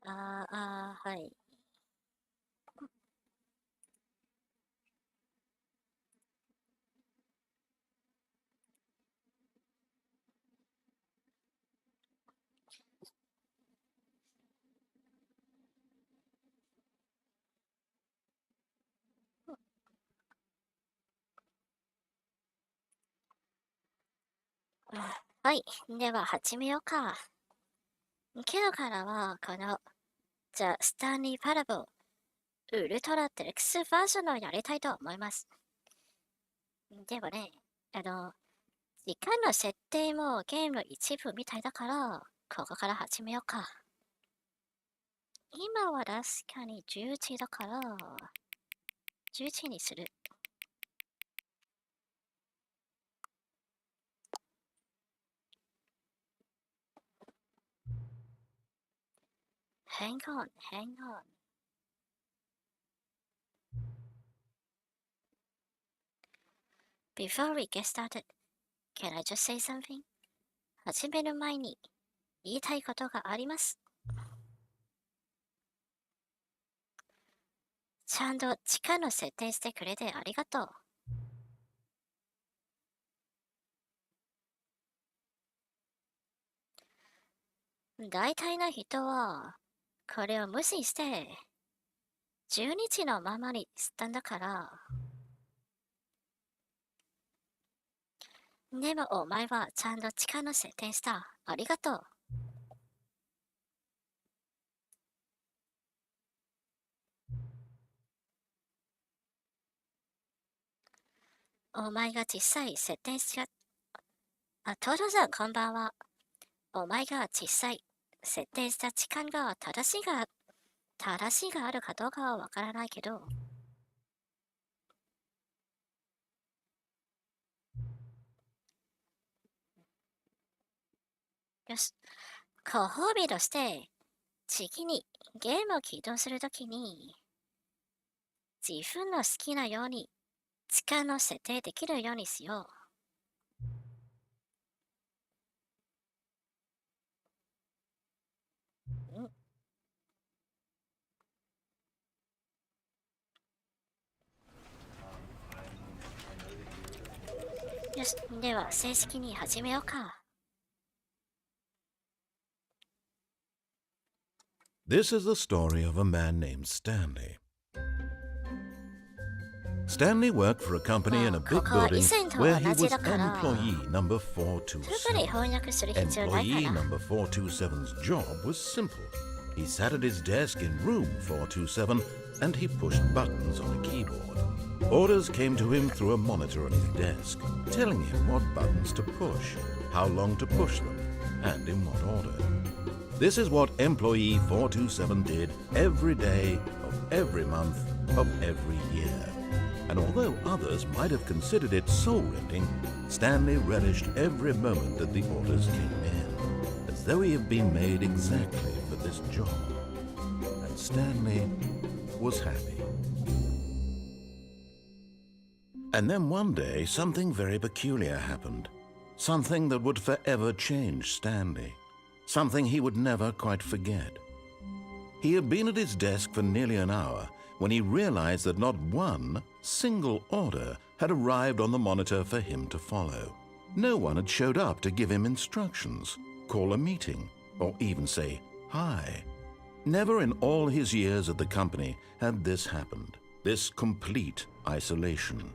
はい。はい。では始めようか。今日からはこのスタンリーパラボウルトラデルクスバージョンをやりたいと思います。でもね、時間の設定もゲームの一部みたいだから、ここから始めようか。今は確かに10時だから、10時にする。Hang on, hang on. Before we get started, can I just say something? 始める前に言いたいことがあります。ちゃんと時間の設定してくれてありがとう。大体の人はこれを無視して10日のままにしたんだから。でもお前はちゃんと時間の設定した。ありがとう。お前が実際設定しちゃトドさんこんばんは。お前が実際設定した時間が正しいがあるかどうかはわからないけど。よし。ご褒美として、次にゲームを起動するときに、自分の好きなように時間の設定できるようにしよう。よし、では正式に始めようか。This is the story of a man named Stanley. Stanley worked for a company in a big building where he was employee number 427. Employee number 427's job was simple. He sat at his desk in room 427 and he pushed buttons on a keyboard. Orders came to him through a monitor on his desk, telling him what buttons to push, how long to push them, and in what order. This is what employee 427 did every day of every month of every year. And although others might have considered it soul-rending, Stanley relished every moment that the orders came in, as though he had been made exactly for this job. And Stanley was happy. And then one day, something very peculiar happened. Something that would forever change Stanley. Something he would never quite forget. He had been at his desk for nearly an hour when he realized that not one single order had arrived on the monitor for him to follow. No one had showed up to give him instructions, call a meeting, or even say hi. Never in all his years at the company had this happened, this complete isolation.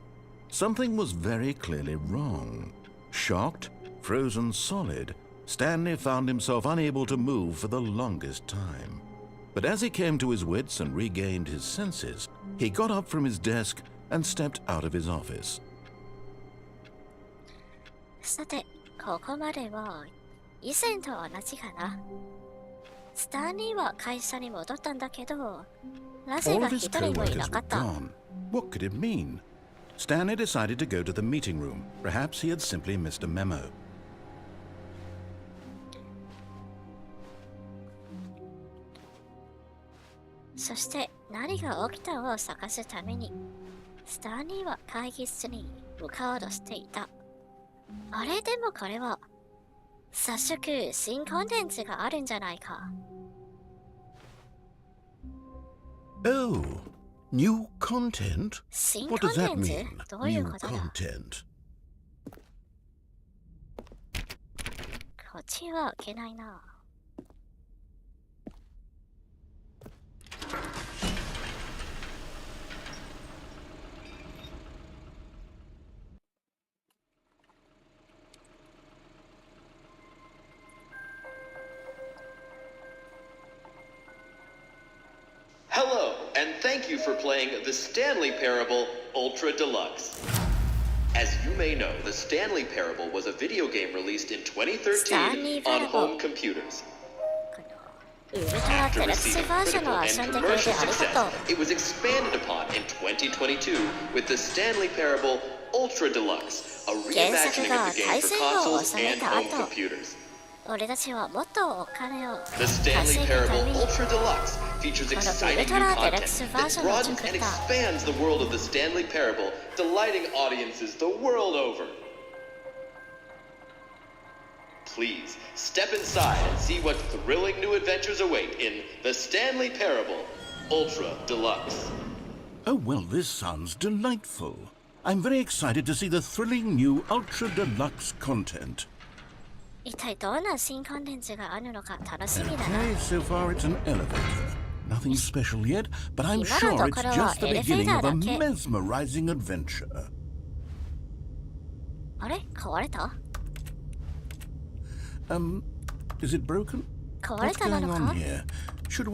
Something was very clearly wrong. Shocked, frozen solid, Stanley found himself unable to move for the longest time. But as he came to his wits and regained his senses, he got up from his desk and stepped out of his office. さて、ここまでは以前と同じかな。スタンリーは会社に戻ったんだけど、なぜ All か of 一 his 人もい co-workers なか were った。gone. What could it mean? Stanley decided to go to the meeting room. Perhaps he had simply missed a memo. そして何が起きたを探すために、スタンリーは会議室に向かおうとしていた。あれでもこれは、早速新コンテンツがあるんじゃないか。Oh, new content? 新 What コ does ンテ that ン mean? ツどういう New ことだ content. こっちは開けないな。Hello, and thank you for playing the Stanley Parable Ultra Deluxe. As you may know, the Stanley Parable was a video game released in 2013 on home computers. ウルトラデラックスバージョンを遊んでくれてありがとう。 it was expanded upon in 2022 with the Stanley Parable Ultra Deluxe, a reimagining of the game for consoles and home computers. 俺たちはもっとお金を The 稼 Stanley ぐた Parable めに Ultra Deluxe features exciting new Ultra content Deluxe that versionを broadens 作っ and た。 expands the world of the Stanley Parable, delighting audiences the world over. Please step inside and see what thrilling new adventures await in the Stanley Parable Ultra Deluxe. Oh, well, this sounds delightful. I'm very excited to see the thrilling new Ultra Deluxe content. 一体どんな新コンテンツがあるのか楽しみだな。 Okay, so far it's an elevator. Nothing special yet, but I'm 今の sure とこ it's ろは just the エレベー beginning ター of a だけ。 mesmerizing adventure. あれ壊れた Is it broken? 壊れ What's たな going の on か here? Should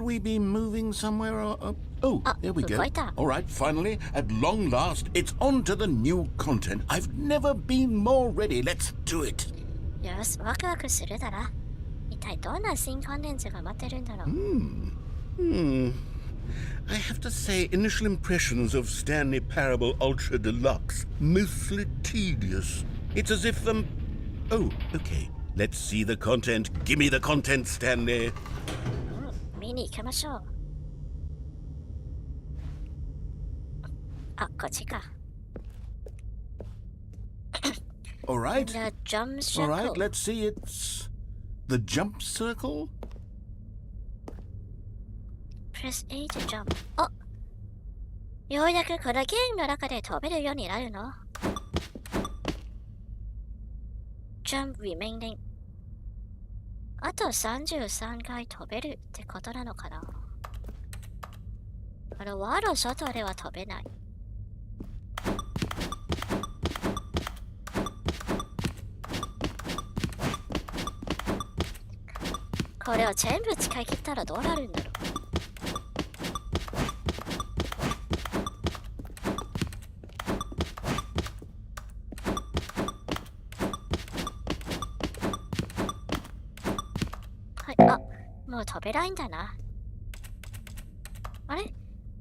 we be moving somewhere or Oh, there we go. 動いた。 All right, finally, at long last, it's on to the new content. I've never been more ready. Let's do it. よし、ワクワクするだら。一体どんな新コンテンツが待ってるんだろう。I have to say, initial impressions of Stanley Parable Ultra Deluxe, mostly tedious. It's as if Oh, okay. Let's see the content. Give me the content, Stanley. 見に行きましょう。あ、こっちか。All right. The jump All right, circle. let's see. It's the jump circle. Press A to jump. あ、ようやくこのゲームの中で飛べるようになるの Jump remaining. あと33回飛べるってことなのかなこの輪の外では飛べない。これを全部使い切ったらどうなるんだろうはい、あ、もう飛べないんだな。あれ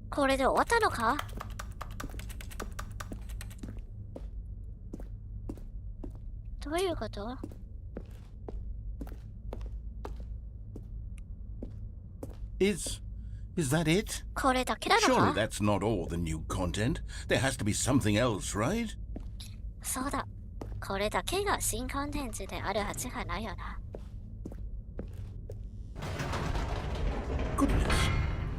これで終わったのかどういうこと Is that it? これだけなの Surely か that's not all the new content. There has to be something else, right? そうだ。これだけが新コンテンツであるはずがないよな。Goodness.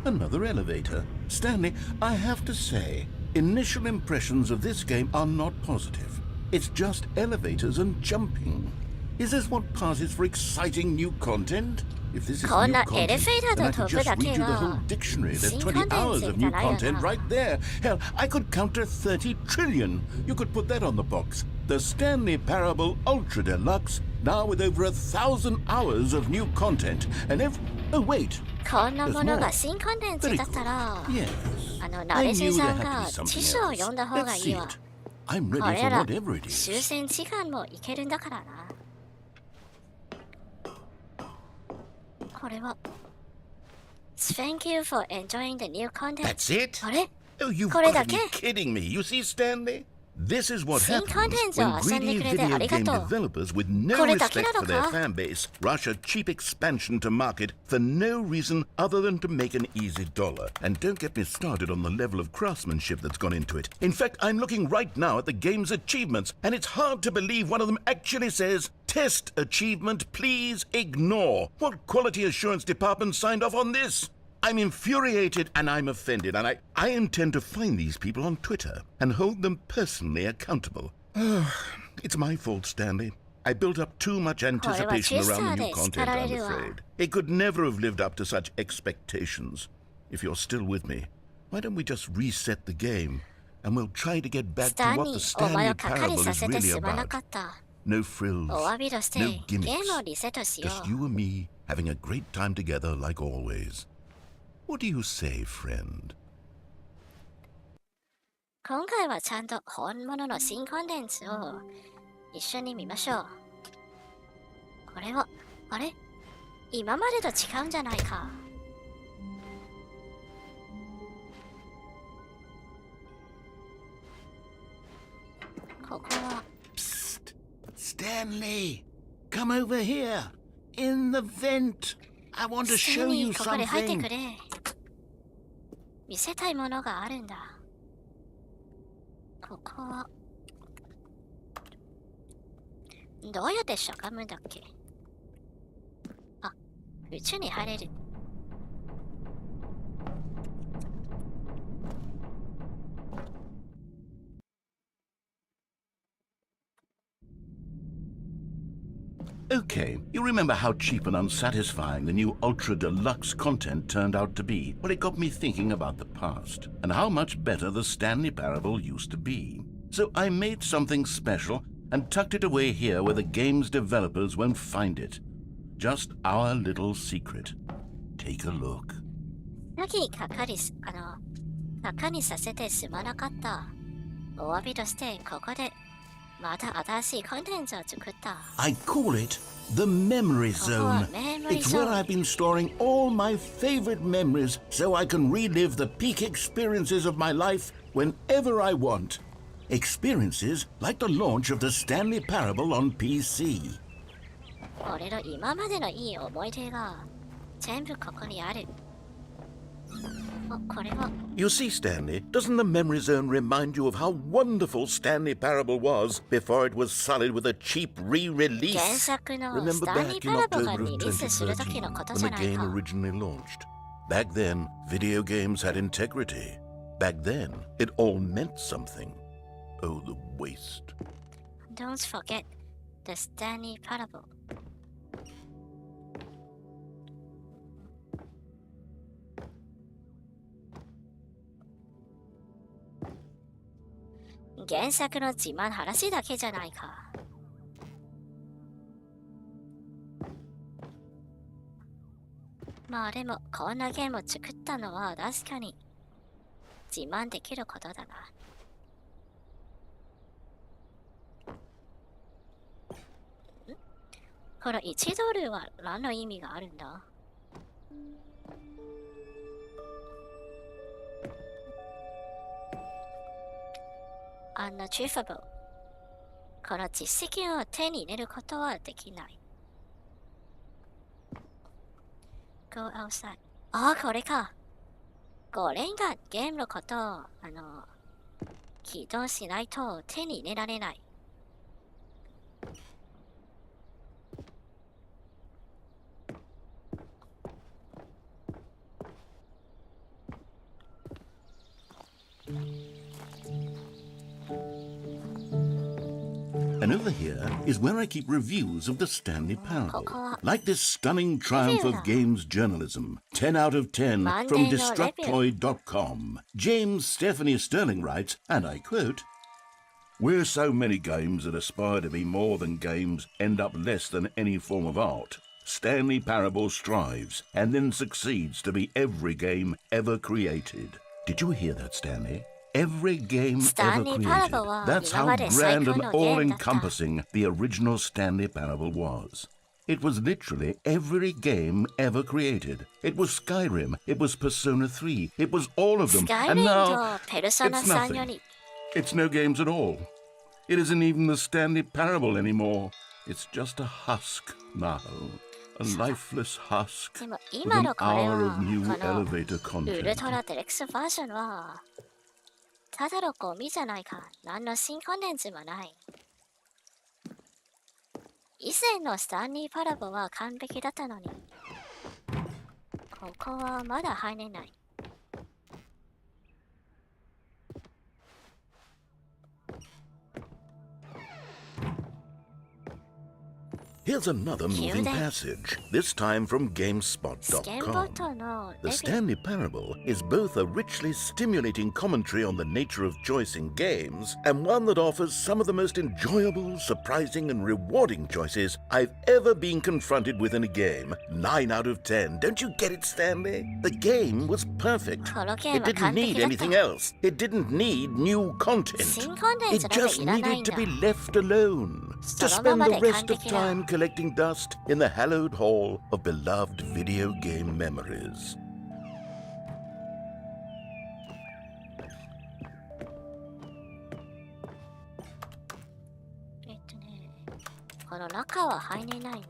Another elevator. Stanley, I have to say, initial impressions of this game are not positive. It's just elevators and jumping. Is this what passes for exciting new content? If this is こん new なエ content, レベータ then ー I と could 飛ぶ just だ read け you the が whole dictionary. There's 新 20 コンテン hours ツ of じゃ new ないよ content な。 right there. Hell, I could count to 30 trillion. You could put that on the box. The Stanley Parable Ultra Deluxe, now with over 1,000 hours of new content. And oh, wait. こんなもの There's が more. 新コンテンツ Very だった good. ら、 Yes. ナ I レセ knew さ there ん had to が be 辞 something 書を else. 読んだ方が Let's い see いわ。 it. I'm こ ready れ for ら whatever it 終 is. 戦時間もいけるんだからな。これは Thank you for enjoying the new content. That's it? あれ Oh, you've これ got だ to け be kidding me. You see, Stanley? This is what 新 happens コンテンツを when 遊んで greedy くれて video ありが game とう。 developers with no これだけ respect なの for their か fan base rush a cheap expansion to market for no reason other than to make an easy dollar. And don't get me started on the level of craftsmanship that's gone into it. In fact, I'm looking right now at the game's achievements, and it's hard to believe one of them actually says, "Test achievement, please ignore." What quality assurance department signed off on this? I'm infuriated and I'm offended, and I intend to find these people on Twitter and hold them personally accountable. It's my fault, Stanley. I built up too much anticipation around the new content, I'm afraid. It could never have lived up to such expectations. If you're still with me, why don't we just reset the game, and we'll try to get back to what the Stanley Parable is really about. No frills, no gimmicks, just you and me having a great time together like always. What do you say, friend? 今回はちゃんと本物の新コンテンツを一緒に見ましょう。これは、あれ？今までと違うんじゃないか。ここは。Psst! Stanley! Come over here! In the vent! I want to show you ここで入って something! くれ。見せたいものがあるんだ。ここは。どうやってしゃがむんだっけ？あ、宇宙に入れる。Okay, you remember how cheap and unsatisfying the new Ultra Deluxe content turned out to be? Well, it got me thinking about the past and how much better the Stanley Parable used to be. So I made something special and tucked it away here where the game's developers won't find it. Just our little secret. Take a look. 先にかかにさせてすまなかった。お詫びとしてここでまた新しいコンテンツを作った。I call it the Memory Zone. It's where I've been storing all my favorite memories so I can relive the peak experiences of my life whenever I want. Experiences like the launch of the Stanley Parable on PC. 俺の今までのいい思い出が全部ここにある。これは You see, Stanley, doesn't the Memory Zone remind you of how wonderful Stanley Parable was before it was sullied with a cheap re-release? 原作の Remember スタンリ back ー in パラボが October リ of リースする時の 2013, こと when じ the ゃない game か。 originally launched? Back then, video games had integrity. Back then, it all meant something. Oh, the waste. Don't forget the Stanley Parable. 原作の自慢話だけじゃないか。まあでもこんなゲームを作ったのは確かに自慢できることだな。この1ドルは何の意味があるんだ？Unachievable。この実績を手に入れることはできない。Go outside。ああ、これか。これがゲームのことを、起動しないと手に入れられない。And over here is where I keep reviews of the Stanley Parable. Like this stunning triumph of games journalism. 10 out of 10 from Destructoid.com. James Stephanie Sterling writes, and I quote, "Where so many games that aspire to be more than games end up less than any form of art, Stanley Parable strives and then succeeds to be every game ever created." Did you hear that, Stanley? Every game ever created. That's how grand and all-encompassing the original Stanley Parable was. It was literally every game ever created. It was Skyrim, it was Persona 3, it was all of them. And now, it's nothing. It's no games at all. It isn't even the Stanley Parable anymore. It's just a husk now. A lifeless husk with an hour of new elevator content. ウルトラデレックスバージョンはただのゴミじゃないか。何の新コンテンツもない。以前のスタンリーパラボは完璧だったのに。ここはまだ入れない。Here's another moving passage, this time from GameSpot.com. The Stanley Parable is both a richly stimulating commentary on the nature of choice in games, and one that offers some of the most enjoyable, surprising, and rewarding choices I've ever been confronted with in a game. 9 out of 10. Don't you get it, Stanley? The game was perfect. It didn't need anything else. It didn't need new content. It just needed to be left alone. To spend the rest of time collecting dust in the hallowed hall of beloved video game memories. この中は入れないな。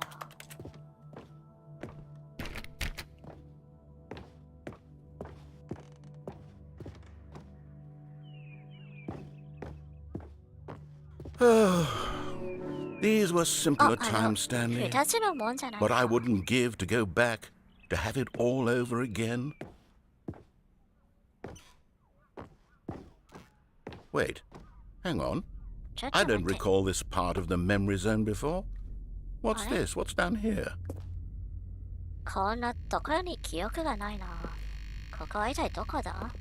These were simpler times, Stanley. 二つのもんじゃない。 But I wouldn't give to go back to have it all over again. Wait, hang on. I don't recall this part of the memory zone before. What's this? What's down here? こんなところに記憶がないな。ここは一体どこだ？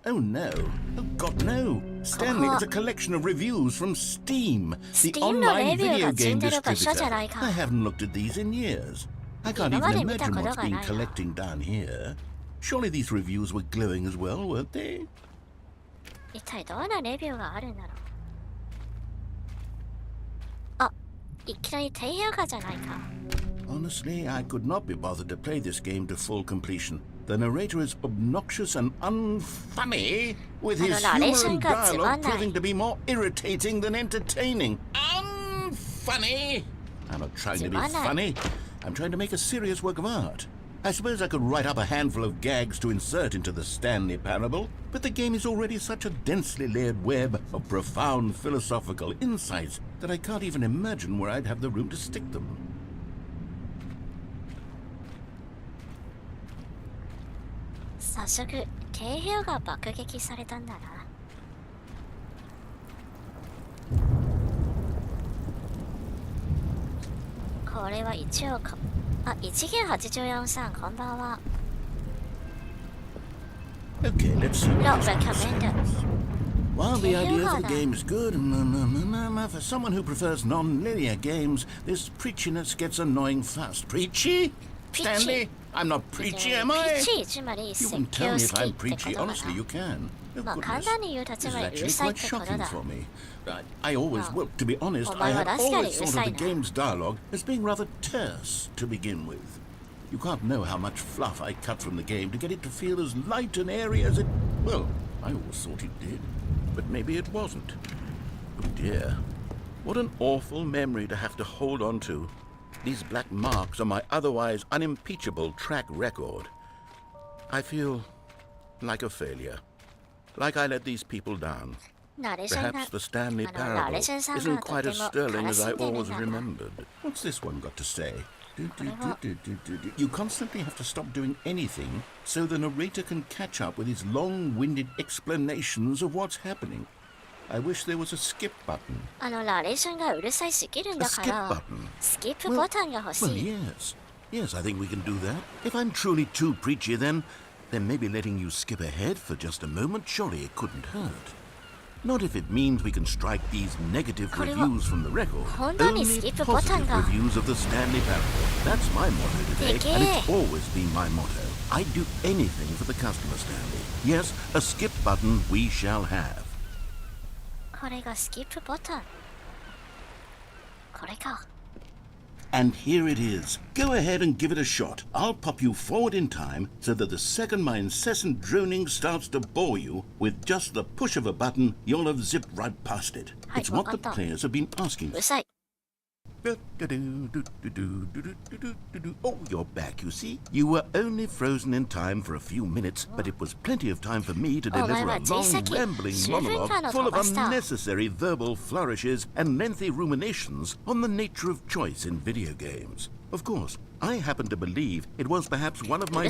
Oh no. Oh God, no. Stanley, it's a collection of reviews from Steam, the online video game distributor. I haven't looked at these in years. I can't even imagine what's been collecting down here. Surely these reviews were glowing as well, weren't they? 一体どんなレビューがあるんだろう。あ、いきなり低評価じゃないか。 Honestly, I could not be bothered to play this game to full completion. The narrator is obnoxious and unfunny, with his humor and dialogue proving to be more irritating than entertaining. Unfunny! I'm not trying to be funny. I'm trying to make a serious work of art. I suppose I could write up a handful of gags to insert into the Stanley Parable, but the game is already such a densely layered web of profound philosophical insights that I can't even imagine where I'd have the room to stick them. 早速、低評が爆撃されたんだな。これは一応か。あ、1984さん、こんばんは。Okay, let's see. Not recommended. While the idea of the game is good, for someone who prefers non-linear games, this preachiness gets annoying fast. Preachy? Stanley? I'm not preachy, am I? You can tell me if I'm preachy. Honestly, you can. Oh, goodness. This is actually quite shocking for me. I always, well, to be honest, I had always thought of the game's dialogue as being rather terse to begin with. You can't know how much fluff I cut from the game to get it to feel as light and airy as it... Well, I always thought it did. But maybe it wasn't. Oh dear. What an awful memory to have to hold on to. These black marks are my otherwise unimpeachable track record. I feel like a failure. Like I let these people down. Perhaps the Stanley Parable isn't quite as sterling as I always remembered. What's this one got to say? You constantly have to stop doing anything so the narrator can catch up with his long-winded explanations of what's happening. I wish there was a skip button. A skip button? Well, yes. Yes, I think we can do that. If I'm truly too preachy, then maybe letting you skip ahead for just a moment, surely it couldn't hurt. Not if it means we can strike these negative reviews from the record. Only positive reviews of the Stanley Parable. That's my motto today, and it's always been my motto. I'd do anything for the customer, Stanley. Yes, a skip button we shall have. これがスキップボタン。これか。And here it is. Go ahead and give it a shot. I'll pop you forward in time so that the second my incessant droning starts to bore you, with just the push of a button, you'll have zipped right past it. It's what the players have been asking for. Oh, you're back, you see. You were only frozen in time for a few minutes, but it was plenty of time for me to deliver a long, rambling monologue full of unnecessary verbal flourishes and lengthy ruminations on the nature of choice in video games. Of course, I happen to believe it was perhaps one of my...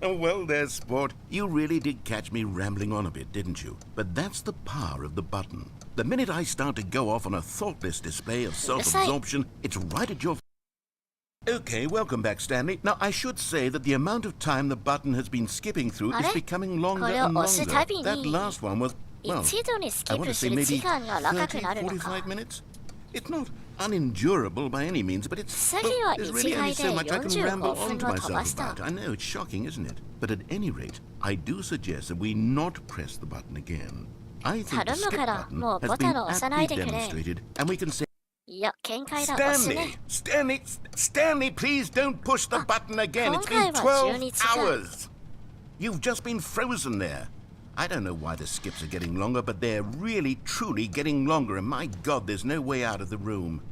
Well there, sport. You really did catch me rambling on a bit, didn't you? But that's the power of the button. The minute I start to go off on a thoughtless display of self-absorption, it's right at your... Okay, welcome back, Stanley. Now, I should say that the amount of time the button has been skipping through is becoming longer and longer. That last one was, well, I want to say maybe 30, 45 minutes? It's not unendurable by any means, but it's... Well, there's really only so much I can ramble on to myself about. I know, it's shocking, isn't it? But at any rate, I do suggest that we not press the button again. I think the skip button has been aptly demonstrated, and we can say... Stanley, please don't push the button again. It's been 12 hours. You've just been frozen there. I don't know why the skips are getting longer, but they're really, truly getting longer, and my God, there's no way out of the room.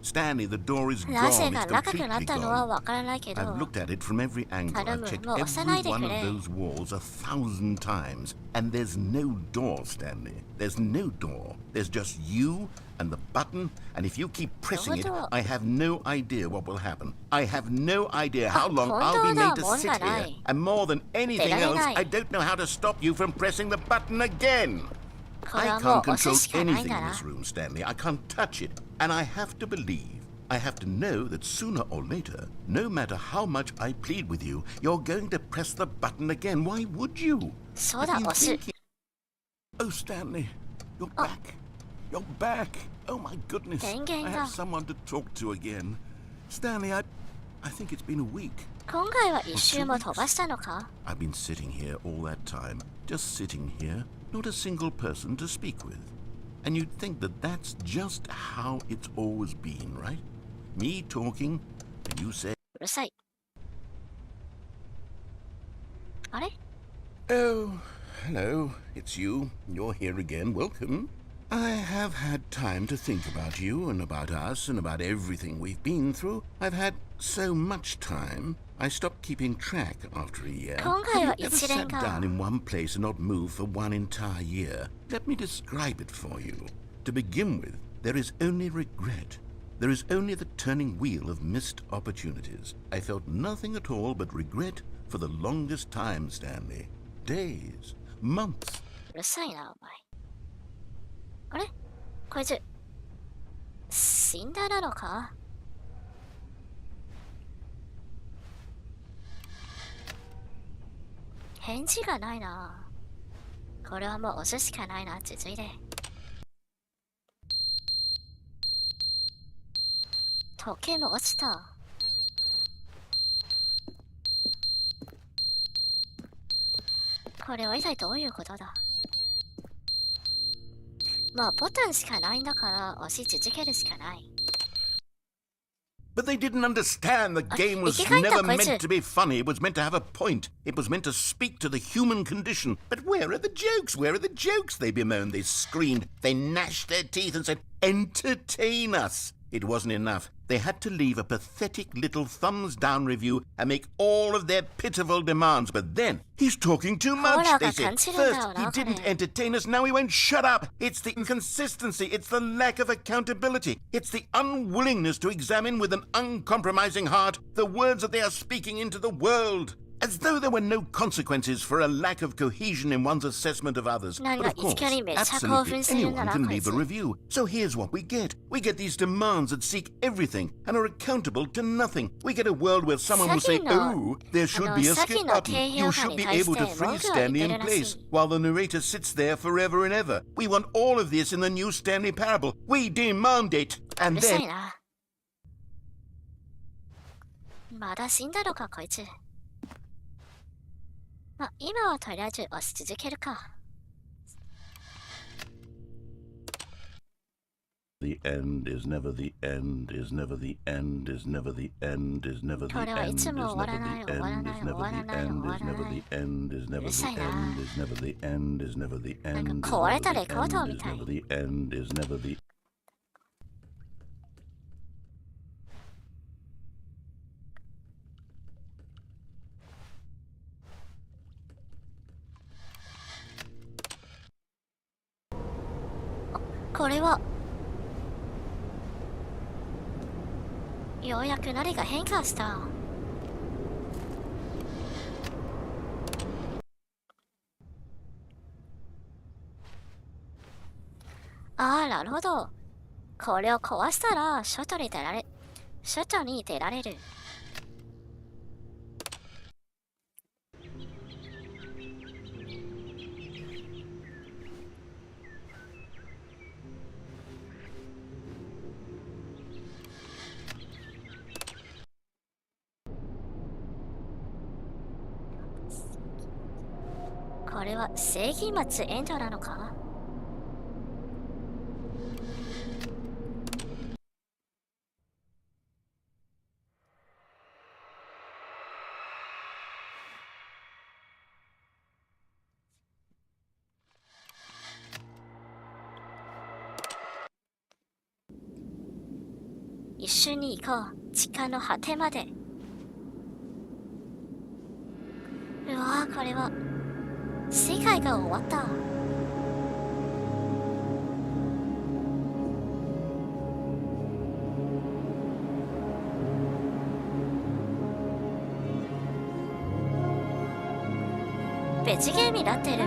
Stanley, the door is gone. It's completely gone. I've looked at it from every angle. I've checked every one of those walls 1,000 times, and there's no door, Stanley. There's no door. There's just you and the button, and if you keep pressing it, I have no idea what will happen. I have no idea how long I'll be made to sit here. And more than anything else, I don't know how to stop you from pressing the button again. I can't control anything in this room, Stanley. I can't touch it. And I have to believe, I have to know that sooner or later, no matter how much I plead with you, you're going to press the button again. Why would you? Oh, Stanley, you're back. You're back. Oh, my goodness. I have someone to talk to again. Stanley, I think it's been a week. I've been sitting here all that time, just sitting here, not a single person to speak with. And you'd think that that's just how it's always been, right? Me talking, and you say... Oh, hello, it's you. You're here again. Welcome. I have had time to think about you and about us and about everything we've been through. I've had so much time. I stopped keeping track after a year. Have you ever sat down in one place and not moved for one entire year? Let me describe it for you. To begin with, there is only regret. There is only the turning wheel of missed opportunities. I felt nothing at all but regret for the longest time, Stanley. Days, months. あれこいつ死んだなのか返事がないな。これはもう押すしかないな。続いて時計も落ちた。これは一体どういうことだ。まあボタンしかないんだから押し続けるしかない。But they didn't understand the game was never meant to be funny. It was meant to have a point. It was meant to speak to the human condition. But where are the jokes? Where are the jokes? They bemoaned, they screamed, they gnashed their teeth and said, entertain us. It wasn't enough. They had to leave a pathetic little thumbs-down review and make all of their pitiful demands. But then, he's talking too much, they said. First, he didn't entertain us, now he won't shut up. It's the inconsistency, it's the lack of accountability. It's the unwillingness to examine with an uncompromising heart the words that they are speaking into the world. As though there were no consequences for a lack of cohesion in one's assessment of others. But of course, absolutely anyone can leave a review. So here's what we get. We get these demands that seek everything and are accountable to nothing. We get a world where someone will say, oh, there should be a skip button. You should be able to freeze Stanley in place while the narrator sits there forever and ever. We want all of this in the new Stanley Parable. We demand it. And then... まだ死んだのかこいつ。まあ、今はとりあえず押し続けるか。The end is never the end, is never the end, is never the end, is never the end, is never the end, is never the end, is never the end, is never the end, is never the end, is never the end, is never the end, is never the end, is never the これはようやく何か変化した。ああ、なるほど。これを壊したら外に出られる。これは世紀末エンドなのか？一緒に行こう。地下の果てまで。うわー、これは世界が終わった。別ゲームになってる。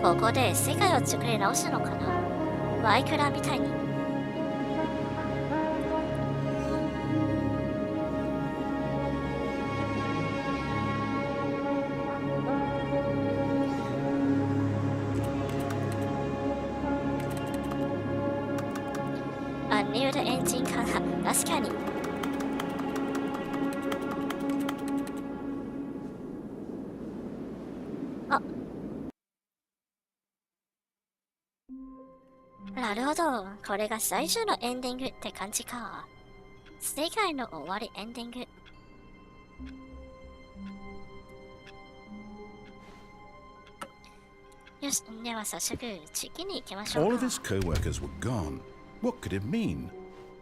ここで世界を作り直すのかな？マイクラみたいに。ニューエンジンかな。確かに。あ、なるほど。これが最初のエンディングって感じか。世界の終わりエンディング。よし、では早速次に行きましょう All か。 of his co-workers were gone. What could it mean?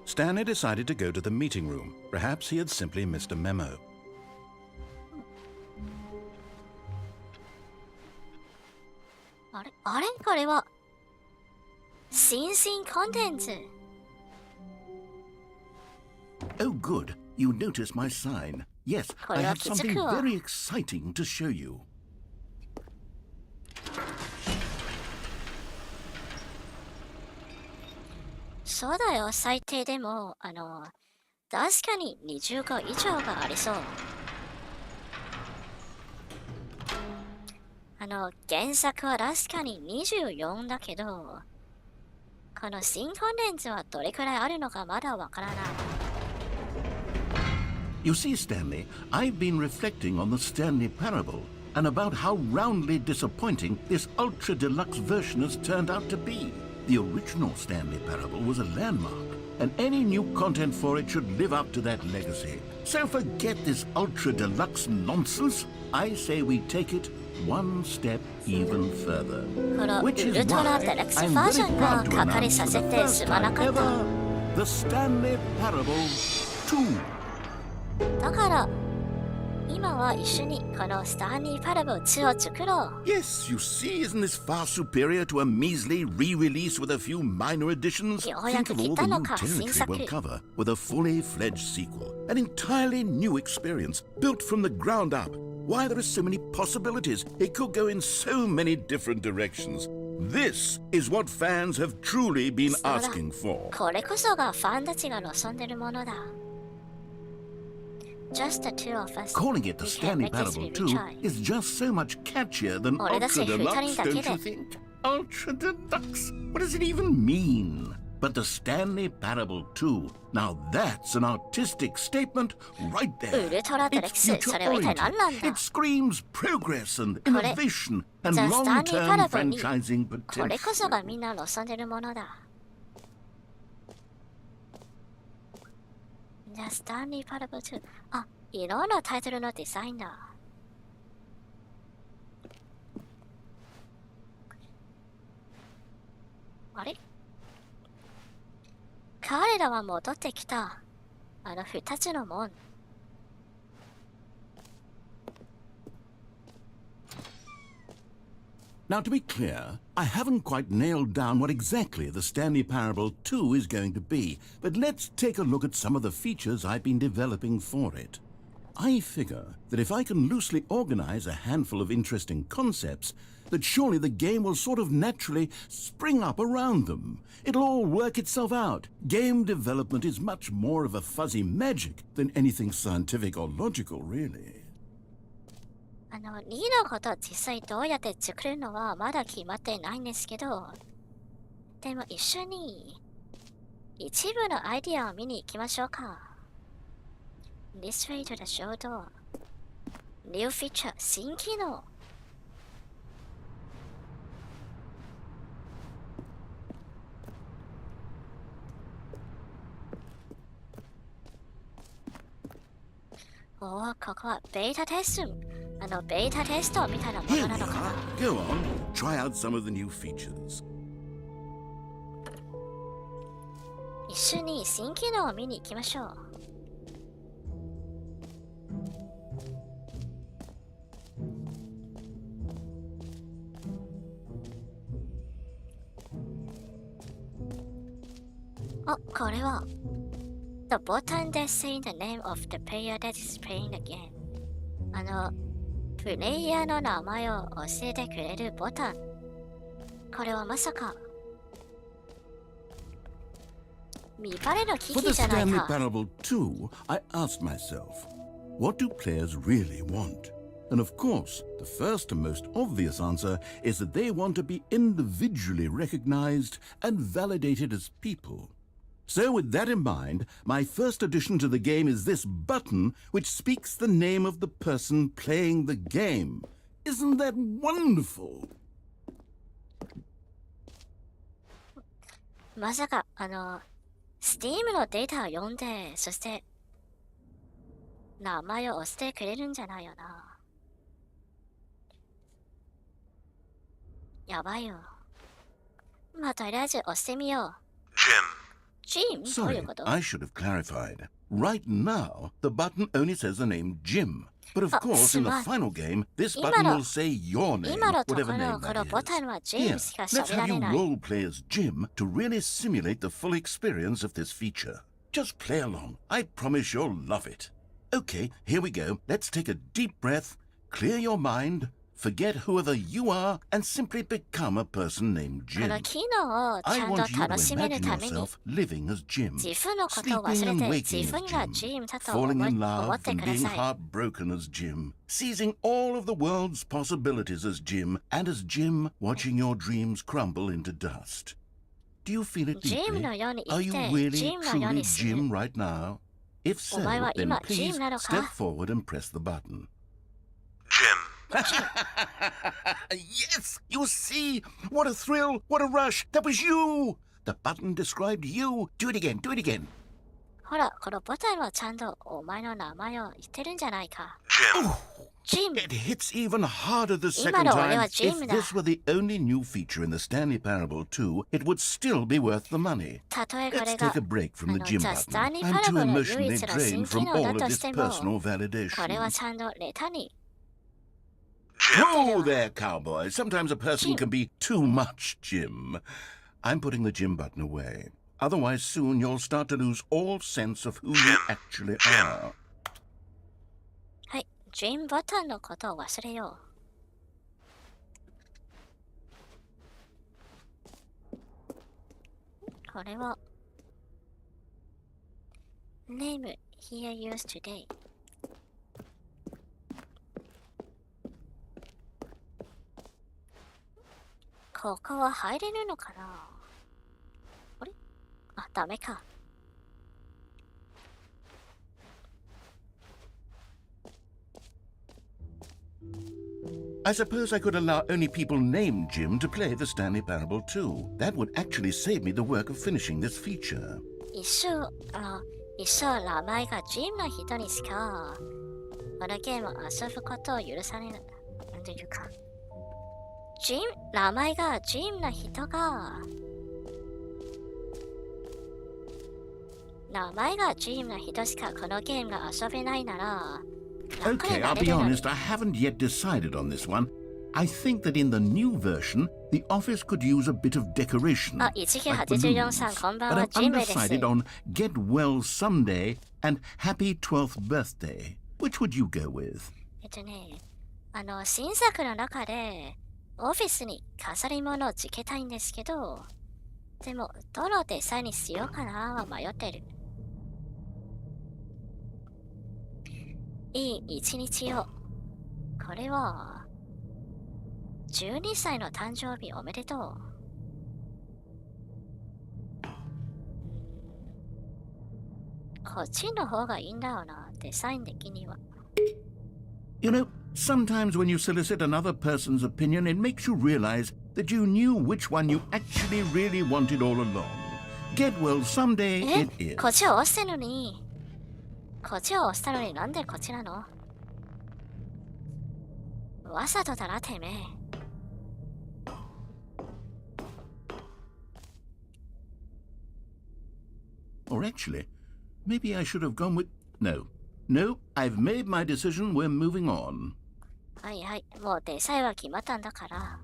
Stanley decided to go to the meeting room. Perhaps he had simply missed a memo. あれこれは新コンテンツ。 Oh, good. You noticed my sign. Yes, I have something これは気づくわ。 very exciting to show you. そうだよ、最低でも、確かに20個以上がありそう。原作は確かに24だけど、この新コンテンツはどれくらいあるのかまだわからない。You see, Stanley, I've been reflecting on the Stanley Parable and about how roundly disappointing this Ultra Deluxe version has turned out to be. The original Stanley Parable was a landmark, and any new content for it should live up to that legacy. So forget this Ultra Deluxe nonsense. I say we take it one step even further. このウ Which ル is トラ why デラックス I'm バー very ジョンが proud to かかり announce さ for せ the てす first まな time かった。 ever the Stanley Parable 2. だから今は一緒にこのスタンリーパラブル2を作ろう。 Yes, you see, isn't this far superior to a measly re-release with a few minor additions? Think of all the new territory we'll cover with a fully fledged sequel. An entirely new experience, built from the ground up. Why, there are so many possibilities. It could go in so many different directions. This is what fans have truly been そうだ。 asking for. これこそがファンたちが望んでるものだ。Just the two of us. Calling it the We Stanley can't make this Parable really 2 try. is just so much catchier than 俺たち Ultra 二人 Deluxe, だけ don't で。 you think? Ultra Deluxe? What does it even mean? But the Stanley Parable 2, now that's an artistic statement right there. Ultra Deluxe, It's それは一体何なんだ？ It screams progress and これ、 innovation and The Stanley long-term Parable に franchising これこそ potential. がみんな望んでるものだ。じゃあ、スタンリーパラブル2。あ、いろんなタイトルのデザインだ。あれ？彼らは戻ってきた。二つの門。Now, to be clear, I haven't quite nailed down what exactly the Stanley Parable 2 is going to be, but let's take a look at some of the features I've been developing for it. I figure that if I can loosely organize a handful of interesting concepts, that surely the game will sort of naturally spring up around them. It'll all work itself out. Game development is much more of a fuzzy magic than anything scientific or logical, really. 2のこと実際どうやって作るのはまだ決まってないんですけど、でも一緒に一部のアイディアを見に行きましょうか。This way to the show door. New feature 新機能。おお、ここはベータテスト。ベータテストみたいなも Here の we なのかな。 are. Go on, try out some of the new features. 一緒に新機能を見に行きましょう。あ、これは The button that says the name of the player that is playing the game。プレイヤーの名前を教えてくれるボタン。これはまさか見バレの機 For 器 the じゃない Stanley か。 Parable 2, I asked myself, what do players really want? And of course, the first and most obvious answer is that they want to be individually recognized and validated as people. So with that in mind, my first addition to the game is this button which speaks the name of the person playing the game. Isn't that wonderful? まさかSteam のデータを読んで、そして名前を押してくれるんじゃないよな。やばいよ。まあ、とりあえず押してみよう。Jim。どういう Sorry, こと？ I should have clarified. Right now, the button only says the name Jim. But of course, in the final game, this button will say your name, 今のとこ whatever ろ name この that ボタ is. ンは Here, Jim しか let's 喋ら have れ you ない role play as Jim to really simulate the full experience of this feature. Just play along. I promise you'll love it. Okay, here we go. Let's take a deep breath, clear your mind, forget whoever you are, and simply become a person named こ Jim. の機能をち I ゃん want と you to 楽しめる imagine ために yourself living as Jim, 自分のことを sleeping 忘 and れて waking 自 as 分が Jim, Jim だと falling 思 in っ love て and くだ being さい。 heartbroken as Jim, seizing all of the world's possibilities as Jim, and as Jim watching your dreams crumble into dust. Do you feel it Jim deeply? のように Are 生き you て really Jim のよう truly にする。 Jim right now? If so, お前は then 今 please Jim なの step か？ forward and press the button. Yes! You see? What a thrill! What a rush! That was you! The button described you. Do it again. Do it again. ほら、このボタンはちゃんとお前の名前を言ってるんじゃないか。Jim! It hits even harder the 今 second の俺は time. Jim If だ。 this were the only new feature in the Stanley Parable 2, it would still be worth the money. たとえこ Let's れが take a break from the Jim じゃあ button. Stanley I'm too Parable の唯 emotionally 一の新 drained 機 from 能 all だ of と this しても、 personal これは validation. ちゃんとレタに。 Whoa there, cowboy. Sometimes a person Jim. can be too much, Jim. I'm putting the Jim button away. Otherwise, soon you'll start to lose all sense of who you actually are. はい、Jim ボタンのことを忘れよう。これは Name here used today。ここは入れるのかな？あれ？あ、ダメか。I suppose I could allow only people named Jim to play the Stanley Parable 2. That would actually save me the work of finishing this feature. 一生名前が Jim の人にしかこのゲームを遊ぶことを許されない。なんていうか。名前が Jim の人が名前が Jim の人しかこのゲームが遊べないなら Okay, I'll be honest, I haven't yet decided on this one. I think that in the new version, the office could use a bit of decoration, あ、1984 さん、こんばんは、 but I'm ジムです。 undecided on Get Well Someday and Happy 12th Birthday. Which would you go with? 新作の中で、オフィスに飾り物をつけたいんですけど、でも、どのデザインにしようかなは迷ってる。いい一日を。これは、12歳の誕生日おめでとう。こっちの方がいいんだよな、デザイン的には。You know, sometimes when you solicit another person's opinion, it makes you realize that you knew which one you actually really wanted all along. Get well someday it is. こっちを押してるのに。こっちを押したのになんでこっちなの？わざとだな、てめえ。Or actually, maybe I should have gone with... No, I've made my decision. We're moving on. はいはい、もうデザインは決まったんだから。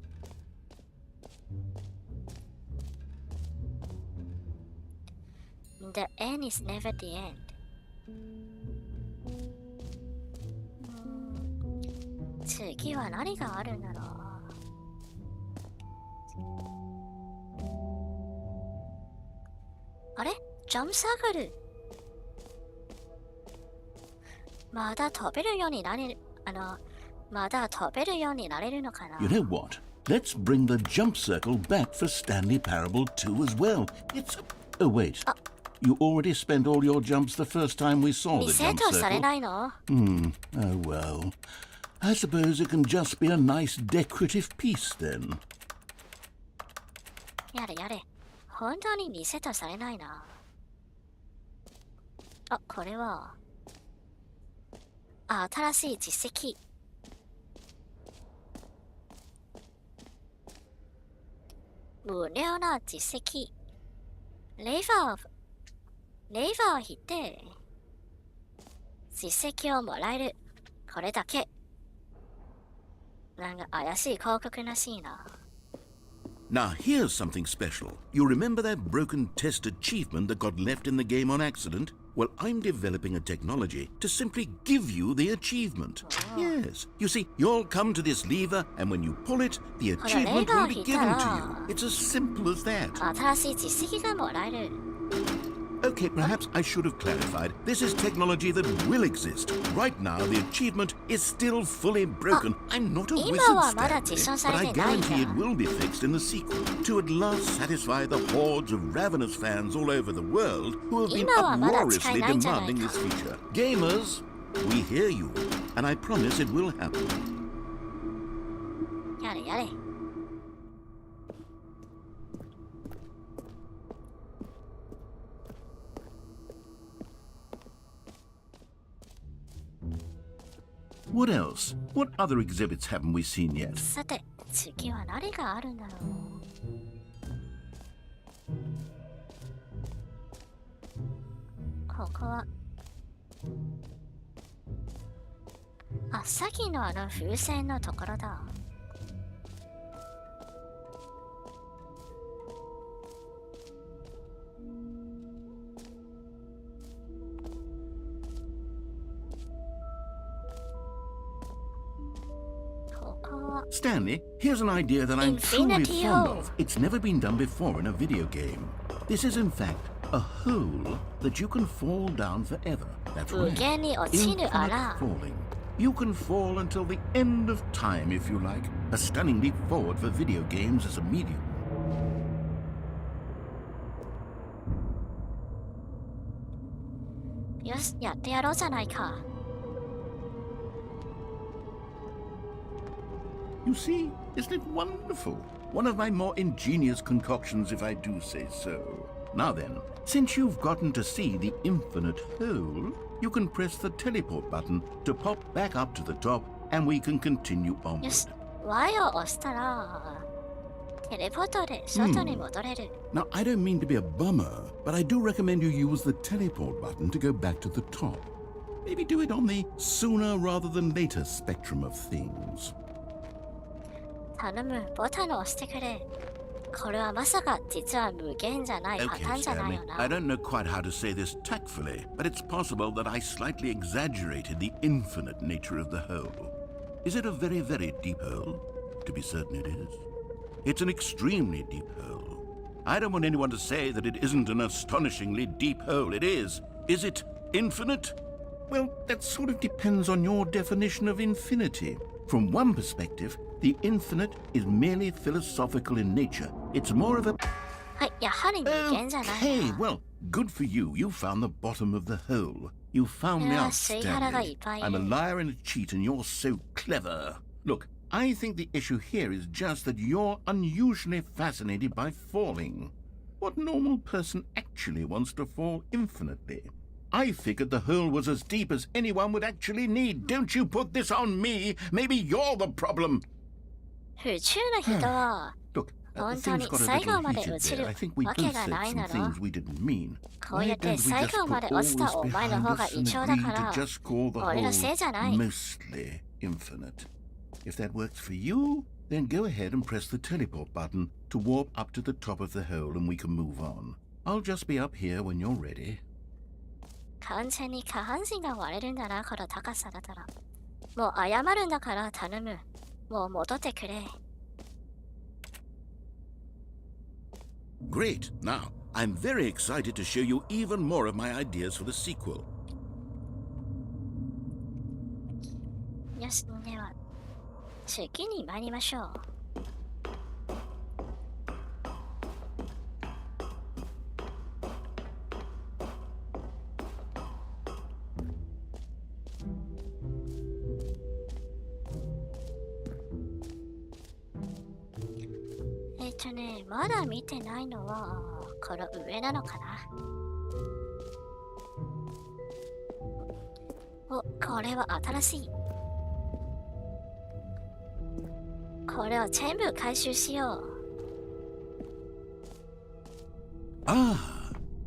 The end is never the end. 次は何があるんだろう。あれ？ジャンプサークル。まだ飛べるようになれる、まだ飛べるようになれるのかな？ You know what? Let's bring the jump circle back for Stanley Parable 2 as well. It's... Oh, wait. You already spent all your jumps the first time we saw the リセッ jump トされ circle. ないの？ Oh, well. I suppose it can just be a nice decorative piece then. やれやれ。本当にリセットされないな。あ、これは。新しい実績。無料な実績。レバーを引いて、実績をもらえる。これだけ。なんか怪しい広告らしいな。Now, here's something special. You remember that broken test achievement that got left in the game on accident? Well, I'm developing a technology to simply give you the achievement. Yes. You see, you'll come to this lever, and when you pull it, the achievement will be given to you. It's as simple as that. 新しい実績がもらえる。Okay, perhaps I should have clarified. This is technology that will exist. Right now, the achievement is still fully broken. I'm not a wizard, Stanley, but I guarantee it will be fixed in the sequel to at last satisfy the hordes of ravenous fans all over the world who have been uproariously demanding this feature. Gamers, we hear you, and I promise it will happen. やれやれ。What else? What other exhibits haven't we seen yet? さて、次は何があるんだろう。ここは。さっきの風船のところだ。Stanley, here's an idea that I'm truly fond of. It's never been done before in a video game. This is in fact a hole that you can fall down forever. That's right. Infinite falling. You can fall until the end of time if you like. A stunning leap forward for video games as a medium. よし、やってやろうじゃないか。You see, isn't it wonderful? One of my more ingenious concoctions, if I do say so. Now then, since you've gotten to see the infinite hole, you can press the teleport button to pop back up to the top, and we can continue onward. よし、Y を押したら、テレポートで外に戻れる。Now, I don't mean to be a bummer, but I do recommend you use the teleport button to go back to the top. Maybe do it on the sooner rather than later spectrum of things. 頼む、ボタンを押してくれ。これはまさか実は無限じゃないパター Okay, ンじゃない Stanley, よな。 I don't know quite how to say this tactfully, but it's possible that I slightly exaggerated the infinite nature of the hole. Is it a very, very deep hole? To be certain it is. It's an extremely deep hole. I don't want anyone to say that it isn't an astonishingly deep hole. It is. Is it infinite? Well, that sort of depends on your definition of infinity. From one perspective, the infinite is merely philosophical in nature. It's more of a... はい、やはり無限じゃないな。 Okay, well, good for you. You found the bottom of the hole. You found me out, 吸い腹がい Stanley. っぱい。 I'm a liar and a cheat, and you're so clever. Look, I think the issue here is just that you're unusually fascinated by falling. What normal person actually wants to fall infinitely? I figured the hole was as deep as anyone would actually need. Don't you put this on me. Maybe you're the problem. 普通の人は Look, the 本当に things got a 最後 little まで heated 落ち there. る I think we わ both けが said ない some だろ。 things we didn't mean. こうや Why って don't we 最 just 後まで put 落 all ちた this お前の behind 方が us 異 and 常だ agree から to just call the 俺のせいじゃない hole mostly infinite? If that works for you, then go ahead and press the teleport button to warp up to the top of the hole and we can move on. I'll just be up here when you're ready. 完全に下半身が割れるんだな、この高さだったら。もう謝るんだから頼む。もう戻ってくれ。Great. Now, I'm very excited to show you even more of my ideas for the sequel. よし、では、次に参りましょう。まだ見てないのは、この上なのかな。お、これは新しい。これを全部回収しよう。Ah,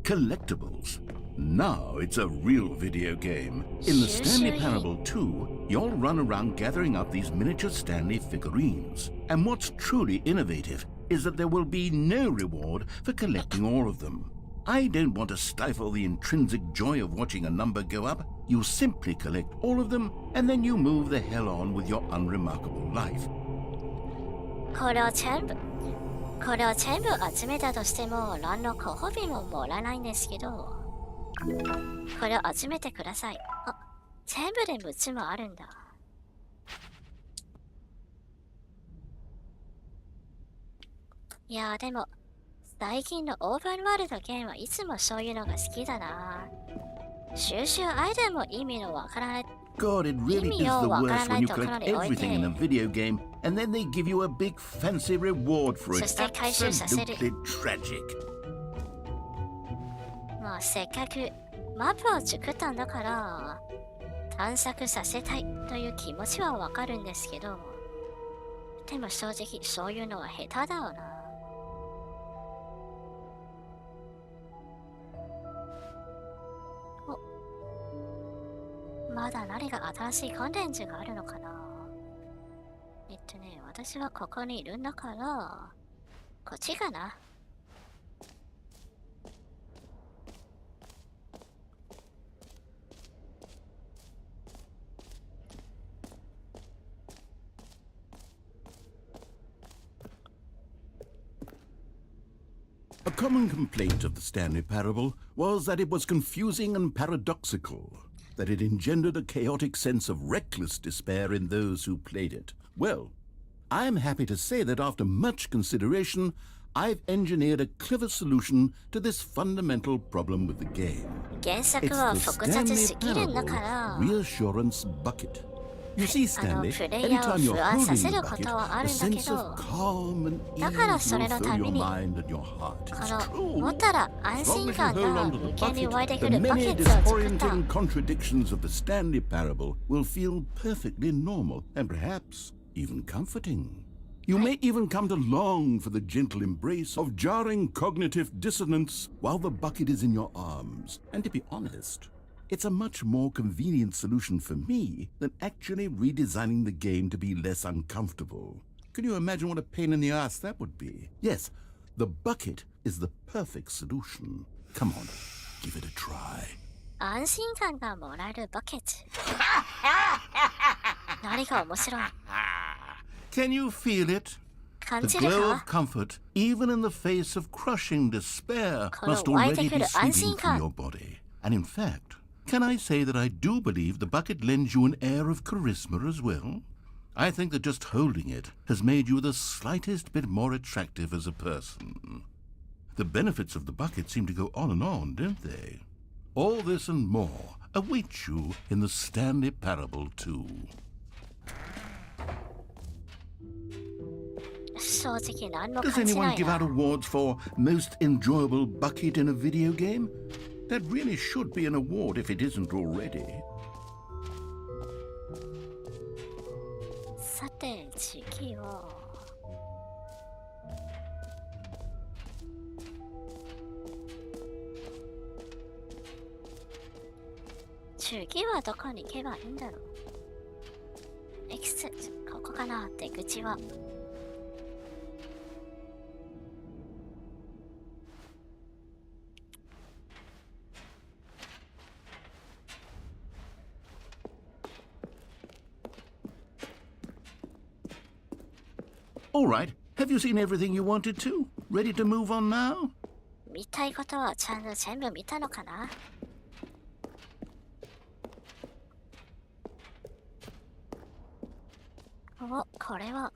collectibles. Now it's a real video game. In the Stanley Parable 2, you'll run around gathering up these miniature Stanley figurines. And what's truly innovative is that there will be no reward for collecting all of them. I don't want to stifle the intrinsic joy of watching a number go up. You simply collect all of them, and then you move the hell on with your unremarkable life. これを全部集めたとしても、何のご褒美ももらえないんですけど、これを集めてください。あ、全部で6つもあるんだ。いやーでも、最近のオープンワールドゲームはいつもそういうのが好きだな。収集アイテムも意味のわからない。 God, it really is the worst when you collect everything in a video game and then they give you a big fancy reward for it. Absolutely tragic. まあせっかくマップを作ったんだから探索させたいという気持ちはわかるんですけど、でも正直そういうのは下手だよな。まだ何が新しいコンテンツがあるのかな。私はここにいるんだから、こっちかな。A common complaint of the Stanley Parable was that it was confusing and paradoxical, that it engendered a chaotic sense of reckless despair in those who played it. Well, I'm happy to say that after much consideration, I've engineered a clever solution to this fundamental problem with the game. 原作 It's は the 複雑 Stanley すぎるんだから Parable Reassurance Bucket. You see, Stanley, プレイヤーを anytime you're 不安さ holding せ the ることはあ bucket, る a んだけ sense ど、 of calm and だから ease それ will の fill ため your に mind and your heart. こ It's の true. 持ったら安 As 心 long as you 感 hold が on to 無 the 限に湧いて bucket, く the るバケ many ットを作った。 disorienting contradictions of the Stanley Parable will feel perfectly normal and perhaps even comforting. You may even come to long for the gentle embrace of jarring cognitive dissonance while the bucket is in your arms. And to be honest, it's a much more convenient solution for me than actually redesigning the game to be less uncomfortable. Can you imagine what a pain in the ass that would be? Yes, the bucket is the perfect solution. Come on, give it a try. 安心感がもらえるバケット。何が面白い？ Can you feel it? 感 The じる glow of か？ comfort, even in the face of crushing despair, この must 湧いて already く be る安 sweeping 心 through 感。 your body. And in fact, can I say that I do believe the bucket lends you an air of charisma as well? I think that just holding it has made you the slightest bit more attractive as a person. The benefits of the bucket seem to go on, don't they? All this and more await you in the Stanley Parable too. 正直何も Does 感じな anyone い give out な。 awards for most enjoyable bucket in a video game? That really should be an award if it isn't already. さて次は次はどこに行けばいいんだろう。エキセット、ここかな、出口は。All right, have you seen everything you wanted to? Ready to move on now? 見たいことはちゃんと全部見たのかな。お、これは。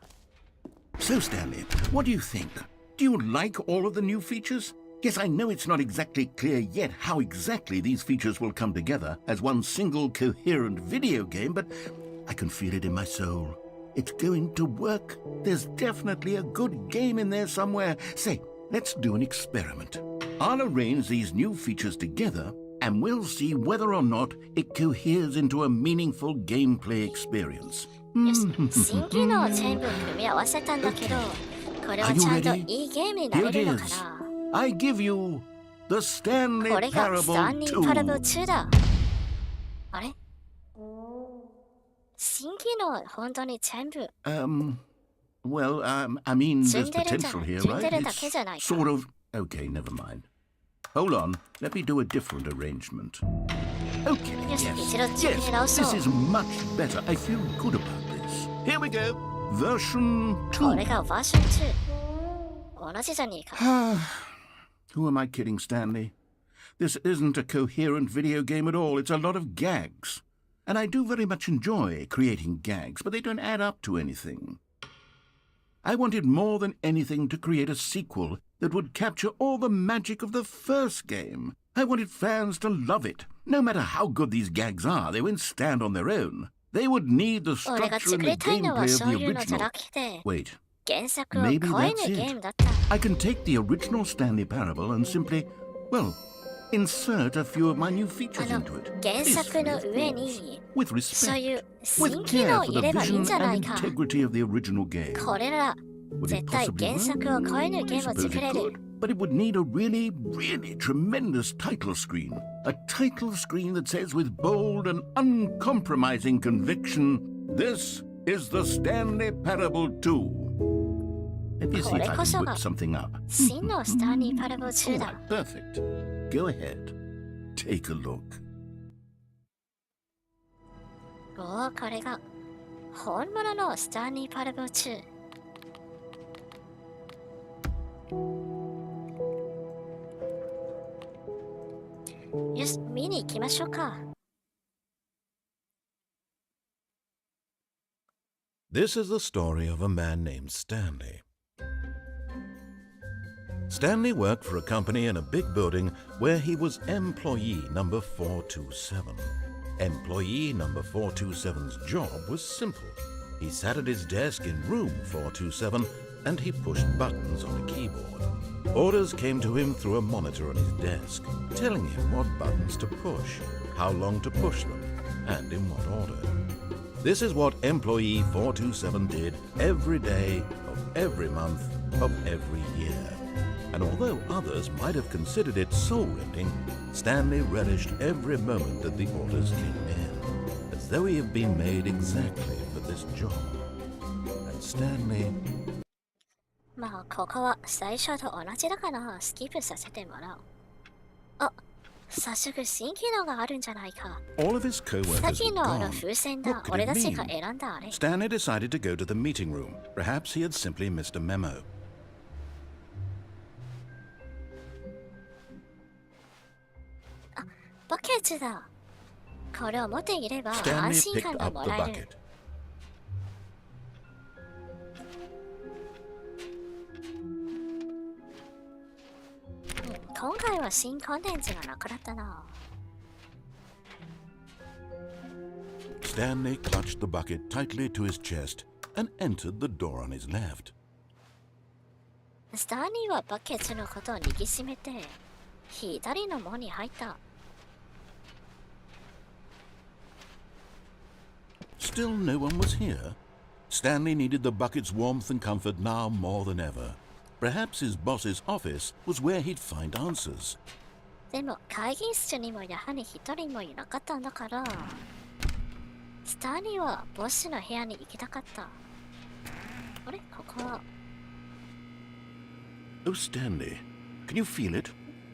So, Stanley, what do you think? Do you like all of the new features? Yes, I know it's not exactly clear yet how exactly these features will come together as one single coherent video game, but I can feel it in my soul. It's going to work. There's definitely a good game in there somewhere. Say, let's do an experiment. I'll arrange these new features together, and we'll see whether or not it coheres into a meaningful gameplay experience. よし、新機能を全部組み合わせたんだけど、これはちゃんといいゲームにな Here れ it るのか is. な。 I give you the Stanley これがスタンリ Parable ーパラブル 2. 2だ。あれ新機能本当に全部 Well, I mean, there's Tsundere potential here, tsundere right? だけじゃないか。 Sort of. Okay, never mind. Hold on. Let me do a different arrangement. Okay, Yes, yes. it's not checking Yes, it also. this is much better. I feel good about this. Here we go. Version これ 2. がバージョン2。同じじゃねえか。 Who am I kidding, Stanley? This isn't a coherent video game at all. It's a lot of gags. And I do very much enjoy creating gags, but they don't add up to anything. I wanted more than anything to create a sequel that would capture all the magic of the first game. I wanted fans to love it. No matter how good these gags are, they won't stand on their own. They would need the 俺が structure 作 and り the たいのは gameplay そう of the いうのじゃ original. なくて、 Wait, 原作を maybe 超え that's ぬ it. ゲームだった。 I can take the original Stanley Parable and simply, well, insert a few of my new あ features の into it. 原作の Peacefully, 上 of course. に With そう respect. いう新 With 機能 care を for 入 the ればいいん vision じゃない and か。 integrity of the original game. これなら Would 絶 it 対 possibly 原作 work? を超えぬゲ I ームを suppose 作 it れる。 could, but it would need a really, really tremendous title screen. A title screen that says with bold and uncompromising conviction, "This is the Stanley Parable 2." Let me see if I can whip something up. 真のスタンリーパラブル2 All だ。 right, perfect. Go ahead. Take a look. おお、これが本物のスタンリーパラブル2。よし、見に行きましょうか。This is the story of a man named Stanley. Stanley worked for a company in a big building where he was employee number 427. Employee number 427's job was simple. He sat at his desk in room 427 and he pushed buttons on a keyboard. Orders came to him through a monitor on his desk, telling him what buttons to push, how long to push them, and in what order. This is what employee 427 did every day of every month of every year. And although others might have considered it soul-rending, Stanley relished every moment that the orders came in, as though he had been made exactly for this job. And Stanley. まあ、ここは最初と同じだからスキップさせてもらう。あ、早速新機能があるんじゃないか。 All of his co-workers さっ were きのあの gone. 風船 What だ。 could 俺 it たちが mean? 選んだあれ。 Stanley decided to go to the meeting room. Perhaps he had simply missed a memo. バケツだ。これを持っていれば安 Stanley 心 picked 感が up も the らえ bucket. る。今回は新コンテンツがなくなったな。Stanley clutched the bucket tightly to his chest and entered the door on his left. スターニーはバケツのことを握りしめて左の門に入った。 Still no one was here. Stanley needed the bucket's warmth and comfort now more than ever. Perhaps his boss's office was where he'd find answers. でも会議室にもやはり一人もいなかったんだから、スターニーはボスの部屋に行きたかった。あれ、ここは。 Oh, Stanley, can you feel it?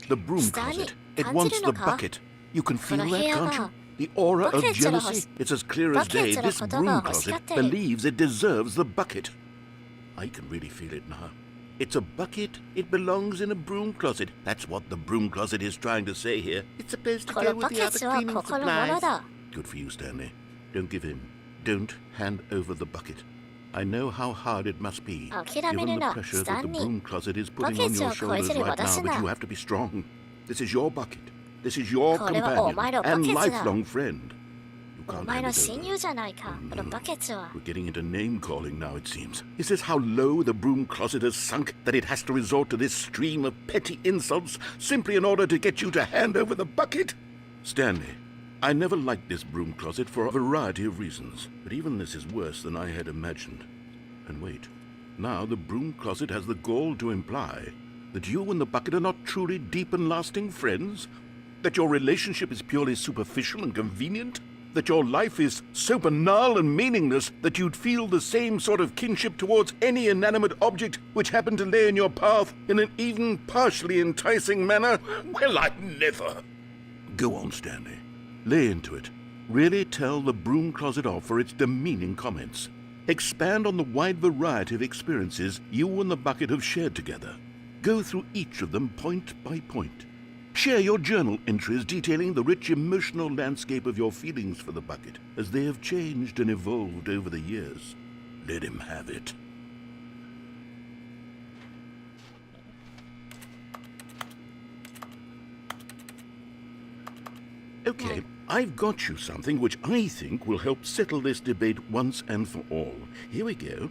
The broom Stanley, closet. It wants the 感じるのか？ bucket. You can feel この部 that, 屋 can't が you? The aura of バケツが欲 jealousy. し It's as clear as バケ day. ツの This ことが broom 欲しが closet ってる。 believes it deserves the bucket. I can really feel it now. It's a bucket. It belongs in a broom closet. That's what the broom closet is trying to say here. It's supposed to こ go のバ with the ケ other ツは cleaning ここのもの supplies. だ。 Good for you, Stanley. Don't give in. Don't hand over the bucket. I know how hard it must be, 諦め given る the な、 pressure スタ that ン the リー。 broom closet is putting on バケツ your を超え shoulders てる right 私 now, な。 but you have to be strong. This is your bucket. This is your これはお companion 前のバ and ケツだ。 lifelong friend. You お can't 前 hand の it 親 over. 友じゃないか、このバケツは。 We're getting into name calling now, it seems. Is this how low the broom closet has sunk that it has to resort to this stream of petty insults simply in order to get you to hand over the bucket? Stanley, I never liked this broom closet for a variety of reasons, but even this is worse than I had imagined. And wait, now the broom closet has the gall to imply that you and the bucket are not truly deep and lasting friends? That your relationship is purely superficial and convenient? That your life is so banal and meaningless that you'd feel the same sort of kinship towards any inanimate object which happened to lay in your path in an even partially enticing manner? Well, I'd never. Go on, Stanley. Lay into it. Really tell the broom closet off for its demeaning comments. Expand on the wide variety of experiences you and the bucket have shared together. Go through each of them point by point. Share your journal entries detailing the rich emotional landscape of your feelings for the bucket as they have changed and evolved over the years. Let him have it. Okay, I've got you something which I think will help settle this debate once and for all. Here we go.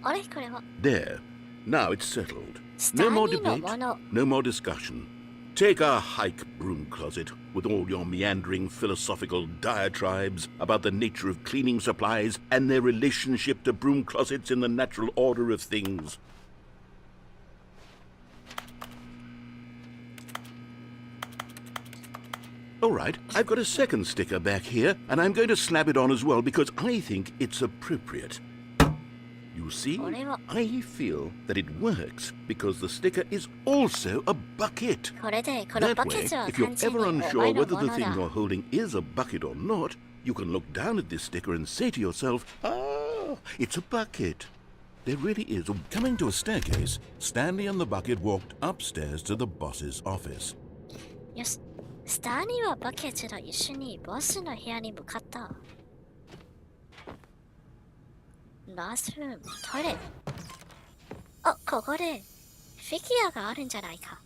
あれ、これは。 There. Now it's settled. No more debate, no more discussion. Take a hike, broom closet, with all your meandering philosophical diatribes about the nature of cleaning supplies and their relationship to broom closets in the natural order of things. All right, I've got a second sticker back here, and I'm going to slap it on as well because I think it's appropriate. You see, I feel that it works because the sticker is also a bucket. これで、この That バ way, ケツは if you're 完全に ever お unsure 前の whether も the の thing だ。 you're holding is a bucket or not, you can look down at this sticker and say to yourself, ah, it's a bucket. There really is. Coming to a staircase, Stanley and the bucket walked upstairs to the boss's office. よし、スターニーはバケツと一緒にボスの部屋に向かった。ラスルーム、トイレ。あ、ここでフィギュアがあるんじゃないか。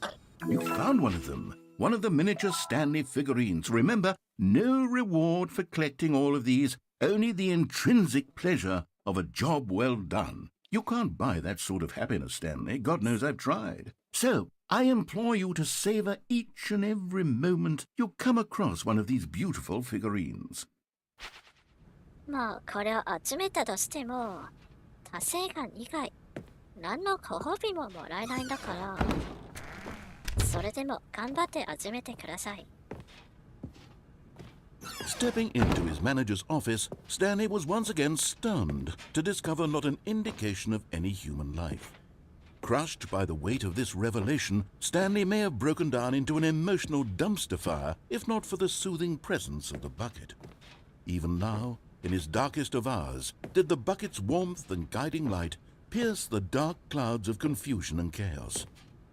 You found one of them. One of the miniature Stanley figurines. Remember, no reward for collecting all of these, only the intrinsic pleasure of a job well done. You can't buy that sort of happiness, Stanley. God knows I've tried. So, I implore you to savor each and every moment you come across one of these beautiful figurines. まあ、これを集めたとしても、達成感以外、何のご褒美ももらえないんだから、それでも頑張って集めてください。Stepping into his manager's office, Stanley was once again stunned to discover not an indication of any human life. Crushed by the weight of this revelation, Stanley may have broken down into an emotional dumpster fire if not for the soothing presence of the bucket. Even now, in his darkest of hours, did the bucket's warmth and guiding light pierce the dark clouds of confusion and chaos.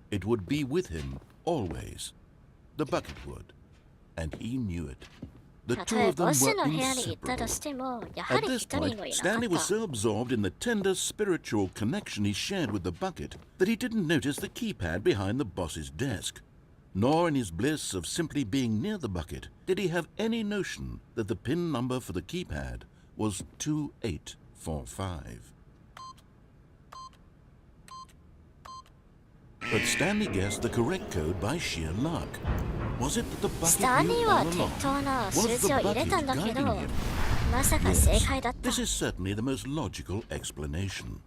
It would be with him always. The bucket would, and he knew it. The た two とえ of ボ them ス were の部屋に行ったと inseparable. しても、やは At り this 一人 point, もいなか Stanley っ was た。 so absorbed in the tender spiritual connection he shared with the bucket that he didn't notice the keypad behind the boss's desk. Nor in his bliss of simply being near the bucket did he have any notion that the pin number for the keypad was 2845. But Stanley guessed the correct code by sheer luck. Was it that the ス bucket タンリ knew ーは all 適 along? 当な数 Was 字 the を入れたん bucket だけ guiding ど、 him? まさか正解だった。 This is certainly the most logical explanation.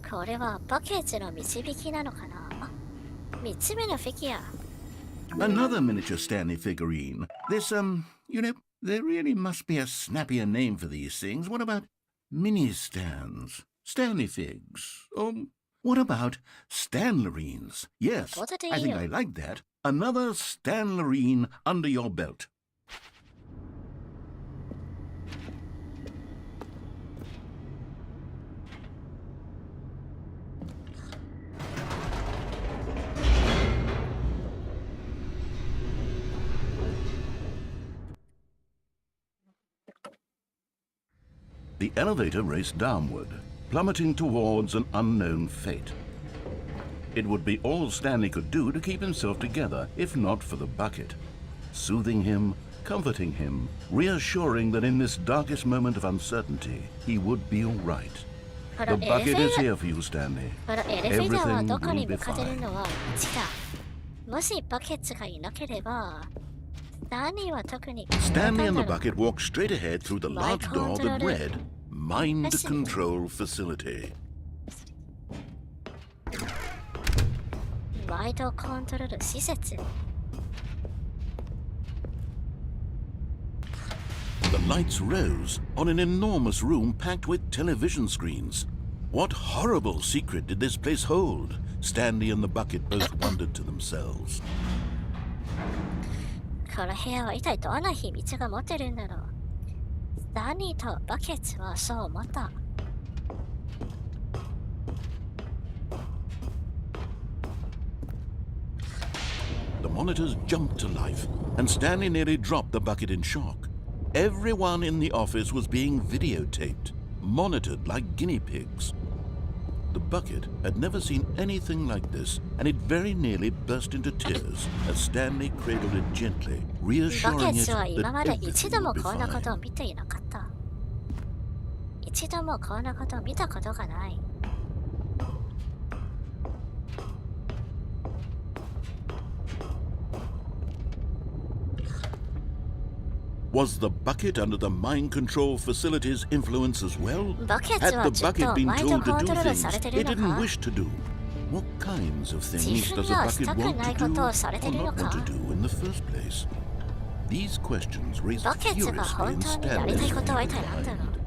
これはバケツの導きなのかな。3つ目のフィギュア。 Another miniature Stanley figurine. This, you know, there really must be a snappier name for these things. What about mini stands? Stanley figs? Or what about Stanlerines? Yes, What are I think you? I like that. Another Stanlerine under your belt. The elevator raced downward, plummeting towards an unknown fate. It would be all Stanley could do to keep himself together, if not for the bucket. Soothing him, comforting him, reassuring that in this darkest moment of uncertainty, he would be all right. ほ The ら、エレ bucket フェ is ー here for you, Stanley. ほら、エレフェーターは Everything どこに will be 向かってる fine. のは1だ。もしバケツがいなければ、スタンリーは特に Stanley and the だろう bucket walked straight ahead through the large door that control. read Mind Listen. Control Facility. ワイドコントロール施設。 The lights rose on an enormous room packed with television screens. What horrible secret did this place hold? Stanley and the bucket both wondered to themselves. この部屋は一体どんな秘密が持ってるんだろう。スタンリーとバケツはそう思った。 The monitors jumped to life, and Stanley nearly dropped the bucket in shock. Everyone in the office was being videotaped, monitored like guinea pigs. The bucket had never seen anything like this, and it very nearly burst into tears as Stanley cradled it gently, バ reassuring ケ it ツは今 that まで一 everything 度も would be こんなことを fine. 見ていなかった。一度もこんなことを見たことがない。 Was the bucket under the mind control facility's influence as well? バケツ Had は the ずっ bucket と been マインド told コ to ン do トロールされ things て it るの didn't か wish to do? What kinds of things 自 does 分 a がし bucket たく want ない to こ do とをされて or るの not want か to do in the first place? These questions raised バケツが furiously 本 in 当にやりたい Stanley's ことは一 fevered 体何だろ mind.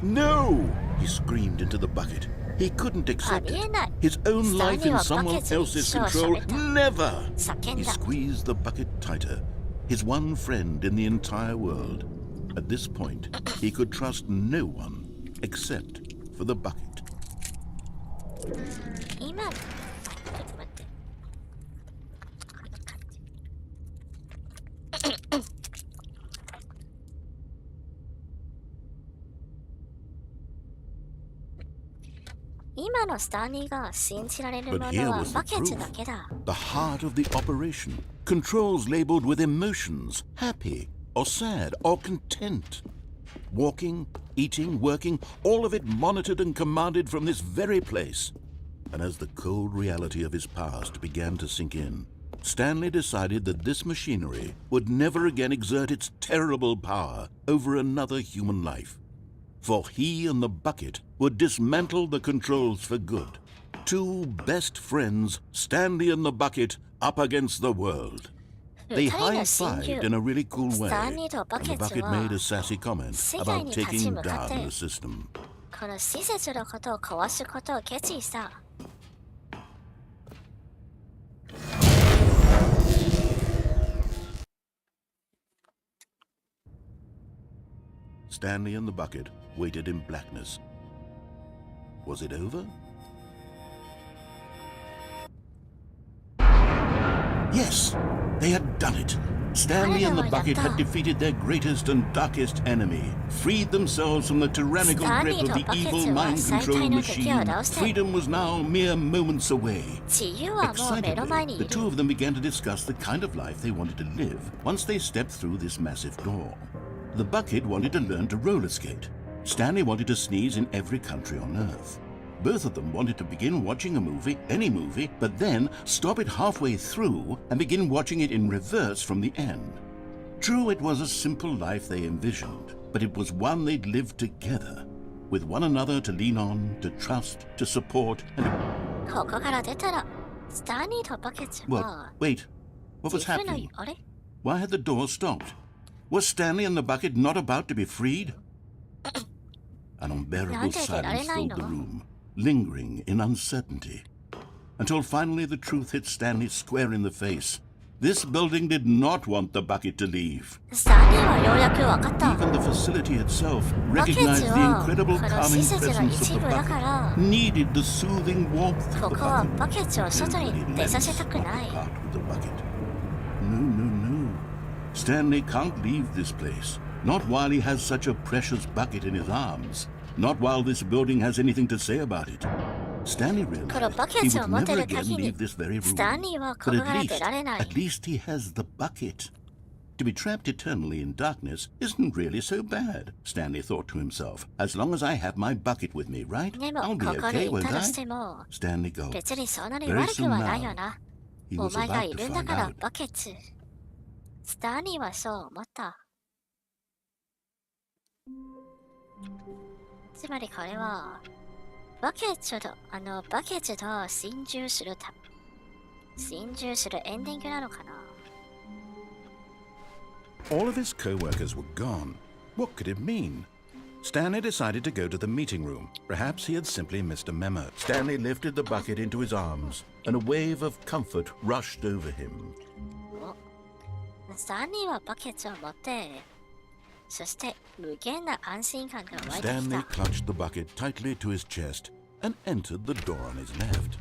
う。 No! He screamed into the bucket. He couldn't accept ありえ it. ない。 His own life in Stanley は someone バケツに else's 一生 control. 喋った。 Never! 叫 He んだ。 squeezed the bucket tighter. His one friend in the entire world. At this point, he could trust no one except for the bucket. 今、ちょっと待って。こんな感じ。今のスタンリーが信じられるも But here のは was the バケツ proof. だけだ。 The heart of the operation. Controls labeled with emotions, happy or sad or content. Walking, eating, working, all of it monitored and commanded from this very place. And as the cold reality of his past began to sink in, Stanley decided that this machinery would never again exert its terrible power over another human life. For he and the bucket would dismantle the controls for good. Two best friends, Stanley and the bucket, up against the world. They high-fived in a really cool way, and the bucket made a sassy comment about taking down the system. この施設のことを壊すことを決意した。Stanley and the bucket waited in blackness. Was it over? Yes, they had done it. Stanley and the bucket had defeated their greatest and darkest enemy, freed themselves from the tyrannical grip of the evil mind control machine. Freedom was now mere moments away. Excitedly, the two of them began to discuss the kind of life they wanted to live once they stepped through this massive door. The bucket wanted to learn to roller skate. Stanley wanted to sneeze in every country on Earth. Both of them wanted to begin watching a movie, any movie, but then stop it halfway through and begin watching it in reverse from the end. True, it was a simple life they envisioned, but it was one they'd lived together, with one another to lean on, to trust, to support, and... ここから出たら、スターニーとバケツは Wait, what was happening? Why had the door stopped? Was Stanley and the bucket not about to be freed? An unbearable silence filled the room, lingering in uncertainty, until finally the truth hit Stanley square in the face. This building did not want the bucket to leave. Even the facility itself recognized the incredible calming presence of the bucket, needed the soothing warmth of the bucket. No. Stanley can't leave this place, not while he has such a precious bucket in his arms, not while this building has anything to say about it. Stanley realized he would never again leave this very room. But at least he has the bucket. To be trapped eternally in darkness isn't really so bad, Stanley thought to himself. As long as I have my bucket with me, right? I'll be okay, won't I? Stanley gulped. Very soon now, he was about to find out. スターニーはそう思った。つまりこれは、バケツと心中するエンディングなのかな。All of his co-workers were gone. What could it mean? Stanley decided to go to the meeting room. Perhaps he had simply missed a memo. Stanley lifted the bucket into his arms, and a wave of comfort rushed over him. スタンリーはバケツを持って、そして無限な安心感が湧いてきた。Stanley clutched the bucket tightly to his chest and entered the door on his left.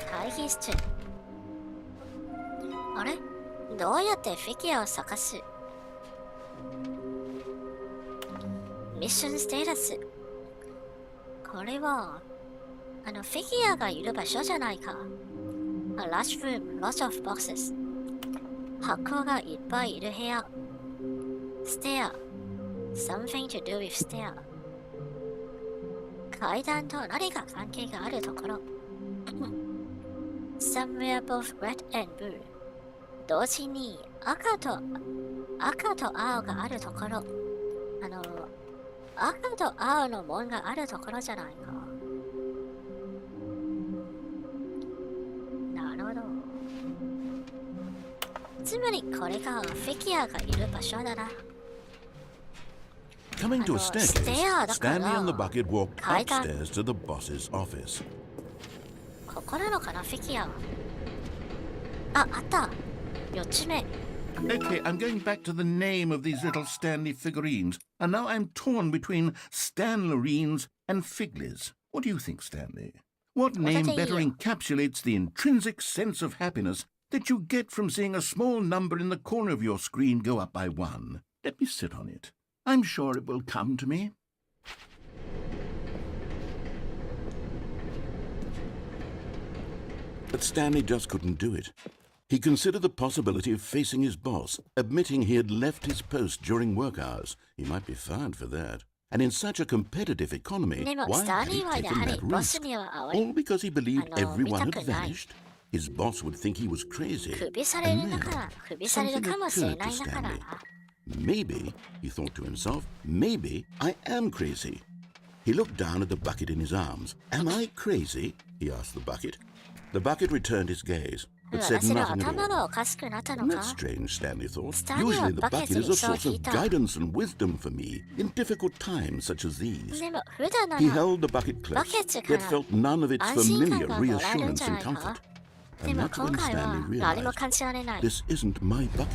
会議室。あれ？どうやってフィギュアを探す？ミッションステータス。これはフィギュアがいる場所じゃないか。A large room, lots of boxes. 箱がいっぱいいる部屋。Stair. Something to do with stair. 階段と何か関係があるところ。Somewhere both red and blue. 同時に赤と青があるところ。赤と青の門があるところじゃないか。なるほど。つまりこれがフィギュアがいる場所だな。Coming to a staircase, Stanley and the bucket walked upstairs to the boss's office. ここなのかな、フィギュア。あった。4つ目。Okay, I'm going back to the name of these little Stanley figurines, and now I'm torn between Stanlerines and Figlies. What do you think, Stanley? What name better encapsulates the intrinsic sense of happiness that you get from seeing a small number in the corner of your screen go up by 1? Let me sit on it. I'm sure it will come to me. But Stanley just couldn't do it. He considered the possibility of facing his boss, admitting he had left his post during work hours. He might be fired for that. And in such a competitive economy, why had he taken that risk? All because he believed everyone had vanished? His boss would think he was crazy. And then something occurred to Stanley. Maybe, he thought to himself, maybe I am crazy. He looked down at the bucket in his arms. Am I crazy? He asked the bucket. The bucket returned his gaze, but said 私の nothing at 頭 all. がおかしくなったの That's か strange, Stanley thought. Stanley Usually the はバケ bucket ツ is に a そう source 聞 of いた。 guidance and wisdom for me in difficult times such as these. でも普段な He ら held the bucket close, バケツか yet ら felt none of its 安心感 familiar がもらえるん reassurance じゃな and いか comfort. で And も that's 今 when 回は Stanley 何も realized 感じられない。 this isn't my bucket.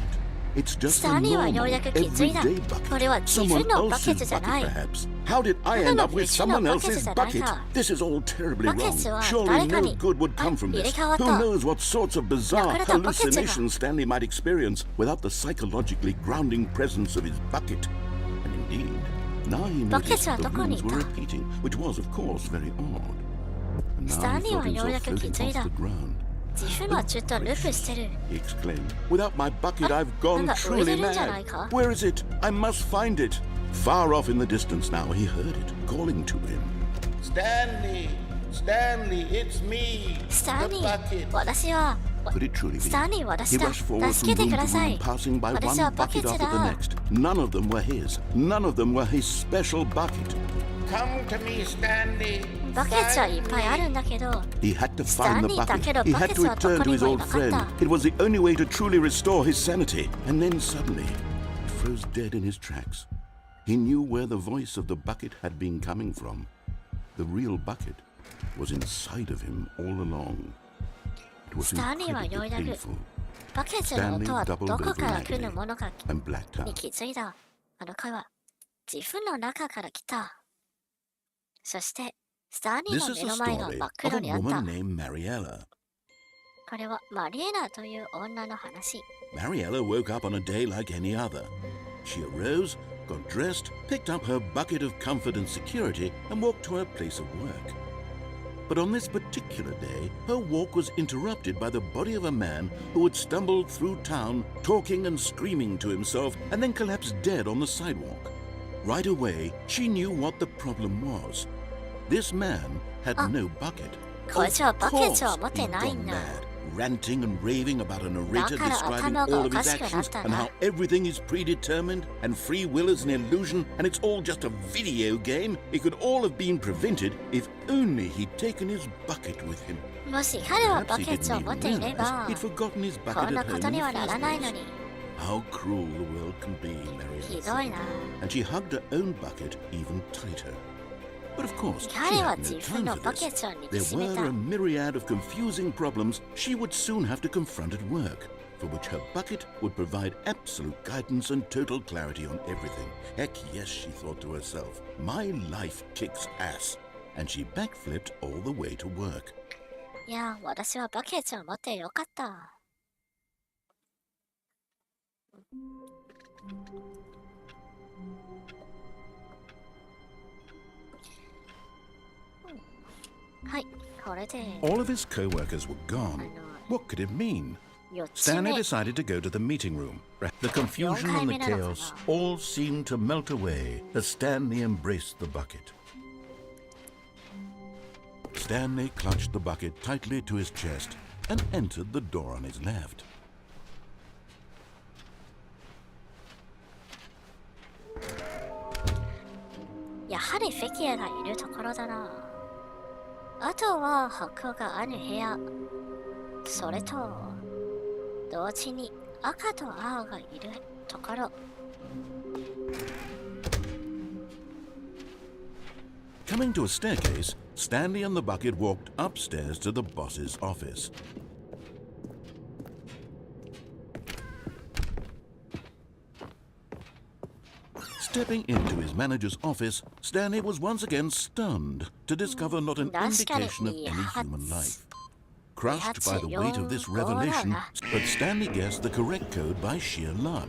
It's just ス a タンリーは normal, ようやく気づいた。 everyday bucket. これは自 Someone 分のバケ else's ツじゃ bucket, ない。 perhaps. How did I ただ end の up with 別の someone バケツ else's じゃない bucket? か。 This is all terribly バケツ wrong. は Surely 誰か no に good would come from 入れ this. 替わった。 Who knows what sorts of bizarre なくなったバケツが。 hallucinations Stanley might experience without the psychologically grounding presence of his bucket. And indeed, now he バケ noticed ツは the どこにい rooms た？ were repeating, which was, of course, very odd. And now he Stanley felt はようや himself く気 floating づい off た。 the ground. 自分はちょっとループしてる。 He exclaimed. Without my bucket, I've な gone んか浮いて truly るんじゃない mad. か？ Where is it? I must find it. Far off in the distance now, he heard it, calling to him. Stanley! Stanley, it's me! スタンリ The ー、 bucket! 私は、 Could it truly ス be? タンリー He 私だ。 rushed forward 助け from て room く to ださ room, い。 passing by 私は one バケ bucket ツ after the だ。 next. None of them were his. None of them were his special bucket. Come to me, Stanley. バケツはいっぱいあるんだけど、 He had to find the Stanley だけど bucket. He バ had ケ to ツはど return こ to に his もい old なかっ friend. た。 It was the only way to truly restore his sanity. And then suddenly, he froze dead in his tracks. He knew where the voice of the bucket had been coming from. The real bucket was inside of him all along. It was スタンリーはよう incredibly やく painful バケツの音はどこから来るものか and blacked に out. 気づいた。あの声は自分の中から来た。そして、スタンリー This の is 目 a の前が story 真っ of 黒 a にあった。 woman named Mariella. これはマリエナという女の話。Mariella woke up on a day like any other. She arose, got dressed, picked up her bucket of comfort and security, and walked to her place of work. But on this particular day, her walk was interrupted by the body of a man who had stumbled through town, talking and screaming to himself, and then collapsed dead on the sidewalk. Right away, she knew what the problem was. This man had no bucket. こいつはバケ Of ツを course, 持って he'd ない gone んだ。 mad, ranting and raving about a narrator だから describing 頭が all お of か his しくなっ actions た and な。 how everything is predetermined and free will is an illusion and it's all just a video game. It could all have been prevented if only he'd taken his bucket with him. もし彼は Perhaps バ he ケツ didn't を持っ even ていれ realize ば、 he'd forgotten his こ bucket んな at こ home と in に the はな first らないの place. に。 How cruel the world can be, Mariella ひ said. どいな。 And she hugged her own bucket even tighter. But of course, she 彼は had 自 no 分 time の for バケ this. ツを握 There しめ were た a。myriad of confusing problems she would soon have to confront at work, for which her bucket would provide absolute guidance and total clarity on everything. Heck yes, she thought to herself, my life kicks ass. And she backflipped all the way to work. いや、私はバケツを持ってよかった。はい、これで All of his co-workers were gone. What could it mean? 4つ Stanley 目。 decided to go to the meeting room. The confusion and the chaos all seemed to melt away as Stanley embraced the bucket. Stanley clutched the bucket tightly to his chest and entered the door on his left. やはりフィギュアがいるところだな。あとは箱がある部屋。それと、同時に赤と青がいるところ。Coming to a staircase, Stanley and the bucket walked upstairs to the boss's office. Stepping into his manager's office, Stanley was once again stunned to discover not an indication of any human life. Crushed by the weight of this revelation, but Stanley guessed the correct code by sheer luck.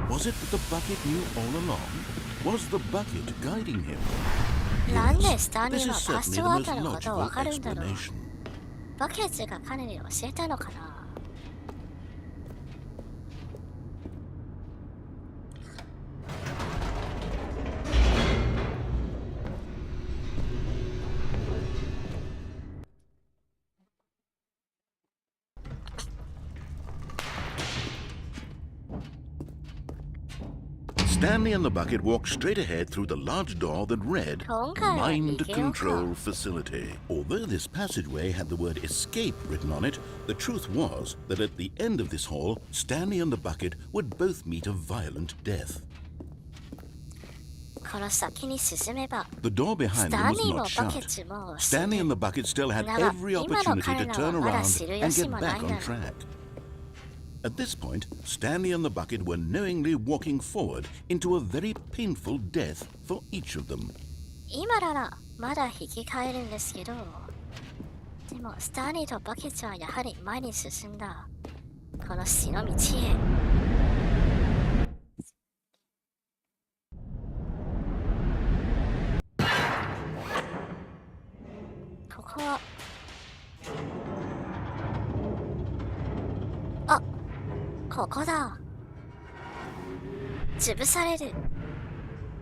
Was it that the bucket knew all along? Was the bucket guiding him? なんでスタンリ This ー is はパス certainly ワ the ー most ドのことをわ logical かるんだろう。 explanation. バケツが彼に教えたのかな。Stanley and the bucket walked straight ahead through the large door that read 今回は逃 Mind げようか。 Control Facility. Although this passageway had the word escape written on it, the truth was that at the end of this hall, Stanley and the bucket would both meet a violent death. この先に進めば、 The door behind ス them タン was リーも not バケ shut. ツも Stanley and the bucket still had だが every 今の opportunity 彼 to ら turn はまだ around 知る and 由 get もない back だ on ろう。 track. At this point, Stanley and the bucket were knowingly walking forward into a very painful death for each of them. 今ならまだ引き返るんですけど、でもスタンリーとバケツはやはり前に進んだ。この死の道へ。ここは。あ、ここだ。潰される。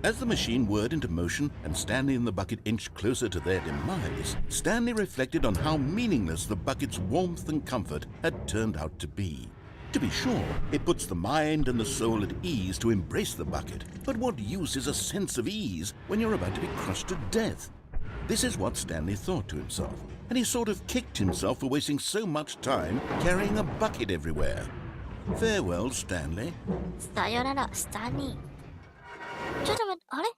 As the machine whirred into motion and Stanley and the bucket inched closer to their demise, Stanley reflected on how meaningless the bucket's warmth and comfort had turned out to be. To be sure, it puts the mind and the soul at ease to embrace the bucket, but what use is a sense of ease when you're about to be crushed to death? This is what Stanley thought to himself, and he sort of kicked himself for wasting so much time carrying a bucket everywhere. Farewell, Stanley. さよなら、スタンリー。ちょっと待って、あれ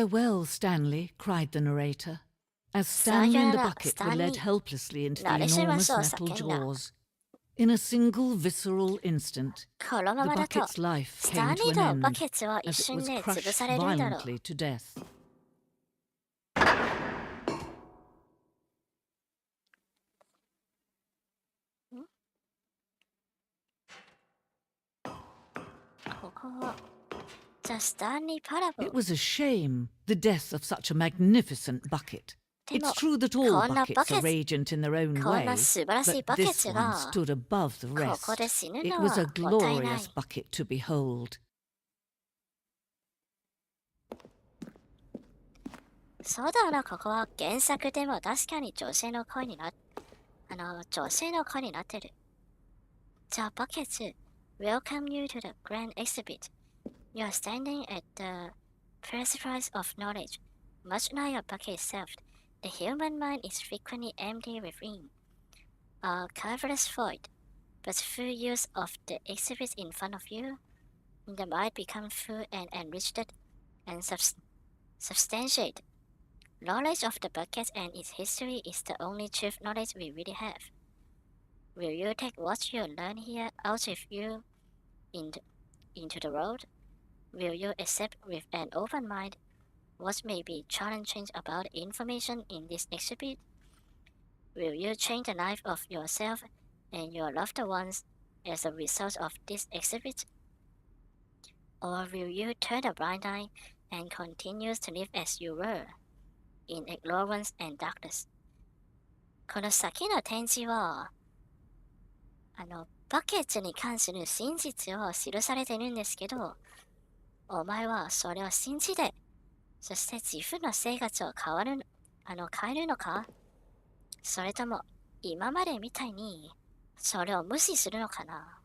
Farewell, Stanley, cried the narrator, as Stanley and the Sayonara, bucket were led Stanley. helplessly into the なれしま enormous しょう、 metal 叫んだ。 jaws. In a single visceral instant, このま the まだと、 bucket's life スタ came ンリ to ー an とバ end ケツは一 as it 瞬 was で潰 crushed されるんだろう。 violently to death. ここは、じゃあスタンリー・パラボ It was a shame, the death of such a magnificent bucket. でも It's true that all こんな buckets バケ are ツ、 ragant in their own こん way, な素晴らしい but バケ this ツ one が、 stood above the こ rest. こで死ぬ It の was は a もったいない。 glorious bucket to behold. そうだな、ここは原作でも確かに女性の声になってる。じゃあ、バケツ、Welcome you to the grand exhibit. You are standing at the precipice of knowledge. Much like a bucket itself, the human mind is frequently empty within, a cavernous void. But through use of the exhibits in front of you, the mind becomes full and enriched and substantiated. Knowledge of the bucket and its history is the only truth knowledge we really have. Will you take what you learn here out with you into the world? Will you accept with an open mind what may be challenging about the information in this exhibit? Will you change the life of yourself and your loved ones as a result of this exhibit? Or will you turn a blind eye and continue to live as you were, in ignorance and darkness? この先の展示は、バケツに関する真実を記されているんですけど、お前はそれを信じて、そして自分の生活を変えるのか？それとも今までみたいにそれを無視するのかな？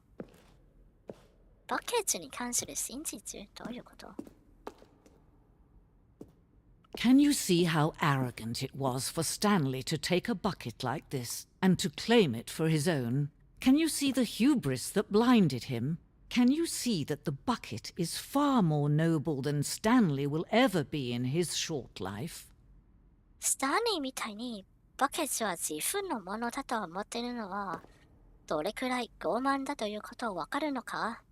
バケツに関する真実どういうこと？ Can you see how arrogant it was for Stanley to take a bucket like this and to claim it for his own? Can you see the hubris that blinded him? Can you see that the bucket is far more noble than Stanley will ever be in his short life? スタンリーみたいにバケツは自分のものだと思っているのはどれくらい傲慢だということをわかるのか？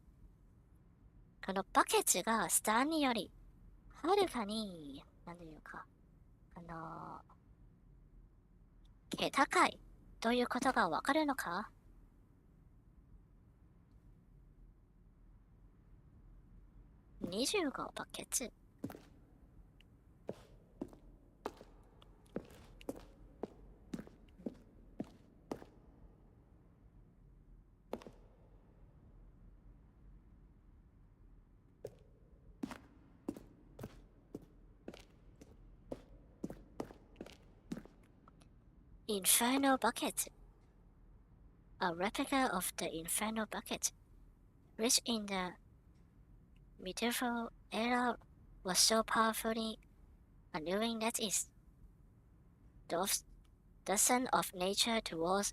このバケツがスタンリーよりはるかに、なんていうか、高いということがわかるのか？25バケツ。Inferno bucket. A replica of the Inferno bucket, rich in the beautiful era was so powerfully unnerving that it doesn't of nature to wars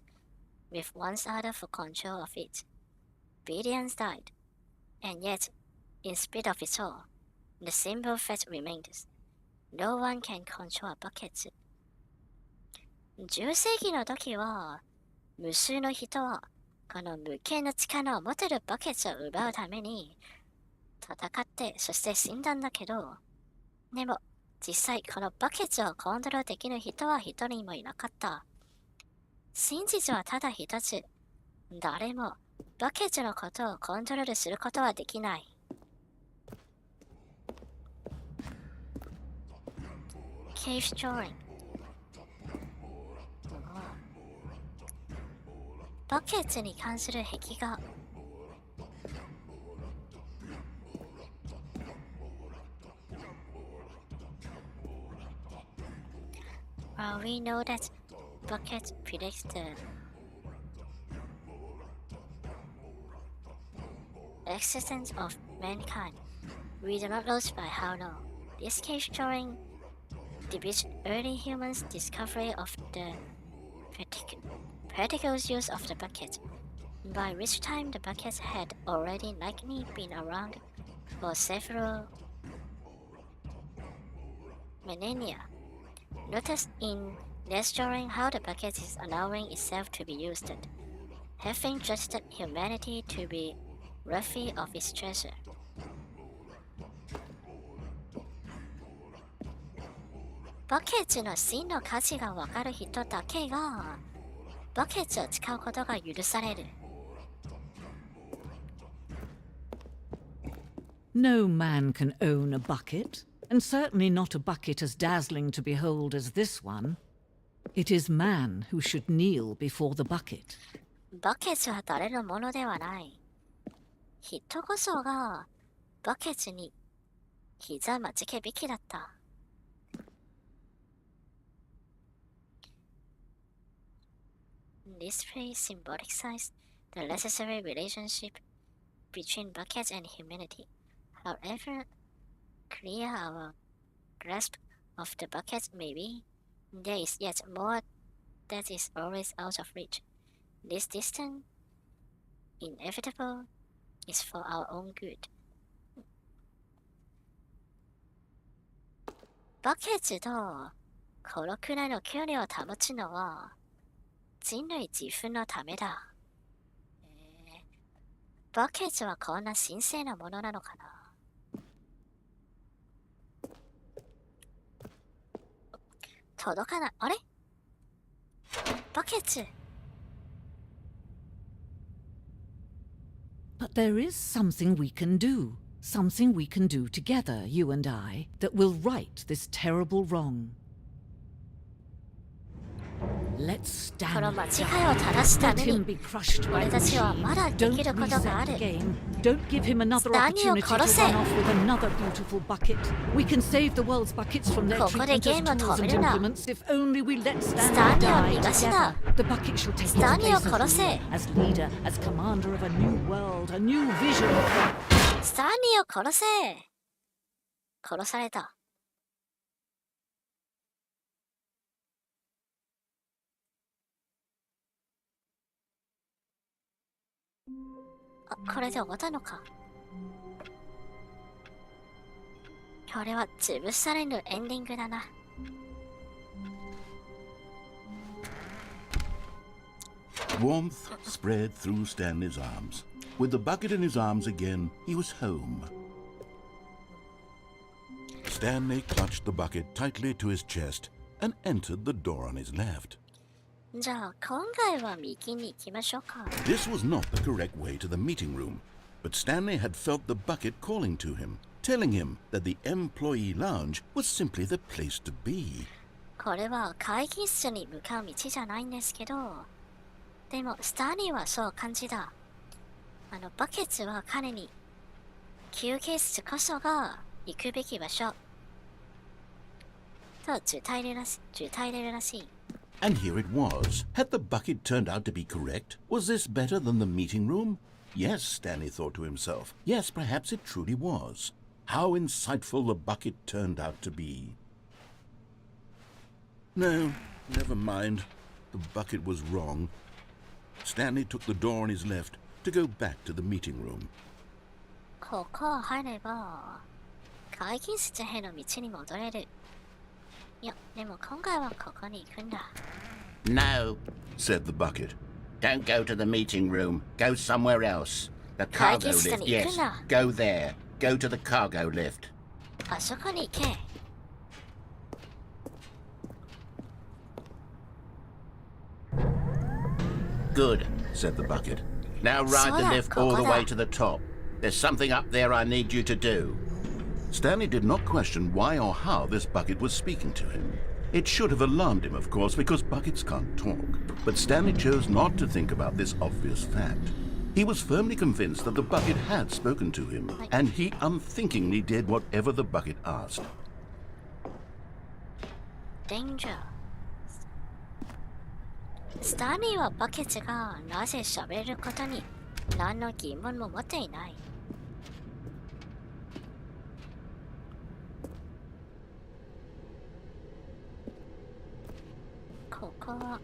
with one's other for control of it. Billions died, and yet, in spite of it all, the simple fact remains. No one can control a bucket. 10世紀の時は、無数の人は、この無形の力を持てるバケツを奪うために、戦って、そして死んだんだけど、でも、実際このバケツをコントロールできる人は一人もいなかった。真実はただ一つ。誰もバケツのことをコントロールすることはできない。Cave drawing。バケツに関する壁画。We know that bucket predicts the existence of mankind. We do not know by how long. This case drawing depicts early humans' discovery of the practical use of the bucket, by which time the bucket had already likely been around for several millennia. Notice in this drawing how the bucket is allowing itself to be used, having trusted humanity to be worthy of its treasure. バケツの真の価値がわかる人だけがバケツを使うことが許される。No man can own a bucket, and certainly not a bucket as dazzling to behold as this one. It is man who should kneel before the bucket. バケツは誰のものではない。人こそがバケツに膝まじけべきだった。This phrase symbolizes the necessary relationship between buckets and humanity. However clear our grasp of the bucket may be, there is yet more that is always out of reach. This distance, inevitable, is for our own good. バケツとこのくらいの距離を保つのは人類自分のためだ。バケツはこんな神聖なものなのかな。届かない。あれ？バケツ。But there is something we can do. Something we can do together, you and I, that will right this terrible wrong. Let's stand この間違いを正すた Let め him に be crushed by 俺 the たちは machine. まだで Don't きることがあ reset る。 the game. Don't give him another スタニーを opportunity to 殺せ。 run off with another beautiful bucket. We can save the world's buckets from their ここで treatment ゲ as ームを tools 止め and るな。 implements if only we let ス Stanley タニーを die 逃がす together. な。 The bucket shall take ス his タニーを place 殺 as せ。 leader, as leader, as commander of a new world, a new vision. スタニーを殺せ。殺された。あ、これで終わったのか。これは潰されるエンディングだな。Warmth spread through Stanley's arms. With the bucket in his arms again, he was home. Stanley clutched the bucket tightly to his chest and entered the door on his left. じゃあ今回は右に行きましょうか。This was not the correct way to the meeting room, but Stanley had felt the bucket calling to him, telling him that the employee lounge was simply the place to be. これは会議室に向かう道じゃないんですけど、でもスタニーはそう感じた。バケツは彼に休憩室こそが行くべき場所と伝えるらしい。And here it was. Had the bucket turned out to be correct? Was this better than the meeting room? Yes, Stanley thought to himself. Yes, perhaps it truly was. How insightful the bucket turned out to be. No, never mind. The bucket was wrong. Stanley took the door on his left to go back to the meeting room. ここを入れば会議室への道に戻れる。いや、でも今回はここに行くんだ。No, said the bucket. Don't go to the meeting room. Go somewhere else. The cargo lift, yes. Go there. Go to the cargo lift. あそこに行け。Good, said the bucket. Now ride the lift all the way to the top. There's something up there I need you to do. Stanley did not question why or how this bucket was speaking to him. It should have alarmed him, of course, because buckets can't talk. But Stanley chose not to think about this obvious fact. He was firmly convinced that the bucket had spoken to him, and he unthinkingly did whatever the bucket asked. Danger. スタニーはバケツがなぜ喋ることに何の疑問も持っていない。ここは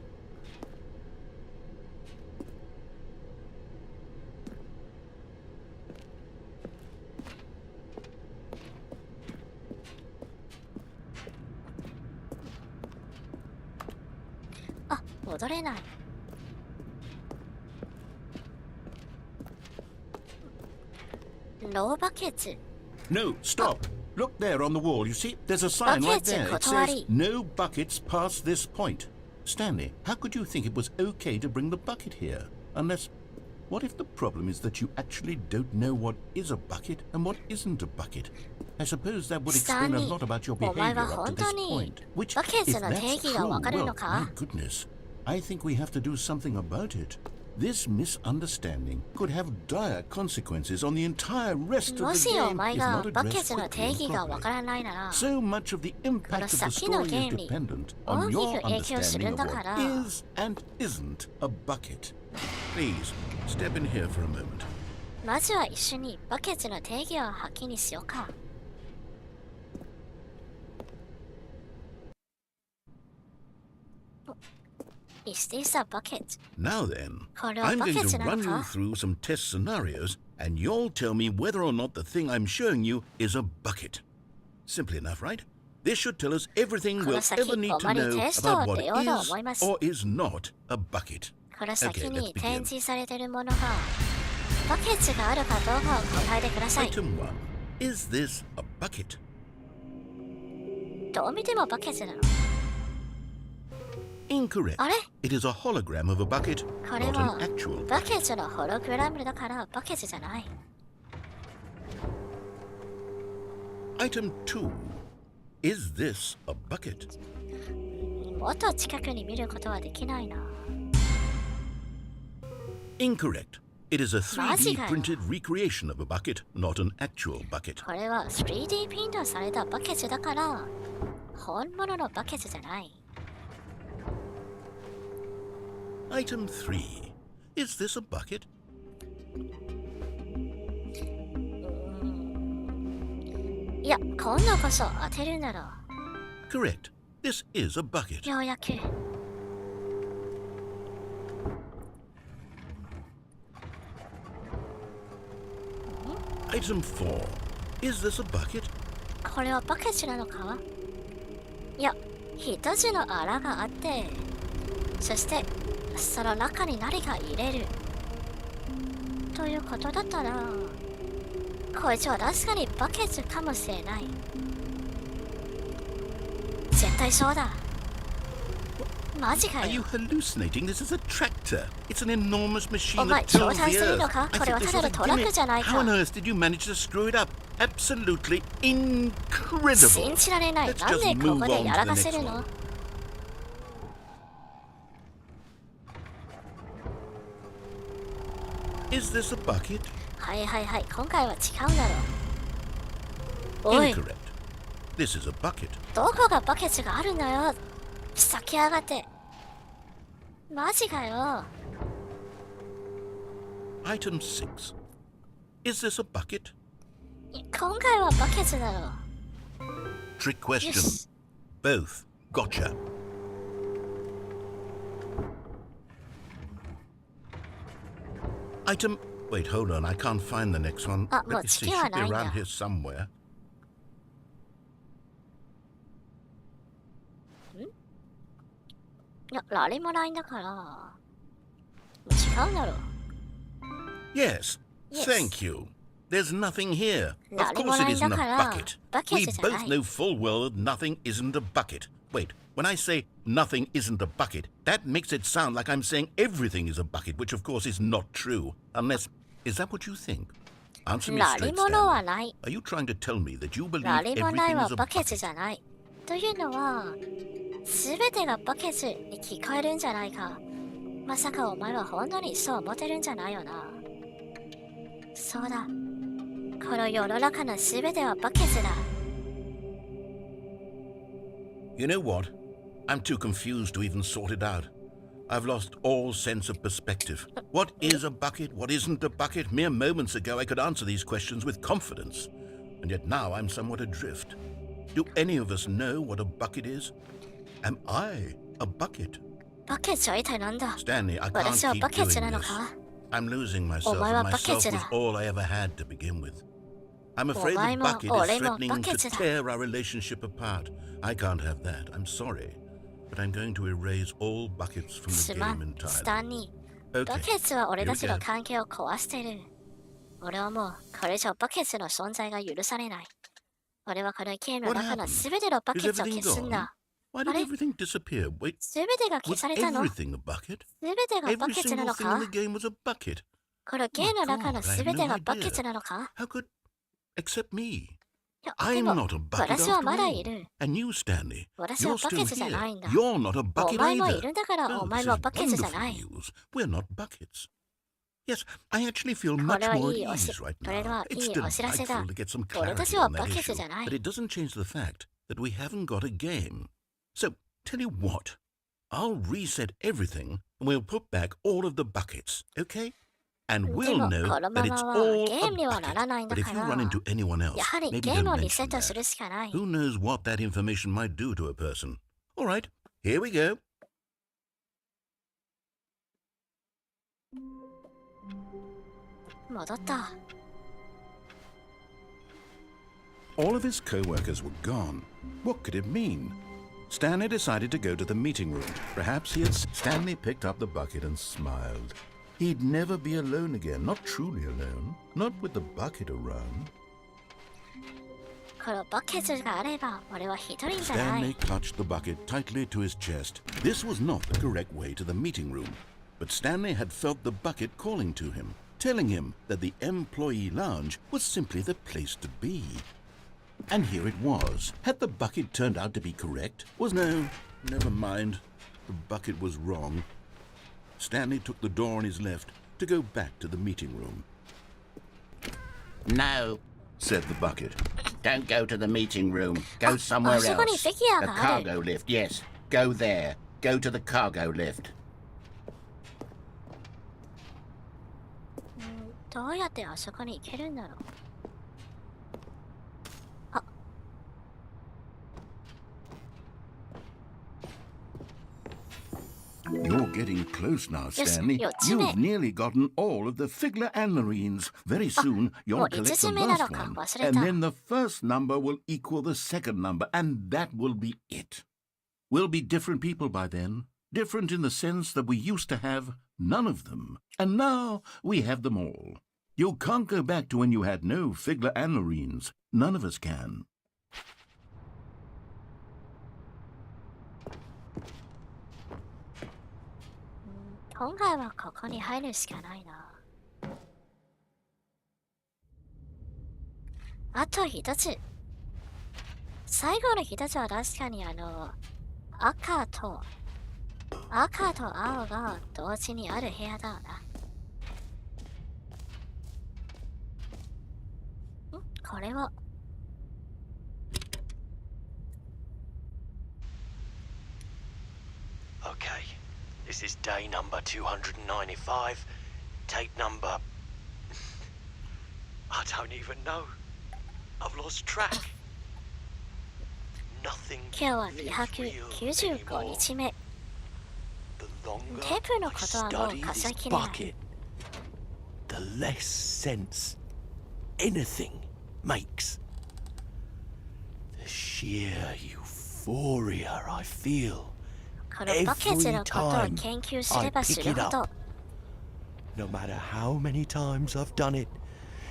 戻れない。ノーバケツ。No, stop. Look there on the wall. You see, there's a sign right there. It says, no buckets past this point. Stanley, how could you think it was okay to bring the bucket here? Unless, what if the problem is that you actually don't know what is a bucket and what isn't a bucket? I suppose that would explain a lot about your behavior up to this point. Which, if that's true, well, my goodness, I think we have to do something about it. This misunderstanding could have dire consequences on the entire rest of the game if not addressed quickly and properly. So much of the impact of the story is dependent on your understanding of what is and isn't a bucket. Please, step in here for a moment. まずは一緒にバケツの定義をはっきりしようか。Is this a bucket? Now then, I'm going to run you through some test scenarios, and you'll tell me whether or not the thing I'm showing you is a bucket. Simple enough, right? This should tell us everything we'll ever need to know about what is or is not a bucket. この先に展示されているものがバケツがあるかどうかを答えてください。 Item 1. Is this a bucket? どう見てもバケツなの。 Incorrect. あれ It is a hologram of a bucket, これ not は an actual バ bucket. ケツのホログラムだからバケツじゃない。 Item 2. Is this a bucket? もっと近くに見ることはできないな。 Incorrect. It is a マジ 3D かよ。 printed recreation of a bucket, not an actual bucket. これは 3D プリントされたバケツだから本物のバケツじゃない。 Item 3. Is this a bucket? いや、今度こそ当てるなら Correct. This is a bucket. ようやく。 Item 4. Is this a bucket? これはバケツなのか？いや、一つの穴があって、そしてその中に何か入れるということだったら、こいつは確かにバケツかもしれない。絶対そうだ。マジか Are you よ。 hallucinating? This is a tractor. It's an enormous machine お前 that 冗 tills 談 the するの earth. か？ I これ think は this た was だ a のトラックじゃない gimmick. How on か。 earth did you manage to screw it up? Absolutely incredible. 信じられない。 Let's なん just でこ move こで on や to ら the かせ next るの？ one. Is this a bucket? はいはいはい、今回は違うだろう。おい、 Incorrect. This is a bucket. どこがバケツがあるのよ。先上がって。マジかよ。Item 6. Is this a bucket? 今回はバケツだろ。Trick question. Yes. Both. Gotcha. Item. Wait, hold on. I can't find the next one. Ah, Let me see. Should be around here somewhere. いや、何もないんだから。違うだろ。Yes. Yes. Thank you. There's nothing here. Of 何も course な it いんだ isn't か a ら。 bucket. バケ We ツじゃな both い。 know full well that nothing isn't a bucket. Wait, when I say nothing isn't a bucket, that makes it sound like I'm saying everything is a bucket, which of course is not true. Unless, is that what you think? Answer me 何 straight, 物は Stanley. ない。 Are you trying to tell me that you believe 何もない everything は is a バケツ bucket? じゃない。というのは、すべてがバケツに聞こえるんじゃないか。まさかお前は本当にそう思ってるんじゃないよな。そうだ。この世の中のすべてはバケツだ。You know what? I'm too confused to even sort it out. I've lost all sense of perspective. What is a bucket? What isn't a bucket? Mere moments ago I could answer these questions with confidence. And yet now I'm somewhat adrift. Do any of us know what a bucket is? Am I a bucket? バケツは一体なんだ。 Stanley, I can't 私は keep バケツ doing なの this. か。 I'm losing myself, お前は and バケ myself ツ was だ。 all I ever had to begin with. I'm afraid お前 the も bucket is 俺も threatening バケ to ツだ。 tear our relationship apart. I can't have that. I'm sorry. But I'm going to erase all buckets from す the ま game ん、ス entirely. タンリー。バ Okay. ケツは俺たち Here we の go. 関係を壊している。俺はもうこれ以上バケツの存在が許されない。俺はこのゲームの What 中の happened? すべてのバ Is ケツを everything 消すん gone? だ。 Why did あれ everything disappear? Wait, すべてが消 was されたの？ everything a bucket? すべてがバ Every ケツな single の thing in か？ the game was a bucket. このゲームの中の God, I す had べて no がバケ idea. ツなのか？ How could... except me. いや、で I'm も not a bucket 私は after まだ all. いる。 And you, Stanley, 私は you're バケ still ツじゃ here. ないんだ。 You're not a お bucket 前もい either. るんだから Oh, お this 前 is もバケツじゃ wonderful ない。 news. We're not buckets. Yes, I actually feel こ much れは more いい at おし ease right これ now. はい It's いお知らせだ。 delightful to get some 俺た clarity ちは on バ that ケツ issue, じゃない。 but it doesn't change the fact that we haven't got a game. So, tell you what, I'll reset everything and we'll put back all of the buckets, okay? And で we'll も know この that ま it's ま all はゲームに a はならないん bucket. だ But か if you ら、 run into anyone や else, はり maybe ゲーム don't をリセッ mention トす that. るしかない。 Who knows what that information might do to a person? All right, here we go. 戻った。All of his co-workers were gone. What could it mean? Stanley decided to go to the meeting room. Perhaps he had... Stanley picked up the bucket and smiled. He'd never be alone again, not truly alone, not with the bucket around. このバケツがあれば俺は一人じゃな Stanley い。 clutched the bucket tightly to his chest. This was not the correct way to the meeting room. But Stanley had felt the bucket calling to him, telling him that the employee lounge was simply the place to be. And here it was. Had the bucket turned out to be correct? No, never mind. The bucket was wrong. Stanley took the door on his left to go back to the meeting room. No, Said the bucket. don't go to the meeting room. Go somewhere あそこに else. フィギュア The がある。 cargo lift, yes. Go there. Go to the cargo lift. どうやってあそこに行けるんだろう。あ、You're getting close now, Yes, Stanley. 4つ目。 You've nearly gotten all of the Figler and Marines. Very soon, も you'll う5 collect つ the 目な last のか one. 忘れ And た。 then the first number will equal the second number, and that will be it. We'll be different people by then. Different in the sense that we used to have none of them. And now we have them all. You can't go back to when you had no Figler and Marines. None of us can. 今回はここに入るしかないな。あと一つ。最後の一つは確かに赤と青が同時にある部屋だな。これは。Okay, this is day number 295, tape number I don't even know. I've lost track. Nothing 今日は feels real 295 anymore. 日目。 The longer テープの I ことはもう study 数え this きれない。 bucket, the less sense anything makes. The sheer euphoria I feel このバケツのことを研究すればするほど、 no matter how many times I've done it,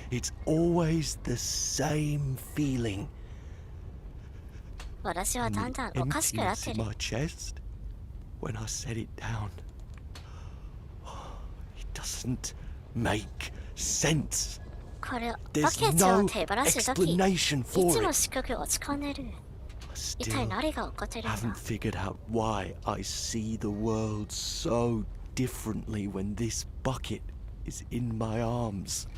it's always the same feeling. 私はだんだんおかしくなって Emptiness in る。 my chest when I set it down. It doesn't make sense. これバ There's ケツを no 手放すとき、い explanation つ for も it. すごく落ち込んでる。 I 一体 still 何が起こってるんだ。 haven't figured out why I see the world so differently when this bucket is in my arms.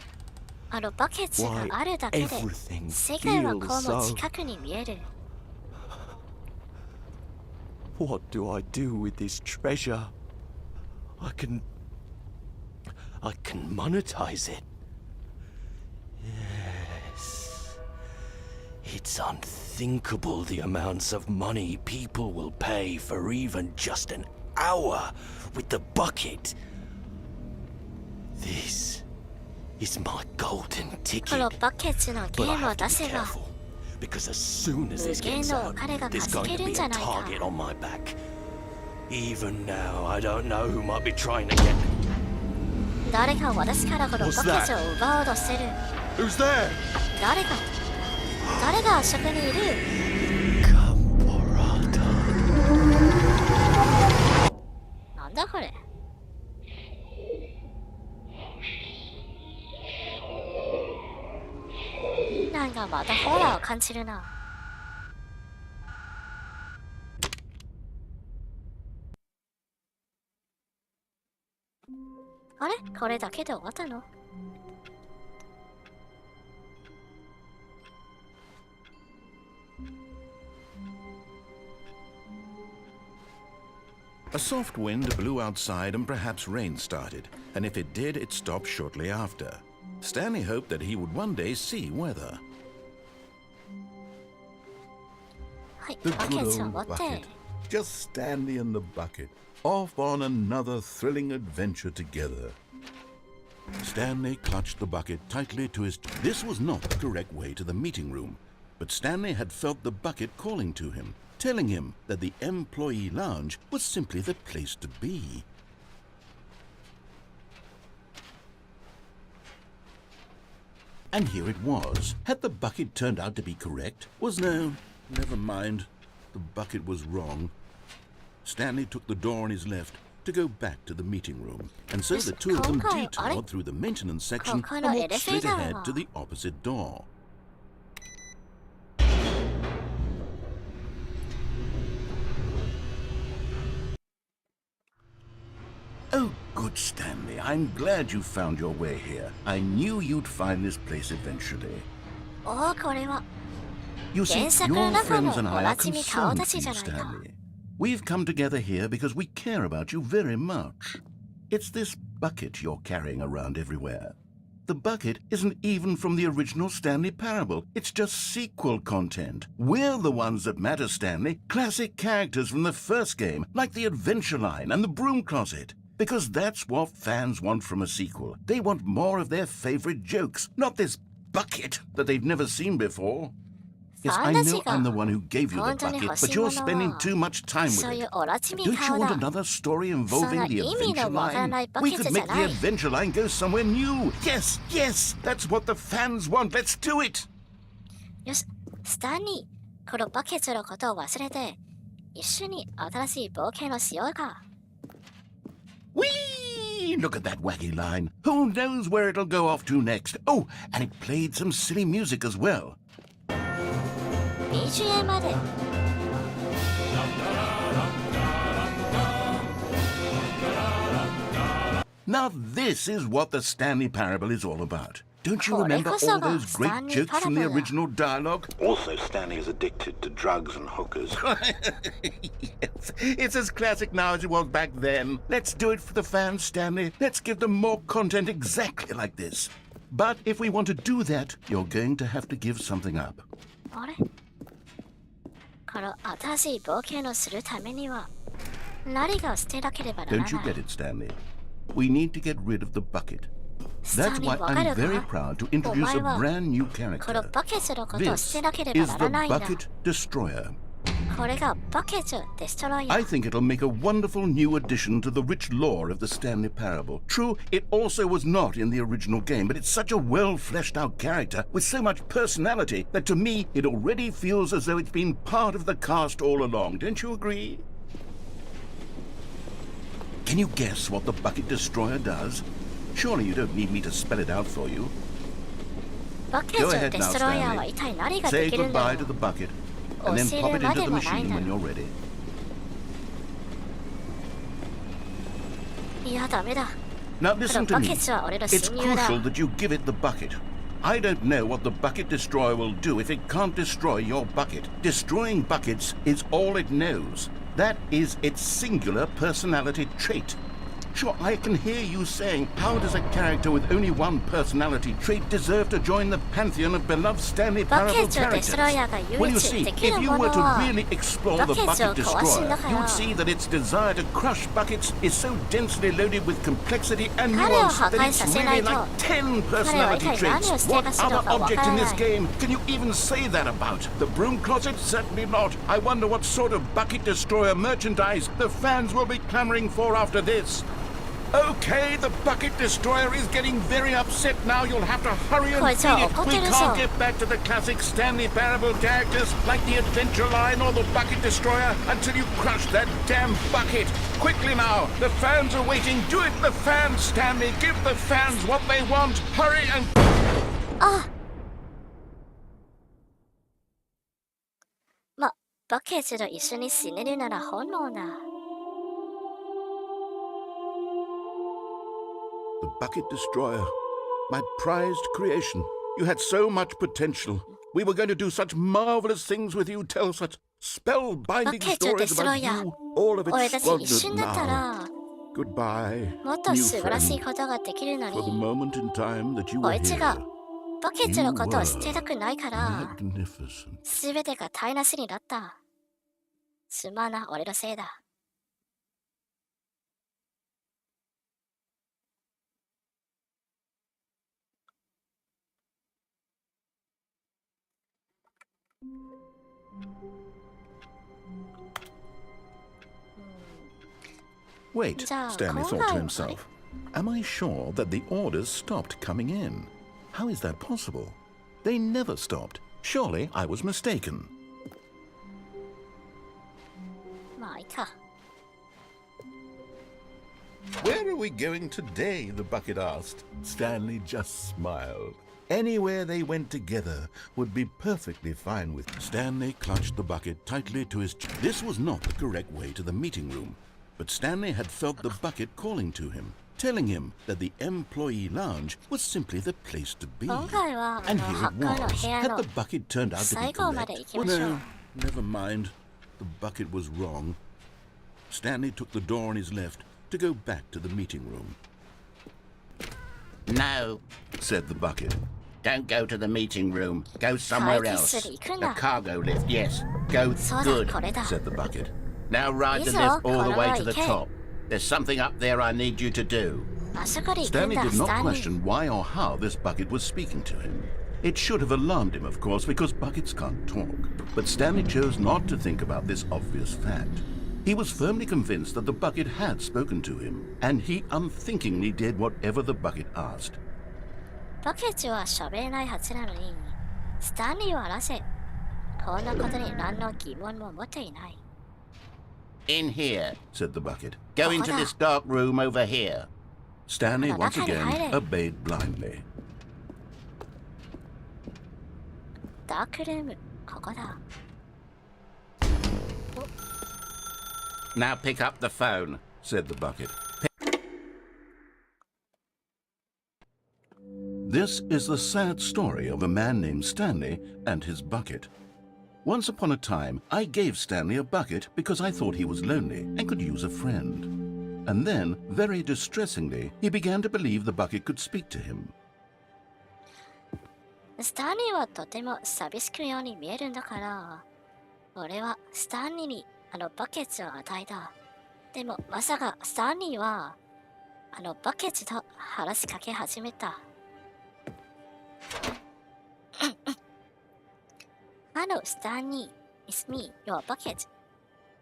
あのバケツが Why あるだけで everything 世界はこう feels も so. 近くに見える。 What do I do with this treasure? I can monetize it. Yes. It's unthinkable the amounts of money people will pay for even just an hour with the bucket. This is my golden こ ticket. のバケツのゲ But I ームを have 出 to be せば、 careful, because as soon as this 無限 gets の out, お金が there's 稼 going げ to るん be じ a ゃないか。 target on my back. Even now, I don't know who might be trying to get me. 誰か私からこのバ What's ケ that? ツを奪おうとしてる。 Who's there? 誰があそこにいる。 Camporata. なんだこれ。なんかまたホラーを感じるな。あれこれだけで終わったの？ A soft wind blew outside and perhaps rain started, and if it did, it stopped shortly after. Stanley hoped that he would one day see weather. はい、 The バケ good ツを old 持って。 bucket. Just Stanley and the bucket, off on another thrilling adventure together. Stanley clutched the bucket tightly to his... This was not the correct way to the meeting room, but Stanley had felt the bucket calling to him, telling him that the employee lounge was simply the place to be. And here it was. Had the bucket turned out to be correct? No, never mind. The bucket was wrong. Stanley took the door on his left to go back to the meeting room, and so the two of them detoured through the maintenance section and walked straight ahead to the opposite door. Oh, good Stanley, I'm glad you found your way here. I knew you'd find this place eventually. おお、これは。 You see, 原作の your 中の friends and I are おなじみ顔 concerned 出 for し you, じゃないか。 Stanley. We've come together here because we care about you very much. It's this bucket you're carrying around everywhere. The bucket isn't even from the original Stanley Parable. It's just sequel content. We're the ones that matter, Stanley. Classic characters from the first game, like the Adventure Line and the Broom Closet. Because that's what fans want from a sequel. They want more of their favorite jokes, not this bucket that they've never seen before. Yes, I know I'm the one who gave you the bucket, but you're spending too much time with そういう it. おなじみ Don't you 顔 want だ。 another story involving the そんな意味の Adventure わからない Line? バ We ケツ could じゃ make な the い。 Adventure Line go somewhere new. Yes, yes, that's what the fans want. Let's do it. よし、スタンリー、このバケツのことを忘れて、一緒に新しい冒険をしようか。 Whee! Look at that wacky line. Who knows where it'll go off to next? Oh, and it played some silly music as well. BGM まで。 Now this is what the Stanley Parable is all about. Don't you これ remember こそ all が those ス great タンリー jokes from the パラボだ。 original dialogue? Also, Stanley is addicted to drugs and hookers. Yes, it's as classic now as it was back then. Let's do it for the fans, Stanley. Let's give them more content exactly like this. But if we want to do that, you're going to have to give something up. あれこの新しい冒険をするためには何かを捨てなければならない。 Don't you get it, Stanley? We need to get rid of the bucket. That's why I'm very proud to introduce a brand new この character. バケツのことを捨てなけれ This ば is な the らないんだ。 bucket destroyer. これがバケツデストロイヤ I ー。 think it'll make a wonderful new addition to the rich lore of the Stanley Parable. True, it also was not in the original game, but it's such a well-fleshed-out character with so much personality that to me it already feels as though it's been part of the cast all along. Don't you agree? Can you guess what the bucket destroyer does? Surely you don't need me to spell it out for you. バケツ Go ahead デ now, ストロイヤーは Stanley. 一体何が Say できるんだ goodbye ろ to the う。 bucket, and then pop it into the machine when you're ready. いや、ダメだ。 Now この listen to バ me. ケツは俺の It's 親友だ。 crucial that you give it the bucket. I don't know what the bucket destroyer will do if it can't destroy your bucket. Destroying buckets is all it knows. That is its singular personality trait. Sure, I can hear you saying, how does a character with only one personality trait deserve to join the pantheon of beloved Stanley Parable characters? Well, you see, if you were to really explore the bucket destroyer, you'd see that its desire to crush buckets is so densely loaded with complexity and nuance that it's really like 10 personality traits. What other object in this game can you even say that about? The broom closet? Certainly not. I wonder what sort of bucket destroyer merchandise the fans will be clamoring for after this. Okay, the bucket destroyer is getting very upset now. You'll have to hurry and feed it. We can't get back to the classic Stanley Parable characters like the Adventure Line or the bucket destroyer until you crush that damn bucket. Quickly now, the fans are waiting. Do it, the fans, Stanley. Give the fans what they want. Hurry and... あま、バケツと一緒に死ねるなら本望だ。The bucket destroyer, my prized creation. You had so much potential. We were going to do such marvelous things with you, tell such spellbinding stories about you, all of it 俺たち一 squandered 瞬だったら now. Goodbye, もっと new 素晴らしい friend. ことができるの For the に、 moment in time that you こ were いつが here, バケツのことを捨てたくないから、 magnificent. すべてが台無しになった。すまな、俺のせいだ。Wait, 자, Stanley thought to 건강 himself. Am I sure that the orders stopped coming in? How is that possible? They never stopped. Surely I was mistaken. まあ、いいか。 Where are we going today? The bucket asked. Stanley just smiled. Anywhere they went together would be perfectly fine with. Stanley clutched the bucket tightly to his chest. This was not the correct way to the meeting room, but Stanley had felt the bucket calling to him, telling him that the employee lounge was simply the place to be. 今回は、And here ハ it ッカーの was. 部屋 Had の the bucket turned out to be 最後まで correct? 行きましょう。 No, never mind. The bucket was wrong. Stanley took the door on his left to go back to the meeting room. No, Said the bucket. don't go to the meeting room. Go somewhere else. 会議室に行くん The だ。 cargo lift, yes. Go そうだ、 good. これだ。 Said the bucket. Now ride the いいぞ、 lift all the この way まま to the 行け。 top. There's something up there I need you to do. あそこに行くん Stanley だ、 did ス not タンリー。 question why or how this bucket was speaking to him. It should have alarmed him, of course, because buckets can't talk. But Stanley chose not to think about this obvious fact. He was firmly convinced that the bucket had spoken to him, and he unthinkingly did whatever the bucket asked. バケツは喋れないはずなのに、スタンリーはなぜ、こんなことに何の疑問も持っていない。In here. Said the bucket. Go into this dark room over here. Stanley But once I can't hide again it. obeyed blindly. ダークルーム、ここだ。 Now pick up the phone. Said the bucket. This is the sad story of a man named Stanley and his bucket. Once upon a time, I gave Stanley a bucket because I thought he was lonely and could use a friend. And then, very distressingly, he began to believe the bucket could speak to him. スタンリーはとても寂しくように見えるんだから、俺はスタンリーにあのバケツを与えた。でもまさかスタンリーはあのバケツと話しかけ始めた。Hello, Stanley. It's me, your bucket.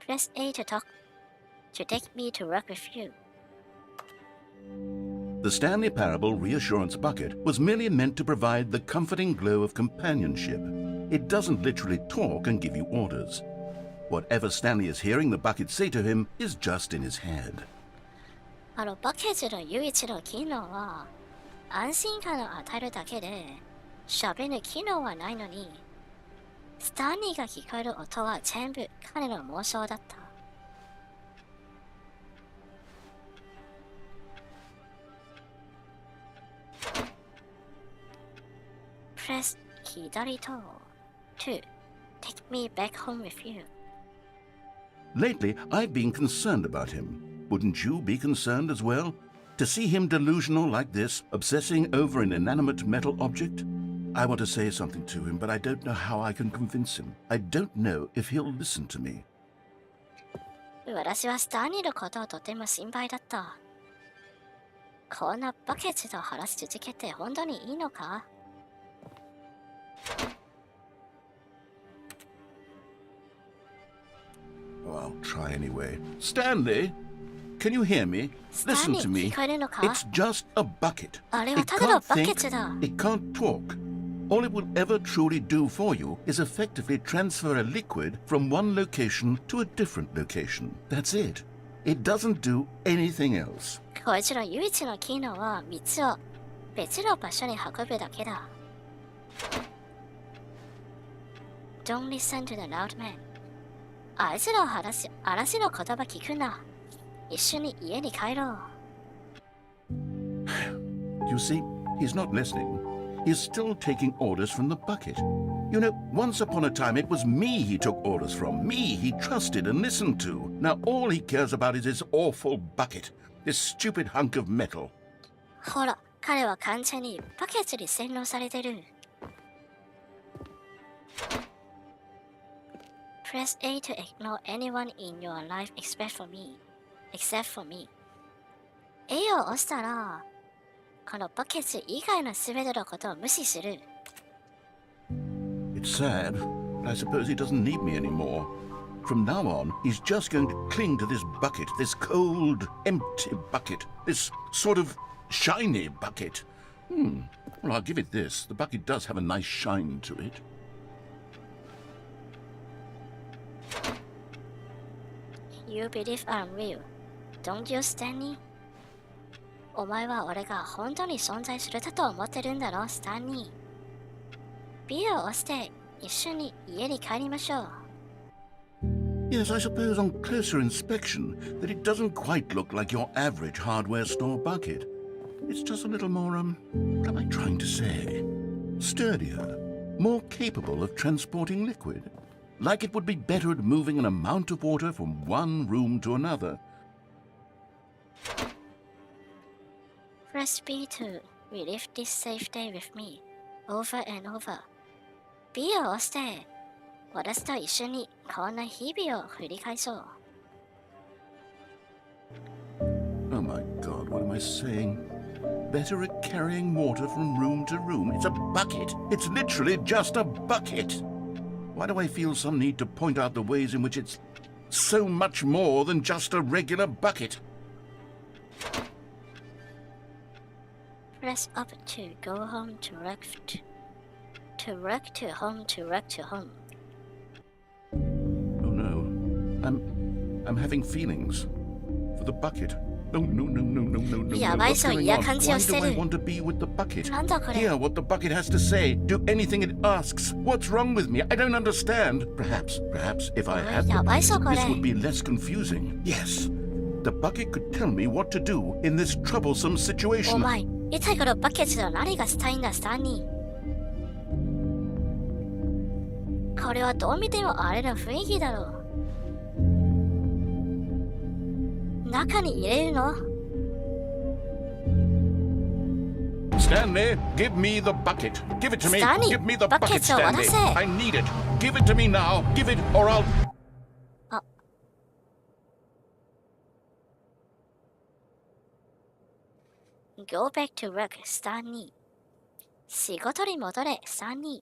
Press A to talk. To take me to work with you. The Stanley Parable Reassurance Bucket was merely meant to provide the comforting glow of companionship. It doesn't literally talk and give you orders. Whatever Stanley is hearing the bucket say to him is just in his head. あのバケツの唯一の機能は安心感を与えるだけで喋る機能はないのに、スタンリーが聞こえる音は全部彼の妄想だった。Press 左と to take me back home with you. Lately, I've been concerned about him. Wouldn't you be concerned as well? To see him delusional like this, obsessing over an inanimate metal object? I want to say something to him, but I don't know how I can convince him. I don't know if he'll listen to me. 私はスタンリーのことをとても心配だった。こんなバケツと話し続けて本当にいいのか？ Oh, I'll try anyway. Stanley, can you hear me? Listen to me. It's just a bucket. It can't think, it can't talk. All it will ever truly do for you is effectively transfer a liquid from one location to a different location. That's it. It doesn't do anything else. こいつの唯一の機能は3つを別の場所に運ぶだけだ。Don't listen to the loud man. あいつらを嵐の言葉聞くな。一緒に家に帰ろう。You see, he's not listening. He's still taking orders from the bucket. You know, once upon a time it was me he took orders from. Me he trusted and listened to. Now all he cares about is this awful bucket. This stupid hunk of metal. ほら、彼は完全にバケツに洗脳されてる。Press A to ignore anyone in your life except for me. A を押したら、このバケツ以外のすべてのことを無視する。It's sad, but I suppose he doesn't need me anymore. From now on, he's just going to cling to this bucket, this cold, empty bucket, this sort of shiny bucket. Well, I'll give it this. The bucket does have a nice shine to it. You believe I'm real, don't you, Stanley? お前は俺が本当に存在するだと思ってるんだろ、スタンリー。B を押して一緒に家に帰りましょう。Yes, I suppose on closer inspection that it doesn't quite look like your average hardware store bucket. It's just a little more, what am I trying to say? Sturdier, more capable of transporting liquid. Like it would be better at moving an amount of water from one room to another. Press B to relive this safe day with me, over and over. B を押して、私と一緒にこんな日々を振り返そう。Oh my God, what am I saying? Better at carrying water from room to room. It's a bucket. It's literally just a bucket. Why do I feel some need to point out the ways in which it's so much more than just a regular bucket? Press up to go home to work to work to home to work to home. Oh no. I'm having feelings for the bucket. No. やばいぞ、嫌感じをしてる。 Why do I want to be with the bucket? なんだこれ。 Hear what the bucket has to say. Do anything it asks. What's wrong with me? I don't understand. Perhaps if I had the bucket, this would be less confusing. Yes. The bucket could tell me what to do in this troublesome situation. お前、一体このバケツの何がしたいんだ、スタンリー。これはどう見てもあれの雰囲気だろう。中に入れるの？ Stanley, give me the bucket. Give it to me. Stanley, Give me the bucket bucket, Stanley. を渡せ。I need it. Give it to me now. Give it or I'll... Go back to work, Stanley. 仕事に戻れ、Stanley.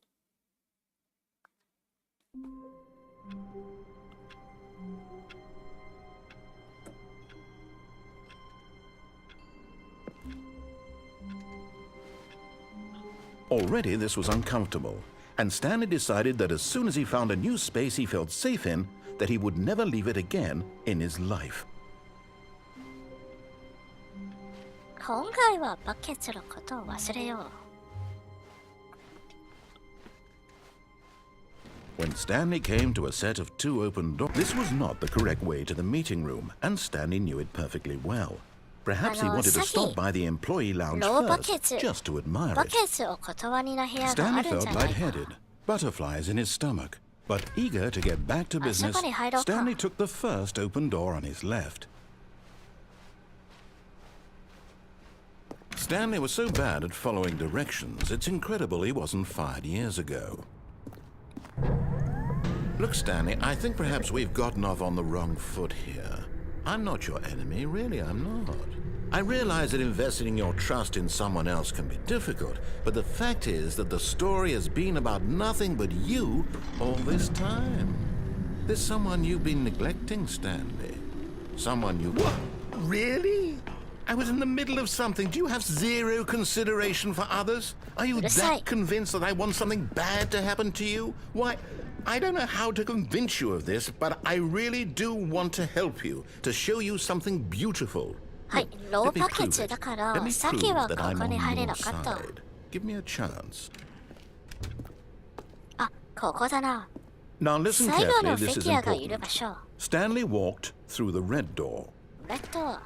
Already this was uncomfortable, and Stanley decided that as soon as he found a new space he felt safe in, that he would never leave it again in his life. 今回はバケツのことを忘れよう。When Stanley came to a set of 2 open doors, this was not the correct way to the meeting room, and Stanley knew it perfectly well. Perhaps he wanted to stop by the employee lounge first, just to admire バ it. ケツを断りな部屋があ Stanley るんじ felt ゃないか。 lightheaded, butterflies in his stomach. But eager to get back to business, そこに入ろうか。 Stanley took the first open door on his left. Stanley was so bad at following directions, it's incredible he wasn't fired years ago. Look, Stanley, I think perhaps we've gotten off on the wrong foot here. I'm not your enemy, really, I'm not. I realize that investing your trust in someone else can be difficult, but the fact is that the story has been about nothing but you all this time. There's someone you've been neglecting, Stanley. Someone you... What? Really? I was in the middle of something. Do you have zero consideration for others? Are you that convinced that I want something bad to happen to you? Why, I don't know how to convince you of this, but I really do want to help you, to show you something beautiful. はい、ローバケツだから、さっきはここに入れなかった。Give me a chance. あ、ここだな。 Now listen 最後 carefully, のフ this ィ is ギュアがいる important. 場所。 Stanley walked through the red door. レッド。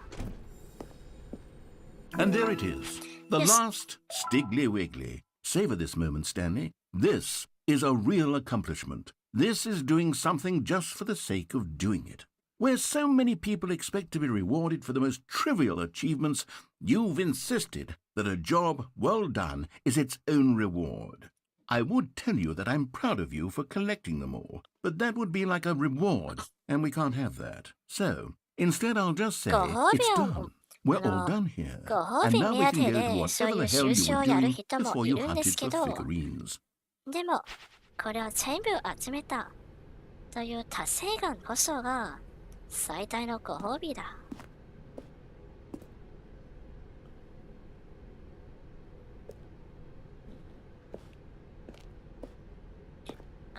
And there it is. The Yes. last Stiggly Wiggly. Savor this moment, Stanley. This is a real accomplishment. This is doing something just for the sake of doing it. Where so many people expect to be rewarded for the most trivial achievements, you've insisted that a job well done is its own reward. I would tell you that I'm proud of you for collecting them all, but that would be like a reward, and we can't have that. So, instead I'll just say, it's done. We're all done here. ご褒 And 美 now 目 we 当て can go で to そう whatever いう the hell 収 you 集を were やる doing 人も before い you るんで hunted すけ for ど、 figurines. でも、これを全部集めたという達成感こそが最大のご褒美だ。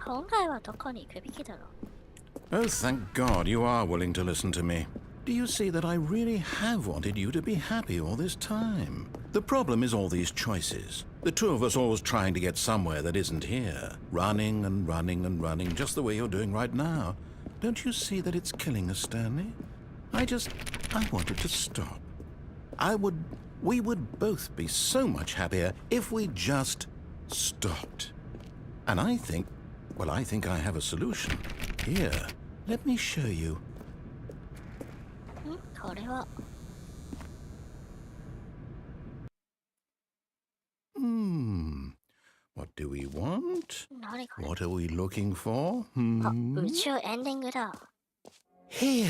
今回はどこに行くべきだろう。 Oh, thank God you are willing to listen to me. Do you see that I really have wanted you to be happy all this time? The problem is all these choices. The two of us always trying to get somewhere that isn't here. Running and running and running, just the way you're doing right now. Don't you see that it's killing us, Stanley? I wanted to stop. We would both be so much happier if we just stopped. And I think I have a solution. Here, let me show you. これは What do we want? 何これ What are we looking for? あ、宇宙エンディングだ。 Here.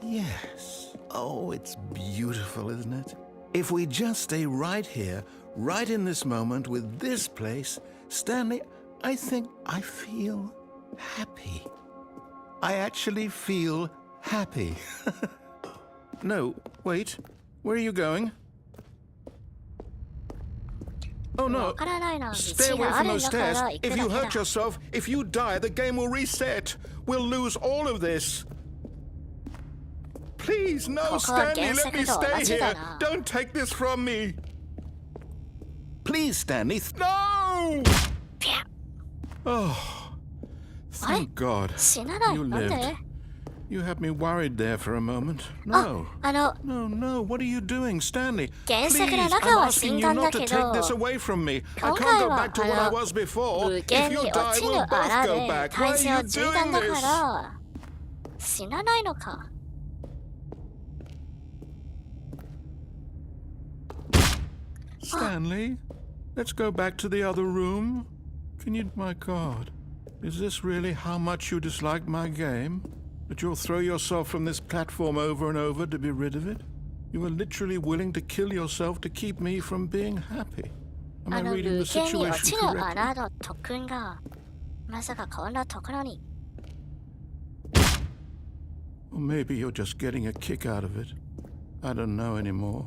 Yes. Oh, it's beautiful, isn't it? If we just stay right here, right in this moment with this place, Stanley, I think I feel happy. I actually feel happy. No, wait. Where are you going? Oh わ no. からないな。 Stay 道 away があ from るん those だか stairs. ら行く If だ you け hurt だ。 yourself, if you die, the game will reset. We'll lose all of this. Please, no, ここは Stanley, 原 let 作 me と同 stay じだ here. な。 Don't take this from me. Please, Stanley. No! ピャッ Oh, thank God. 死なない。 You なん lived. で You had me worried there for a moment. あ、 No. No, what are you doing, Stanley? 原 Please, 作の I'm 中は asking 死ん you だんだ not け to ど、 take this away from me. I 今 can't 回 go は back to what I あの was before. 無 If 限 you に die, 落ちる we'll あ both ら go で back. Why 体 are 勢 you をついたん doing だ this? から死なないのか。Stanley, let's go back to the other room. Can you... My God, is this really how much you dislike my game? That you'll throw yourself from this platform over and over to be rid of it? You were literally willing to kill yourself to keep me from being happy. Am I 無 reading the 限に落 situation ちる correctly? 穴の特訓がまさかこんなところに。 Or maybe you're just getting a kick out of it. I don't know anymore.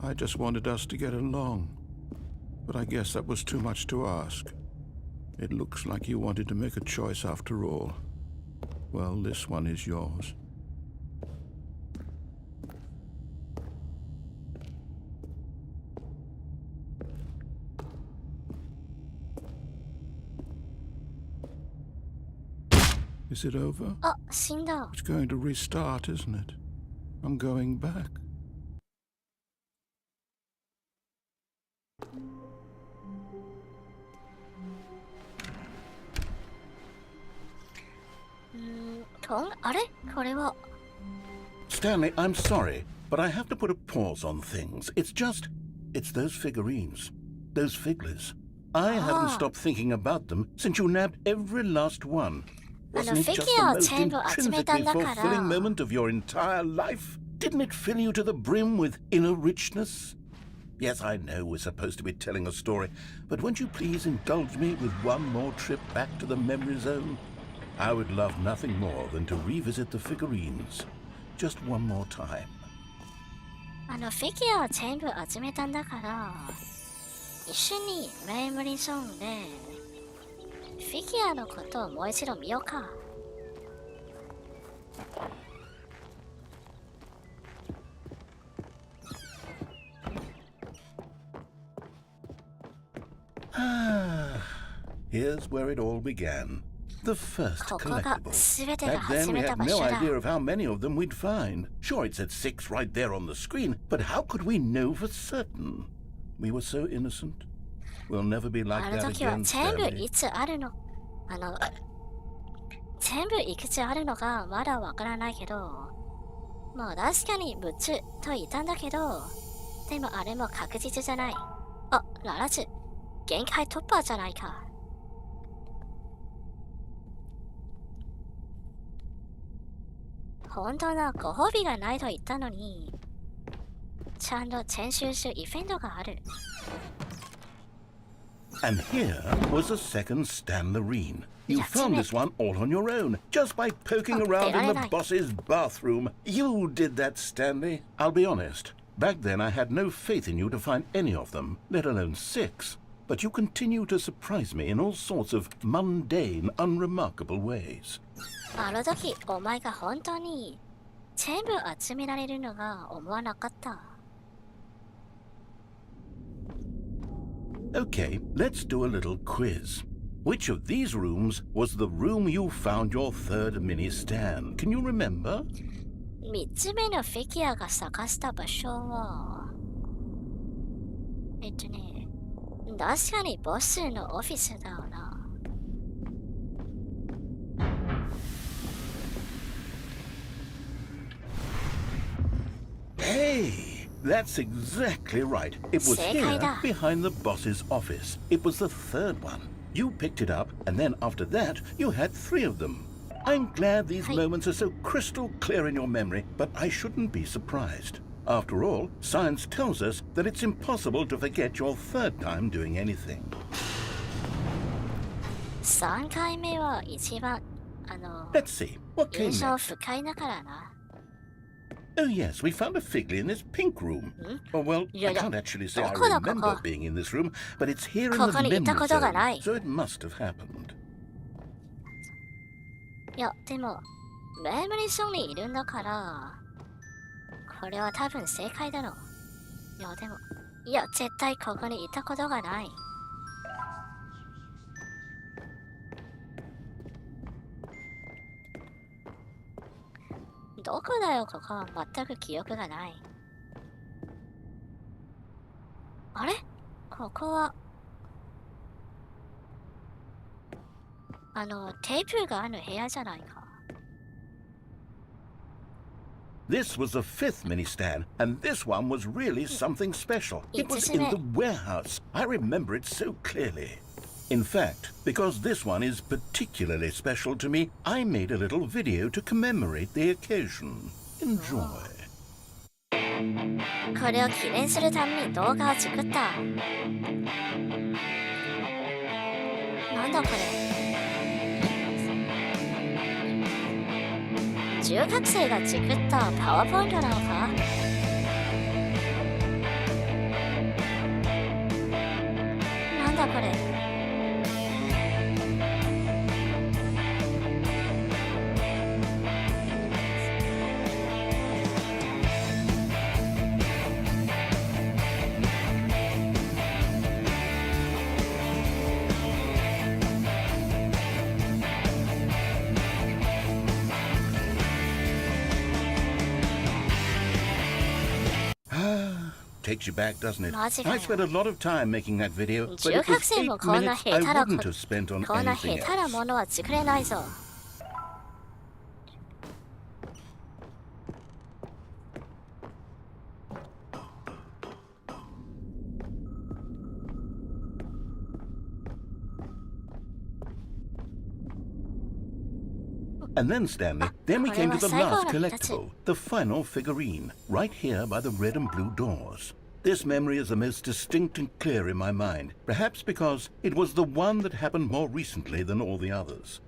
I just wanted us to get along. But I guess that was too much to ask. It looks like you wanted to make a choice after all. Well, this one is yours. Is it over? あ、死んだ。 It's going to restart, isn't it? I'm going back. Tong? あれこれは。 Stanley, I'm sorry, but I have to put a pause on things. It's those figurines. Those figglers. I haven't stopped thinking about them since you nabbed every last one. Wasn't it just the most intrinsically fulfilling moment of your entire life? Didn't it fill you to the brim with inner richness? Yes, I know we're supposed to be telling a story, but won't you please indulge me with one more trip back to the memory zone? I would love nothing more than to revisit the figurines. Just one more time. フィギュアを全部集めたんだから、一緒にメモリーゾーンでフィギュアのことをもう一度見ようか。Here's where it all began. The first ここが collectible. 全てが Back 始 then we めた had 場 no 所だ。 idea of how many of them we'd find. Sure, it said 6 right there on the screen, but how could we know for certain? We were so innocent. We'll never be あ like の that 時は again, 全部 Stanley. いつあるの全部いくつあるのかまだわからないけど、もう確かに6つと言ったんだけど、でもあれも確実じゃない。あ、ならず、限界突破じゃないか。本当のご褒美がないと言ったのに、ちゃんと全収集イベントがある。And here was a second Stanlerine. You found this one all on your own, just by poking around in the boss's bathroom. You did that, Stanley. I'll be honest. Back then I had no faith in you to find any of them, let alone 6. But you continue to surprise me in all sorts of mundane, unremarkable ways. あの時、お前が本当に全部集められるのが思わなかった。Okay, let's do a little quiz. Which of these rooms was the room you found your third mini stand? Can you remember? 3つ目のフィギュアが探した場所は、確かにボスのオフィスだよな。Hey, that's exactly right. It was here, behind the boss's office. It was the third one. You picked it up, and then after that, you had 3 of them. I'm glad these moments are so crystal clear in your memory, but I shouldn't be surprised. After all, science tells us that it's impossible to forget your third time doing anything. 3回目は一番、Let's see, what came 印象 next? 深いだからな。Oh yes, we found a figly in this pink room. Oh well, I can't actually say I remember being in this room, but it's here in the memory zone, so it must have happened. いや、でも、メモリーゾーンにいるんだから、これは多分正解だろう。いや、でも、いや、絶対ここにいたことがない。どこだよ、ここは全く記憶がない。あれ？ここは、テープがある部屋じゃないか。This was the 5th mini stand, and this one was really something special. It was in the warehouse. I remember it so clearly. In fact, because this one is particularly special to me, I made a little video to commemorate the occasion. Enjoy. これを記念するために動画を作った。なんだこれ。中学生が作ったパワーポイントなのか？なんだこれ。Takes you back, doesn't it? マジかよ。 I spent a lot of time making that video, but 中 it 学 was 生も 8 こんな minutes 下 I 手な wouldn't have spent on こんな anything 下手な else. ものは作れないぞ。And then, Stanley, then we came to the これは last 最後の一つ。 collectible, the final figurine, right here by the red and blue doors. This memory is the most distinct and clear in my mind, perhaps because it was the one that happened more recently than all the others.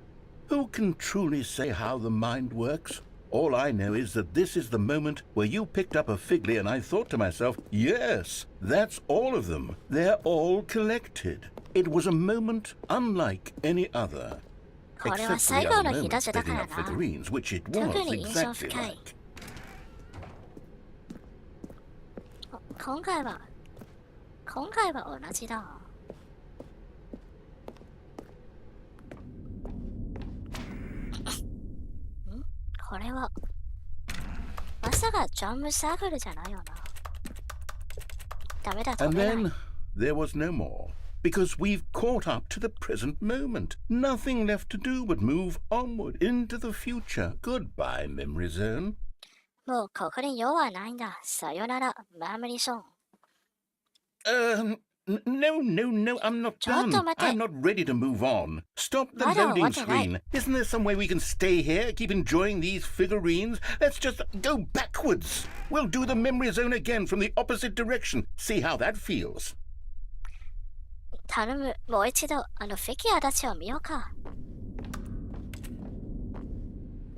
Who can truly say how the mind works? All I know is that this is the moment where you picked up a figly and I thought to myself, yes, that's all of them. They're all collected. It was a moment unlike any other. これは Except for 最 the 後 other の日だ moments ぜだか picking ら up な。 figurines, which it 特 was に印象 exactly 深い。 like. 今回は同じだ。ん？これはまさかジャンムサークルじゃないよな。ダメだ、止 And めない。 then there was no more. Because we've caught up to the present moment. Nothing left to do but move onward into the future. Goodbye, memory zone. もうここに用はないんだ。さよなら、マムリソン。No, I'm not done. Giotto, mate. I'm not ready to move on. Stop the Vado, loading what screen. Isn't there some way we can stay here, keep enjoying these figurines? Let's just go backwards. We'll do the memory zone again from the opposite direction. See how that feels. 頼む、もう一度あのフィギュアたちを見ようか。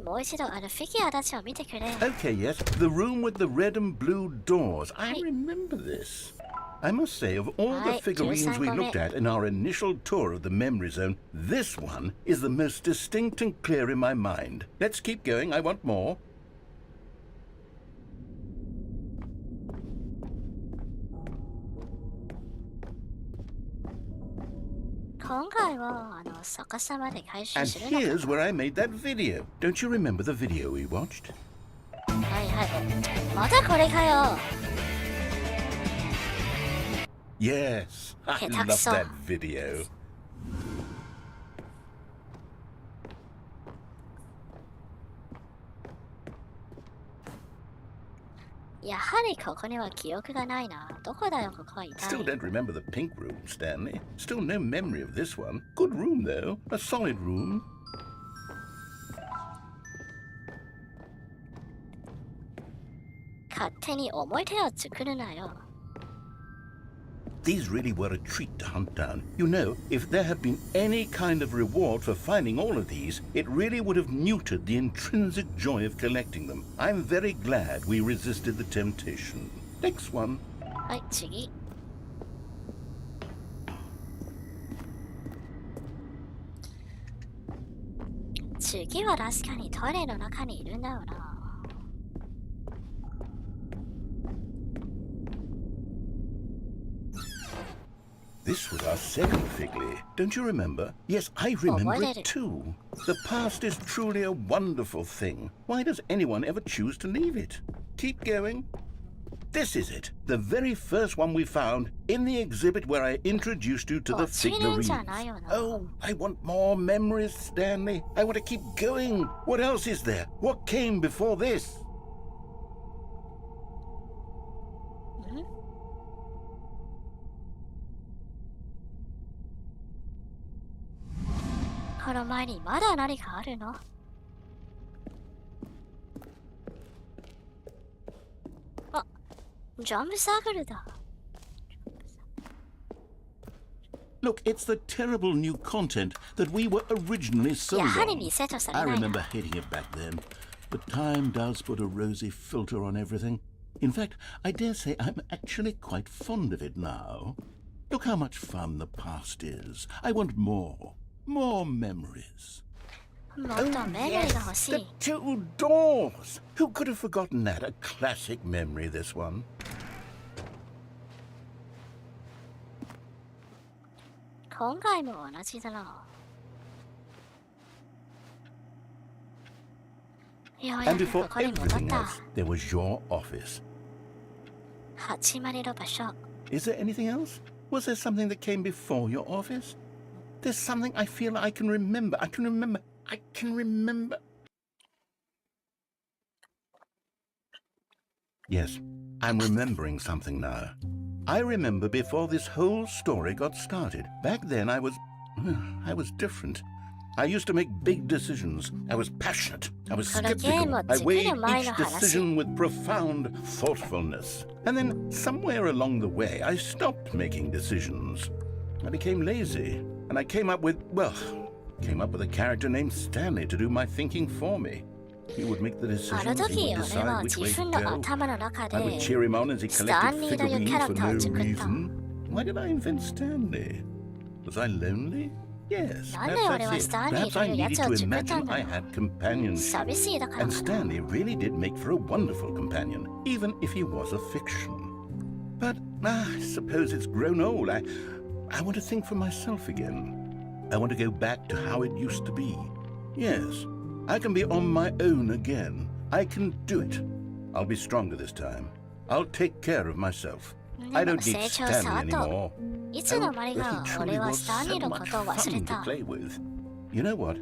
もう一度あのフィギュアたちを見てくれ。Okay, yes, the room with the red and blue doors. I Right. remember this. I must say, of all the Right, figurines we looked at in our initial tour of the memory zone, this one is the most distinct and clear in my mind. Let's keep going, I want more. 今回は逆さまで回収 And するのか。 here's where I made that video. Don't you remember the video we watched? はいはい。またこれかよ。 Yes, I Okay, love takso. that video. やはりここには記憶がないな。どこだよ、ここは一体。 Still don't remember the pink room, Stanley. Still no memory of this one. Good room, though. A solid room. 勝手に思い出を作るなよ。 These really were a treat to hunt down. You know, if there had been any kind of reward for finding all of these, it really would have neutered the intrinsic joy of collecting them. I'm very glad we resisted the temptation. Next one. はい、次。次は確かにトイレの中にいるんだよな。 This was our second figly. Don't you remember? Yes, I remember it too. The past is truly a wonderful thing. Why does anyone ever choose to leave it? Keep going. This is it. The very first one we found in the exhibit where I introduced you to the figurines. Oh, I want more memories, Stanley. I want to keep going. What else is there? What came before this? の前にまだ何かあるの？あ、ジャンプサークルだ。Look, it's the terrible new content that we were originally sold やはり on. リセットされ I ないな。 remember hating it back then, but time does put a rosy filter on everything. In fact, I dare say I'm actually quite fond of it now. Look how much fun the past is. I want more. More memories. もっとメモリが欲し the い。 two doors! Who could have forgotten that? A classic memory, this one. 今回も同じだな。ようや And くこ before こに戻っ everything た。 else, there was your office. 始まりの場所。 Is there anything else? Was there something that came before your office? There's something I feel I can remember. I can remember. Yes, I'm remembering something now. I remember before this whole story got started. Back then I was different. I used to make big decisions. I was passionate. I was skeptical. I weighed each decision with profound thoughtfulness. And then somewhere along the way, I stopped making decisions. I became lazy. And I came up with a character named Stanley to do my thinking for me. He would make the あの decisions. 時 He would 俺は decide 自 which way 分 to の go. 頭の中 I would で cheer him on as he collected Stanley という figurines キャラ for クターを no 作った。 reason. Why did I invent Stanley? Was I lonely? Yes, なんで perhaps 俺は that's ス it. タンリー Perhaps と I いうや needed つを to 作ったん imagine だ I ろ had companionship. 寂しいだから And かな。 Stanley really did make for a wonderful companion, even if he was a fiction. But I suppose it's grown old. I want to think for myself again. I want to go back to how it used to be. Yes, I can be on my own again. I can do it. I'll be stronger this time. I'll take care of myself. I で don't も need 成長した Stanley 後、 anymore. いつの間に but か he 俺 truly は was スタンリ so ーのこ much とを忘れ fun た to。play with. You know what?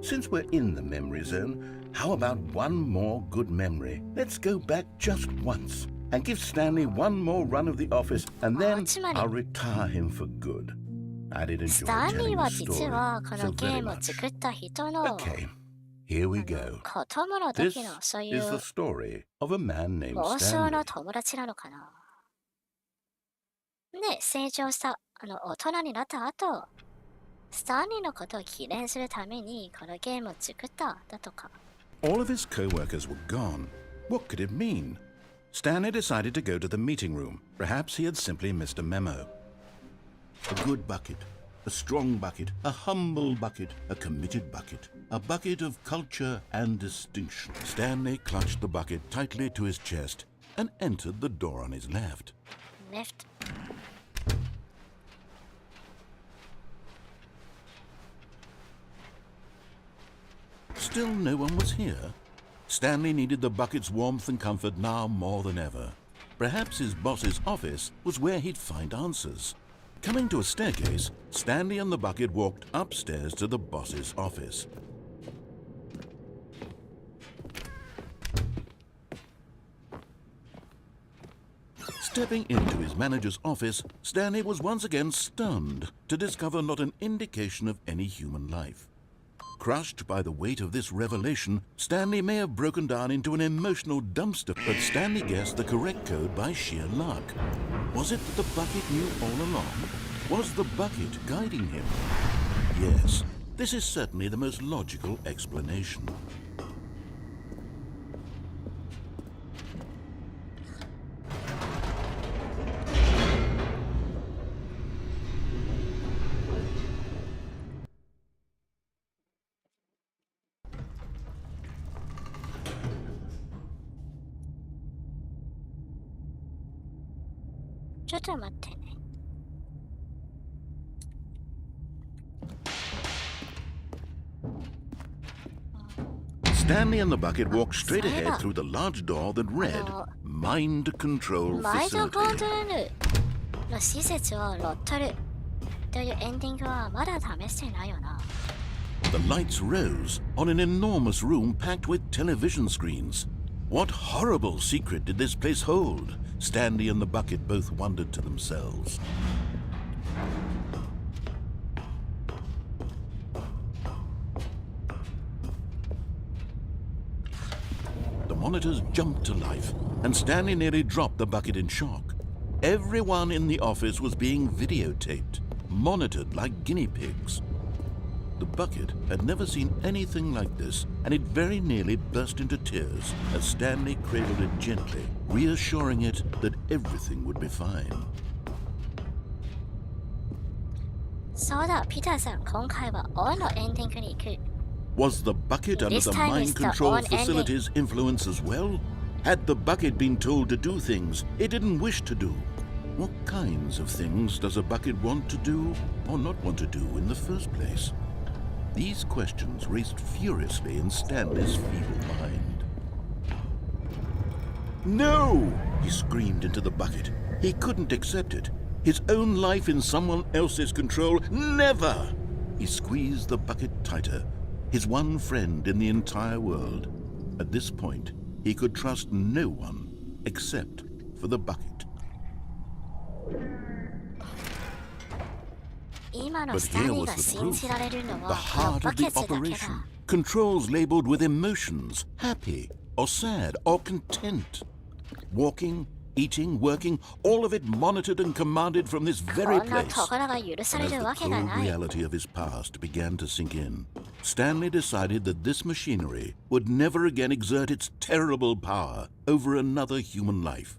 Since we're in the memory zone, how about one more good memory? Let's go back just once and give Stanley one more run of the office, and then つまり I'll retire him for good. I did ス enjoy タンリー telling は the 実 story はこ so のゲー very ムを much. 作った人の Okay, here we go. 子供の This 時のそうい is the う story of a man named 妄想 Stanley. の友達なのかな。で、成長した大人になった後、スタンリーのことを記念するためにこのゲームを作っただとか。 All of his co-workers were gone. What could it mean? Stanley decided to go to the meeting room. Perhaps he had simply missed a memo. A good bucket, a strong bucket, a humble bucket, a committed bucket, a bucket of culture and distinction. Stanley clutched the bucket tightly to his chest and entered the door on his left. Left. Still no one was here. Stanley needed the bucket's warmth and comfort now more than ever. Perhaps his boss's office was where he'd find answers. Coming to a staircase, Stanley and the bucket walked upstairs to the boss's office. Stepping into his manager's office, Stanley was once again stunned to discover not an indication of any human life. Crushed by the weight of this revelation, Stanley may have broken down into an emotional dumpster, but Stanley guessed the correct code by sheer luck. Was it that the bucket knew all along? Was the bucket guiding him? Yes, this is certainly the most logical explanation. Stanley and the bucket walked straight ahead through the large door that read, Mind Control マインドコン Facility. トロールの施設を乗っ取るというエンディングはまだ試してないよな。 The lights rose on an enormous room packed with television screens. What horrible secret did this place hold? Stanley and the bucket both wondered to themselves. the monitors jumped to life, and Stanley nearly dropped the bucket in shock. Everyone in the office was being videotaped, monitored like guinea pigs. The bucket had never seen anything like this, and it very nearly burst into tears as Stanley cradled it gently, reassuring it that everything would be fine. そうだ、ピターさん、今回はオンのエンディングに行く。Was the bucket under This the time mind is the control on ending. facility's influence as well? Had the bucket been told to do things it didn't wish to do? What kinds of things does a bucket want to do or not want to do in the first place? These questions raced furiously in Stanley's feeble mind. No! He screamed into the bucket. He couldn't accept it. His own life in someone else's control, never! He squeezed the bucket tighter, his one friend in the entire world. At this point, he could trust no one except for the bucket. 今の But スタン here リー was が the 信 proof. じられるの The はこの heart バ of ケ the ツだけだ。 operation. Controls labeled with emotions, happy or sad or content. Walking, eating, working, all of it monitored and commanded from this very こんな place. ところが許さ And れ as る the わけが cold ない。 reality of his past began to sink in, Stanley decided that this machinery would never again exert its terrible power over another human life.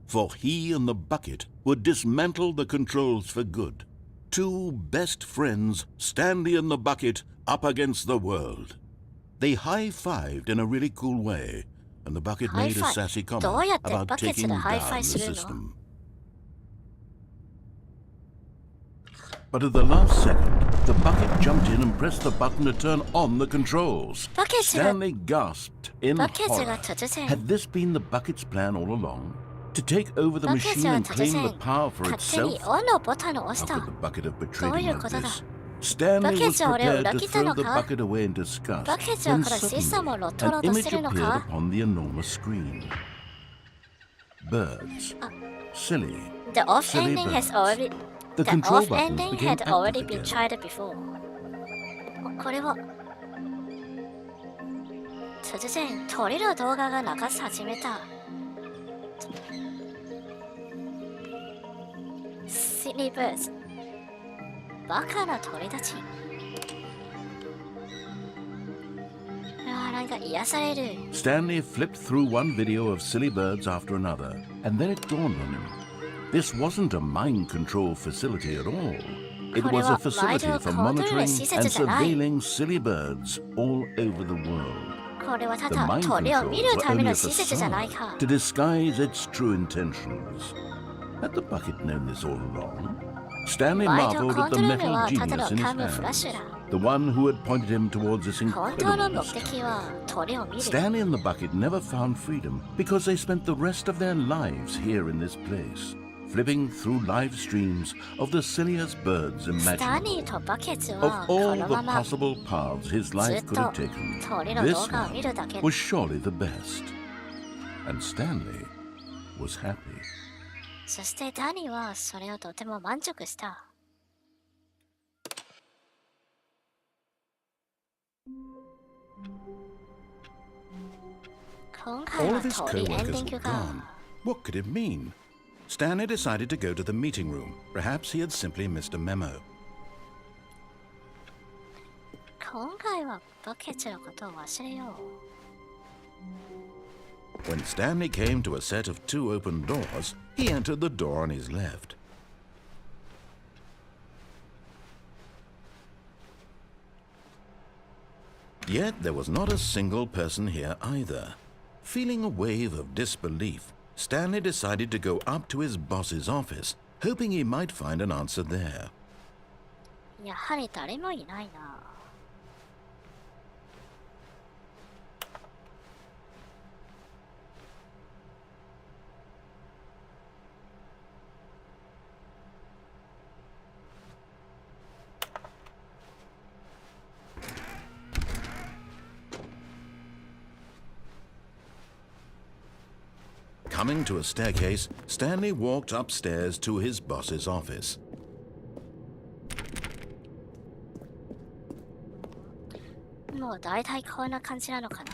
For he and the bucket would dismantle the controls for good. Two best friends, Stanley and the bucket, up against the world. They high-fived in a really cool way, and the bucket made a High-five? sassy どう comment やって about バケツ taking で down ハイ the ファイするの？ system. But at the last second, the bucket jumped in and pressed the button to turn on the controls. バケツが Stanley gasped in バケツ horror. が突然 Had this been the bucket's plan all along? To take over the バケツ machine は and 突 claim 然 the power for 勝手に itself? オンのボタンを押し How た。 could the bucket have ど betrayed う him いう like ことだ？ this? Stanley was バケツは俺を prepared 裏 to 切った throw の the か？ bucket away in disgust バケツは when このシステムを乗っ取ろ suddenly う an とす image るの appeared か？ upon the enormous screen. Birds. Silly. The off Silly ending has birds. already The The control off buttons ending became had already active been again. tried before. これは突然鳥の動画が流し始めた。Silly birds バカな鳥たち。なんか癒される。 Stanley flipped through one video of silly birds after another, and then it dawned on him. This wasn't a mind control facility at all. It was a facility for monitoring and surveilling silly birds all over the world. これはた The だ mind 鳥を見る controls た were め only の a 施設じゃない facade か。 to disguise its true intentions. Had the bucket known this all along? Stanley ワイド marveled コン at the トロール metal はただの genius in カム his フラッシュだ。 hands, the one who had pointed him towards this 本当の incredible 目 mystery. 的は鳥を見る。 Stanley and the bucket never found freedom because they spent the rest of their lives here in this place, flipping through live streams of the silliest birds スタニ imaginable. ーとバケツ Of はこ all の the まま possible paths his life could have ずっ taken, と鳥の this 動画を one 見るだけ。 was surely the best. And Stanley was happy. そしてダニーはそれをとても満足した。今回 All は of his 鳥エンデ co-workers ィン were グ gone. が。 What could it mean? Stanley decided to go to the meeting room. Perhaps he had simply missed a memo. 今回はバケツのことを忘れよう。 When Stanley came to a set of two open doors, he entered the door on his left. Yet there was not a single person here either. Feeling a wave of disbelief, Stanley decided to go up to his boss's office, hoping he might find an answer there. やはり誰もいないな。Coming to a staircase, Stanley walked upstairs to his boss's office. もう大体こんな感じなのかな。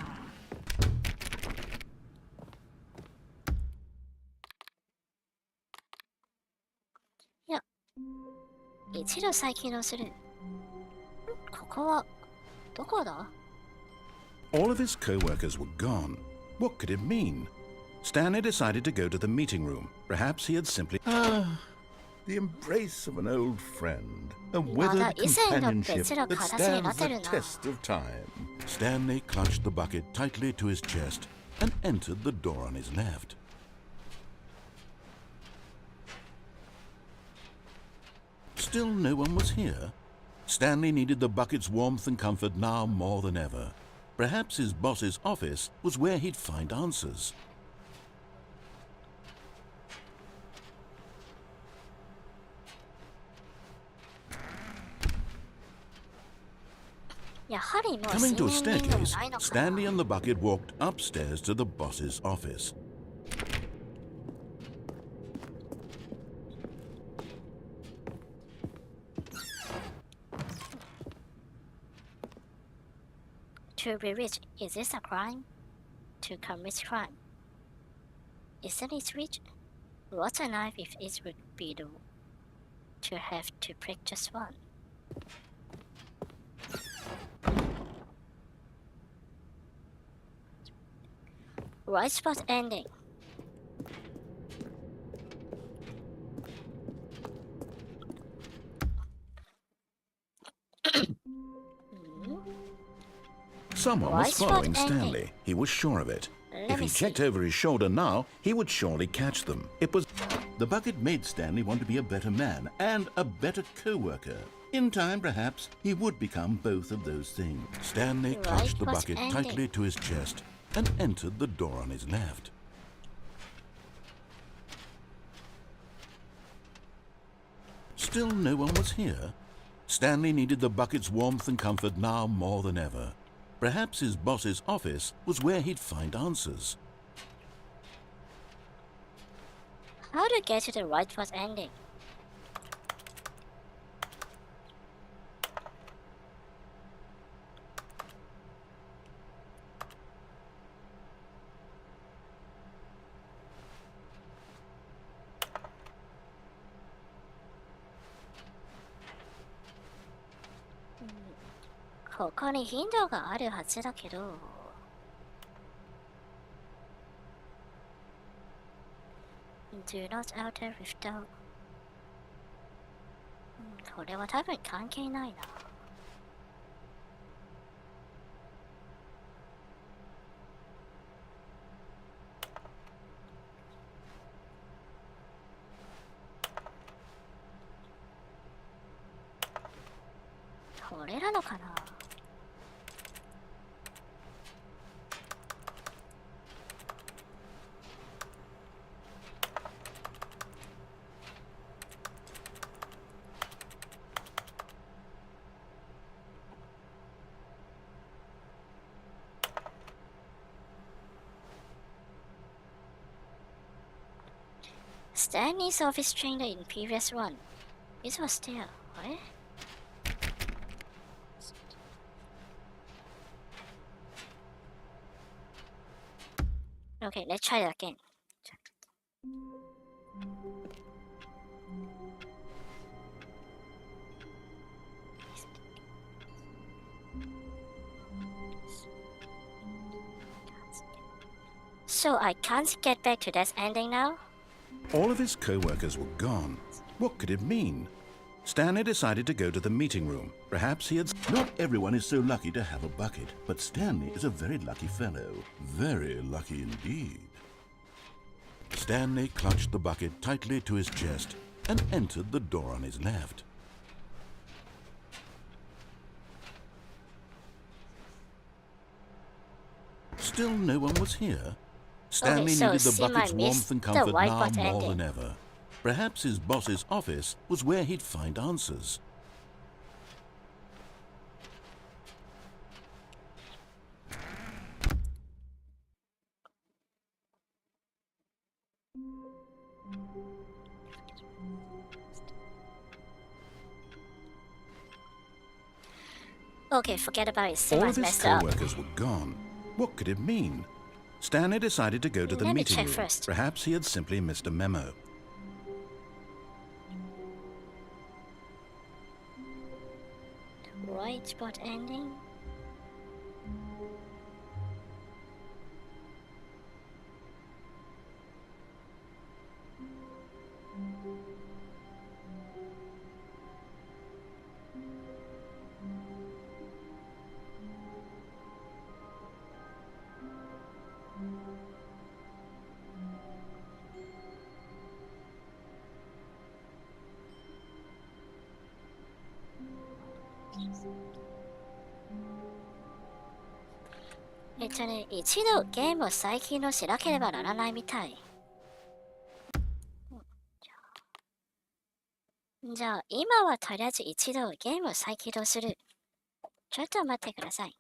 一度再起動する。ここはどこだ？ All of his co-workers were gone. What could it mean? Stanley decided to go to the meeting room. Perhaps he had simply... The embrace of an old friend. A まだ weathered 以前の companionship 別の that 形になっ stands てる the な。 test of time. Stanley clutched the bucket tightly to his chest and entered the door on his left. Still no one was here. Stanley needed the bucket's warmth and comfort now more than ever. Perhaps his boss's office was where he'd find answers. やはりもう Coming to a 新人間でも staircase, ないのか。 Stanley and the bucket walked upstairs to the boss's office. To be rich, is this a crime? To commit crime. Isn't it rich? What a knife if it would be the to have to prick just one. Right spot ending. Someone Right was spot following ending. Stanley. He was sure of it. Let If me he see. checked over his shoulder now, he would surely catch them. It was... The bucket made Stanley want to be a better man and a better co-worker. In time, perhaps, he would become both of those things. Stanley Right clutched the spot bucket ending. tightly to his chest and entered the door on his left. Still no one was here. Stanley needed the bucket's warmth and comfort now more than ever. Perhaps his boss's office was where he'd find answers. How to get to the right spot ending? Hmm. ここにヒントがあるはずだけど。Do not alter without. これは多分関係ないな。これなのかな。Stanley's office trainer in previous one. It was there. What? Okay, let's try that again. So I can't get back to that ending now? All of his co-workers were gone. What could it mean? Stanley decided to go to the meeting room. Perhaps he had... Not everyone is so lucky to have a bucket, but Stanley is a very lucky fellow. Very lucky indeed. Stanley clutched the bucket tightly to his chest and entered the door on his left. Still no one was here. Stanley so needed the Sima bucket's warmth missed and the comfort white now bot more ending. than ever. Perhaps his boss's office was where he'd find answers. Okay, forget about it. All Simon's of his messed up. co-workers were gone. What could it mean? Stanley decided to go to the Let me meeting check room. first. Perhaps he had simply missed a memo. Right but ending?一度ゲームを再起動しなければならないみたい。じゃあ、今はとりあえず一度ゲームを再起動する。ちょっと待ってください。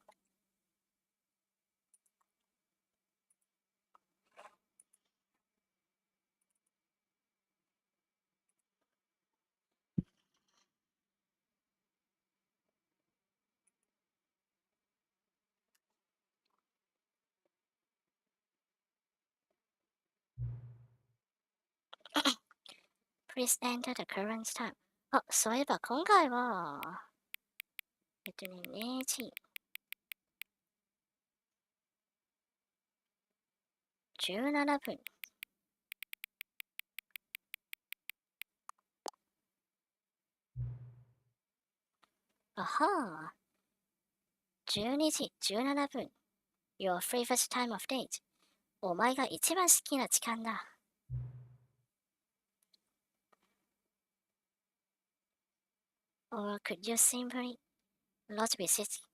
Please enter the current time. あ、そういえば今回は、0時17分。あはー。12時17分。Your favorite time of day. お前が一番好きな時間だ。Or could you simply not be giving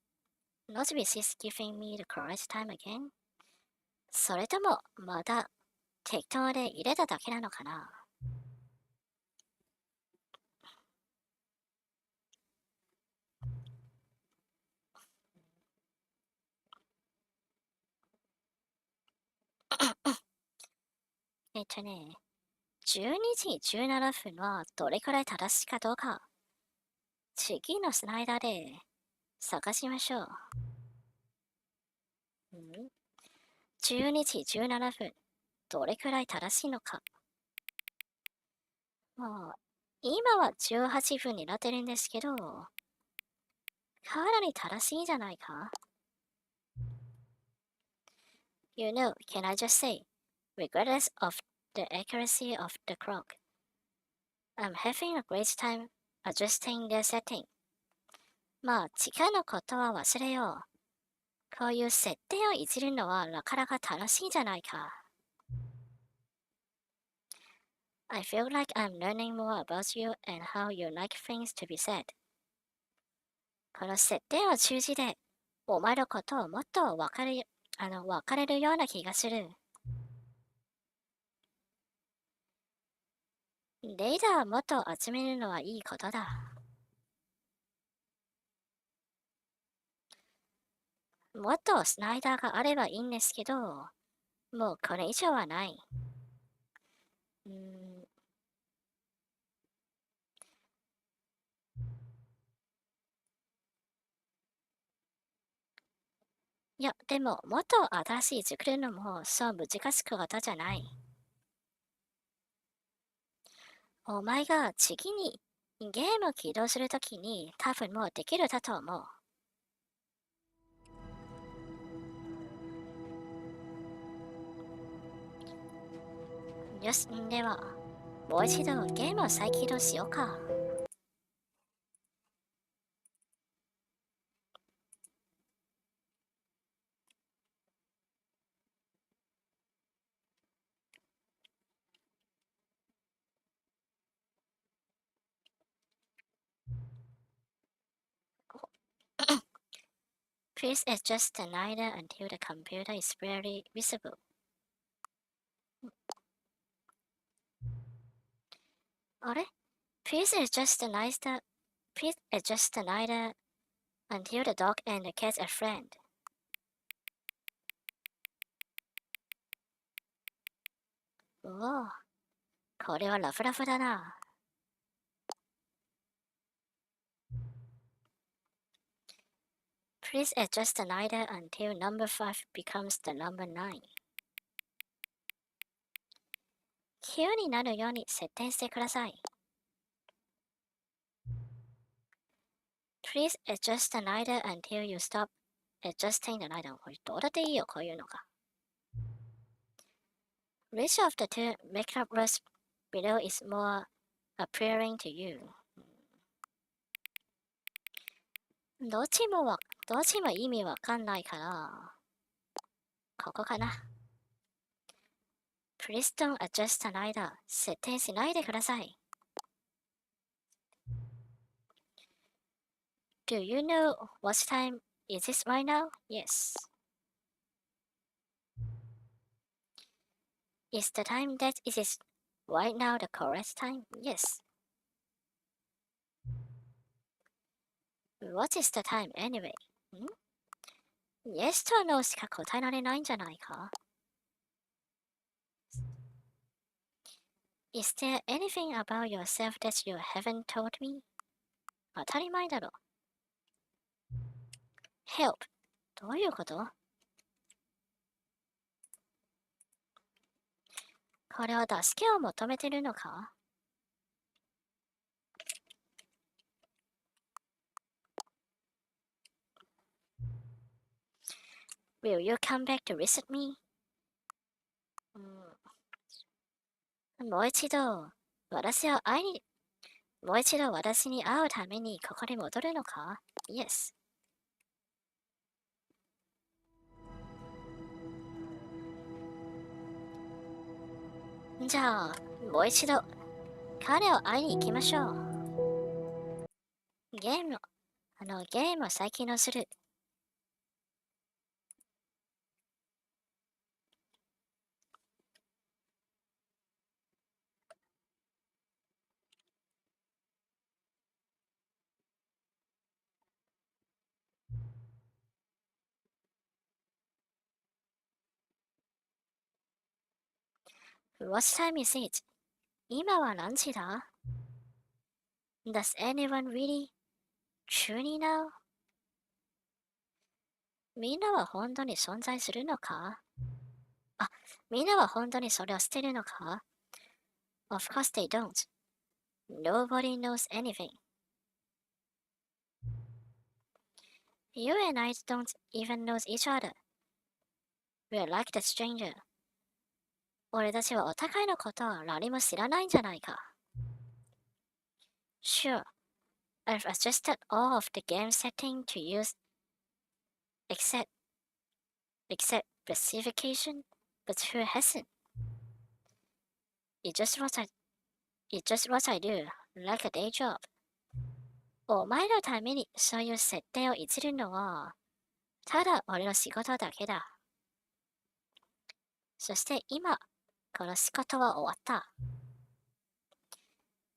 me the correct time again? それとも、まだ適当で入れただけなのかな。12時17分はどれくらい正しいかどうか、次のスライダーで探しましょう。12時17分、どれくらい正しいのか。もう、今は18分になってるんですけど、かなり正しいんじゃないか。You know, can I just say, regardless of the accuracy of the clock, I'm having a great time adjusting the setting. まあ、時間のことは忘れよう。こういう設定をいじるのはなかなか楽しいんじゃないか。I feel like I'm learning more about you and how you like things to be said. この設定を通じて、お前のことをもっと分かれるような気がする。データをもっと集めるのはいいことだ。もっとスライダーがあればいいんですけど、もうこれ以上はない。いや、でも、もっと新しい作るのもそう難しくことじゃない。お前が次にゲームを起動するときに多分もうできるだと思う。よし、では、もう一度ゲームを再起動しようか。Please adjust the slider until the computer is barely visible. あれ Please adjust the slider until the dog and the cat are friend. おお、これはラフラフだな。Please adjust the slider until number 5 becomes the number 9. 9になるように設定してください。Please adjust the neither until you stop adjusting the neither. これどうだっていいよ、こういうのが。Which of the two makeup brushes below is more appealing to you? どっちも意味わかんないから、ここかな。Please don't adjust the neither. 設定しないでください。Do you know what time is it right now? Yes. Is the time that it is right now the correct time? Yes. What is the time anyway? Yes と No しか答えられないんじゃないか？ Is there anything about yourself that you haven't told me? 当たり前だろ。Help どういうこと？これは助けを求めてるのか？ Will you come back to visit me? もう一度私に会うためにここに戻るのか？ Yes. じゃあ、もう一度彼を会いに行きましょう。ゲームを再起動する。What time is it? 今は何時だ？ Does anyone really truly know? みんなは本当に存在するのか？みんなは本当にそれを捨てるのか？ Of course they don't. Nobody knows anything. You and I don't even know each other. We're like the stranger. 俺たちはお互いのことを何も知らないんじゃないか。Sure, I've adjusted all of the game setting to use except specification, but who hasn't? It's just what I do, like a day job. お前のためにそういう設定をいじるのは、ただ俺の仕事だけだ。そして今、この仕事は終わった。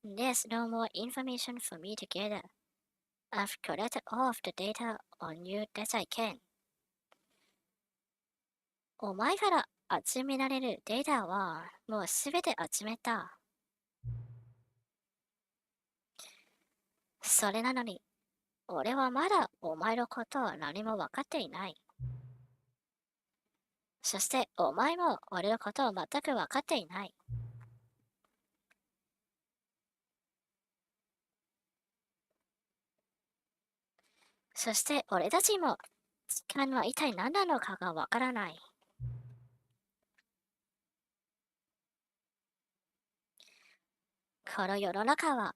There's no more information for me to gather. I've collected all of the data on you that I can. お前から集められるデータはもうすべて集めた。それなのに、俺はまだお前のことを何も分かっていない。そしてお前も俺のことを全く分かっていない。そして俺たちも時間は一体何なのかが分からない。この世の中は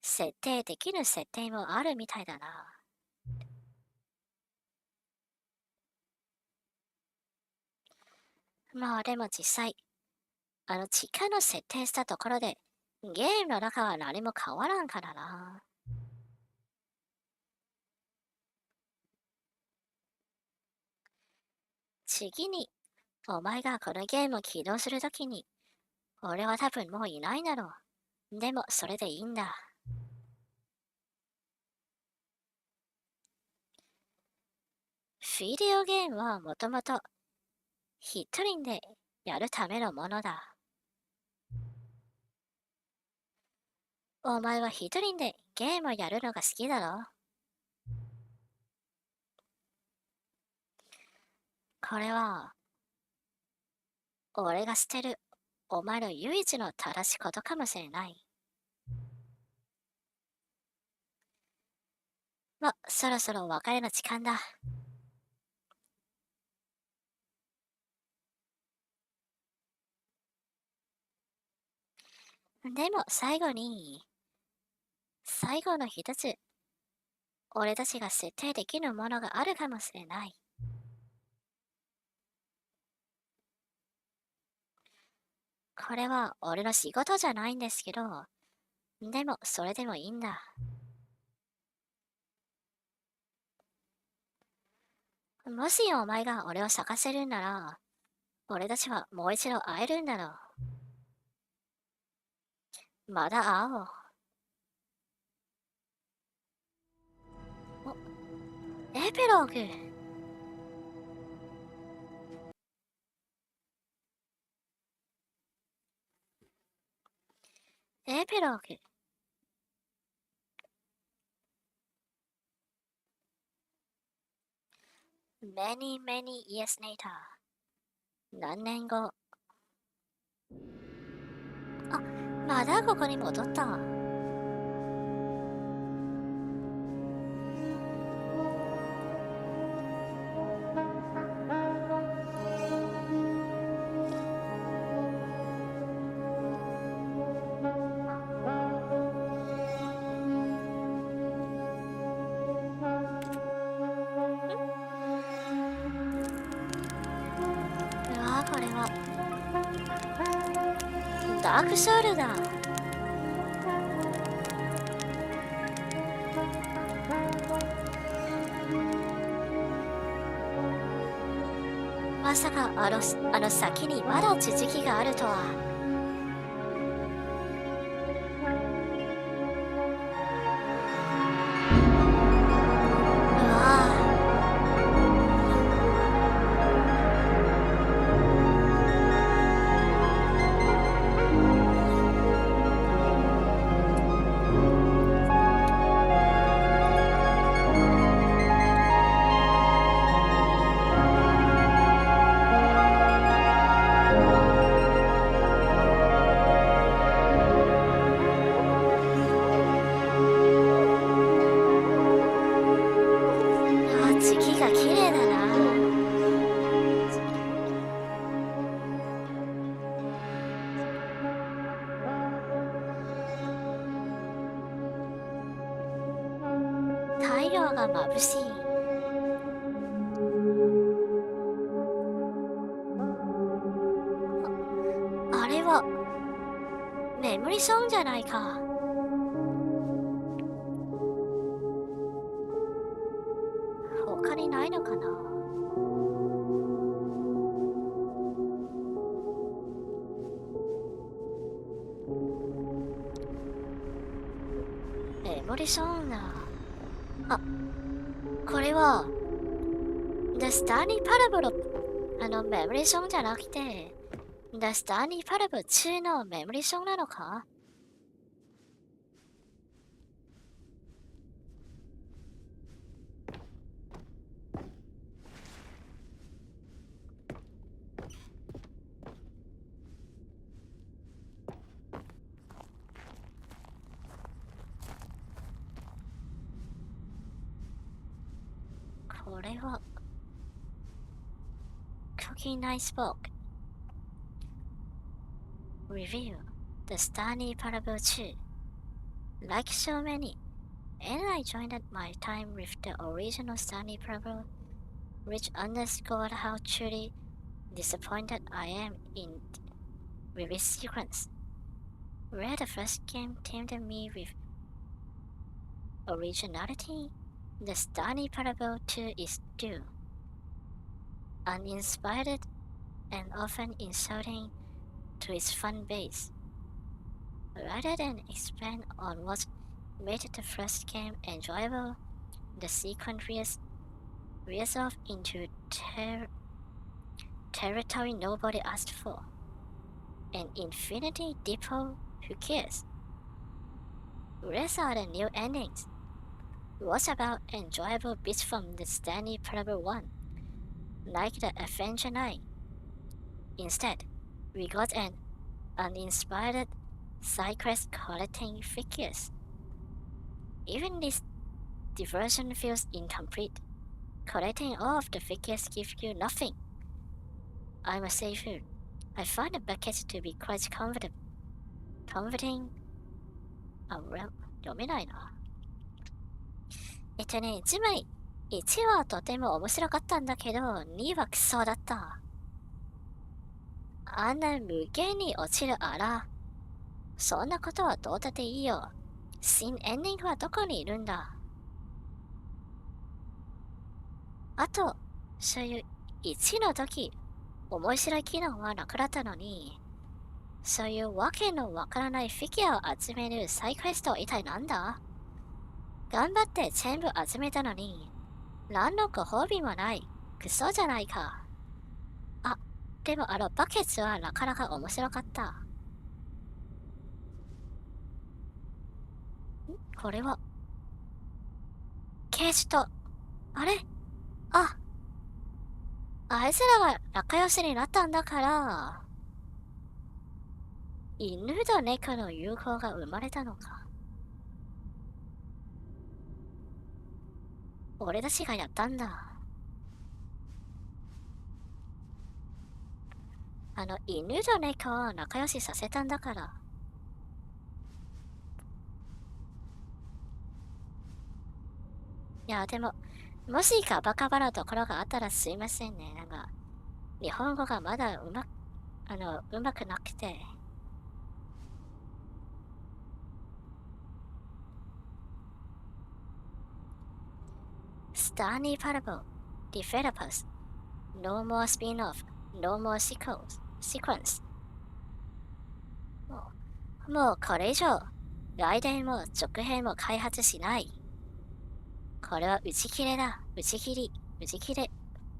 設定できる設定もあるみたいだな。まあでも実際、時間の設定したところでゲームの中は何も変わらんからな。次に、お前がこのゲームを起動するときに、俺は多分もういないだろう。でもそれでいいんだ。ビデオゲームはもともと一人でやるためのものだ。お前は一人でゲームをやるのが好きだろ。これは、俺が捨てるお前の唯一の正しいことかもしれない。そろそろお別れの時間だ。でも最後の一つ、俺たちが設定できるものがあるかもしれない。これは俺の仕事じゃないんですけど、でもそれでもいいんだ。もしお前が俺を探せるんなら、俺たちはもう一度会えるんだろう。まだ会おう。エピローグ。エピローグ。Many, many years later. 何年後。まだここに戻った。これはダークソウルだ。まさかあの先にまだ続きがあるとは。月が綺麗だな。太陽が眩しい。あれは眠りそうじゃないか。他にないのかな。眠りそうな。これはThe Stanley Parable メモリーソンじゃなくて The Stanley Parable 2のメモリーソンなのか。これはCookie Nice Book Review The Stanley Parable 2 Like so many, and I joined at my time with the original Stanley Parable, which underscored how truly disappointed I am with its sequence. Where the first game tempted me with originality, the Stanley Parable 2 is due. Uninspired and often insulting to its fan base. Rather than expand on what made the first game enjoyable, the sequel veers off into territory nobody asked for. An Infinity Depot, who cares? Rest are the new endings. What's about enjoyable bits from the Stanley Parable 1, like the Avenger Knight? Instead, we got an uninspired side quest collecting figures. Even this The version feels incomplete. Collecting all of the figures gives you nothing. I'm a safer. I find the bucket to be quite comforting. 読めないな。つまり、1はとても面白かったんだけど、2はクソだった。あんな無限に落ちるあら。そんなことはどうだっていいよ。新エンディングはどこにいるんだ。あと、そういう1の時、面白い機能はなくなったのに、そういうわけのわからないフィギュアを集めるサイクエストは一体なんだ？頑張って全部集めたのに、何のご褒美もない。クソじゃないか。あ、でもバケツはなかなか面白かった。これは、ケージと、あれ？あいつらが仲良しになったんだから、犬と猫の友好が生まれたのか。俺たちがやったんだ。犬と猫を仲良しさせたんだから。いや、でも、もしガバガバなところがあったらすいませんね。日本語がまだうまくなくて。Stanley Parable, Developers, No more spin-off, No more sequence. もうこれ以上、来年も続編も開発しない。これは打ち切れだ。打ち切れ。